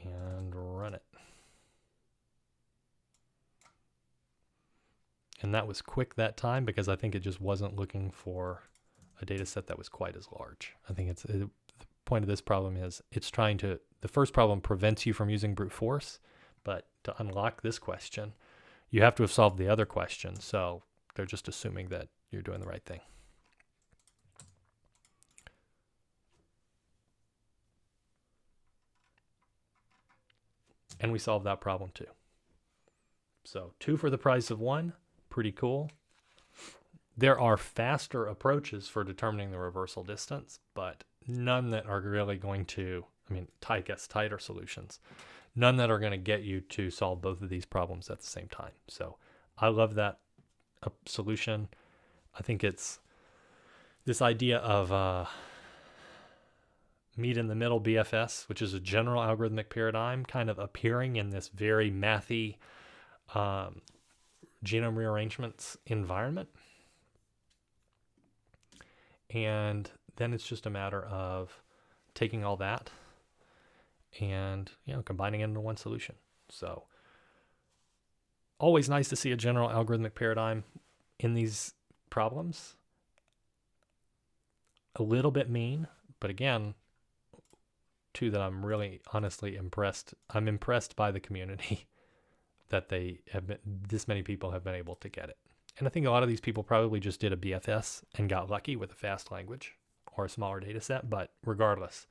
and run it. And that was quick that time because I think it just wasn't looking for a data set that was quite as large. I think the point of this problem is the first problem prevents you from using brute force, but to unlock this question, you have to have solved the other question. So they're just assuming that you're doing the right thing. And we solved that problem too. So 2 for the price of 1. Pretty cool. There are faster approaches for determining the reversal distance, but none that are really going to, tighter solutions. None that are going to get you to solve both of these problems at the same time. So I love that solution. I think it's this idea of meet in the middle BFS, which is a general algorithmic paradigm, kind of appearing in this very mathy genome rearrangements environment. And then it's just a matter of taking all that and combining it into one solution. So always nice to see a general algorithmic paradigm in these problems. A little bit mean, but again, too, that I'm really honestly impressed. I'm impressed by the community that this many people have been able to get it. And I think a lot of these people probably just did a BFS and got lucky with a fast language or a smaller data set, but regardless,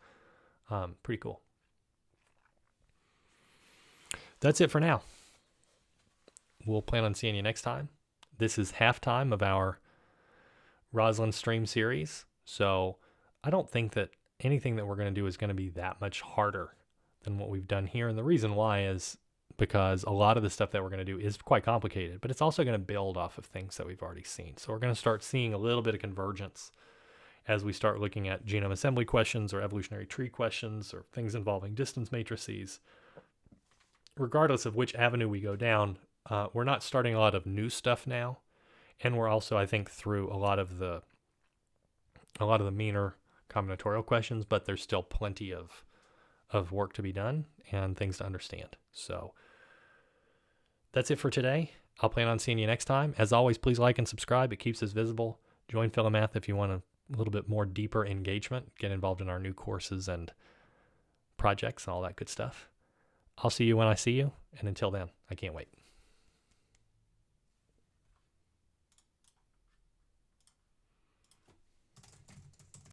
pretty cool. That's it for now. We'll plan on seeing you next time. This is halftime of our Rosalind stream series, so I don't think that anything that we're going to do is going to be that much harder than what we've done here. And the reason why is because a lot of the stuff that we're going to do is quite complicated, but it's also going to build off of things that we've already seen. So we're going to start seeing a little bit of convergence as we start looking at genome assembly questions or evolutionary tree questions or things involving distance matrices. Regardless of which avenue we go down, we're not starting a lot of new stuff now. And we're also, I think, through a lot of the meaner combinatorial questions, but there's still plenty of work to be done and things to understand. So that's it for today. I'll plan on seeing you next time. As always, please like and subscribe. It keeps us visible. Join Philomath if you want a little bit more deeper engagement. Get involved in our new courses and projects and all that good stuff. I'll see you when I see you. And until then, I can't wait.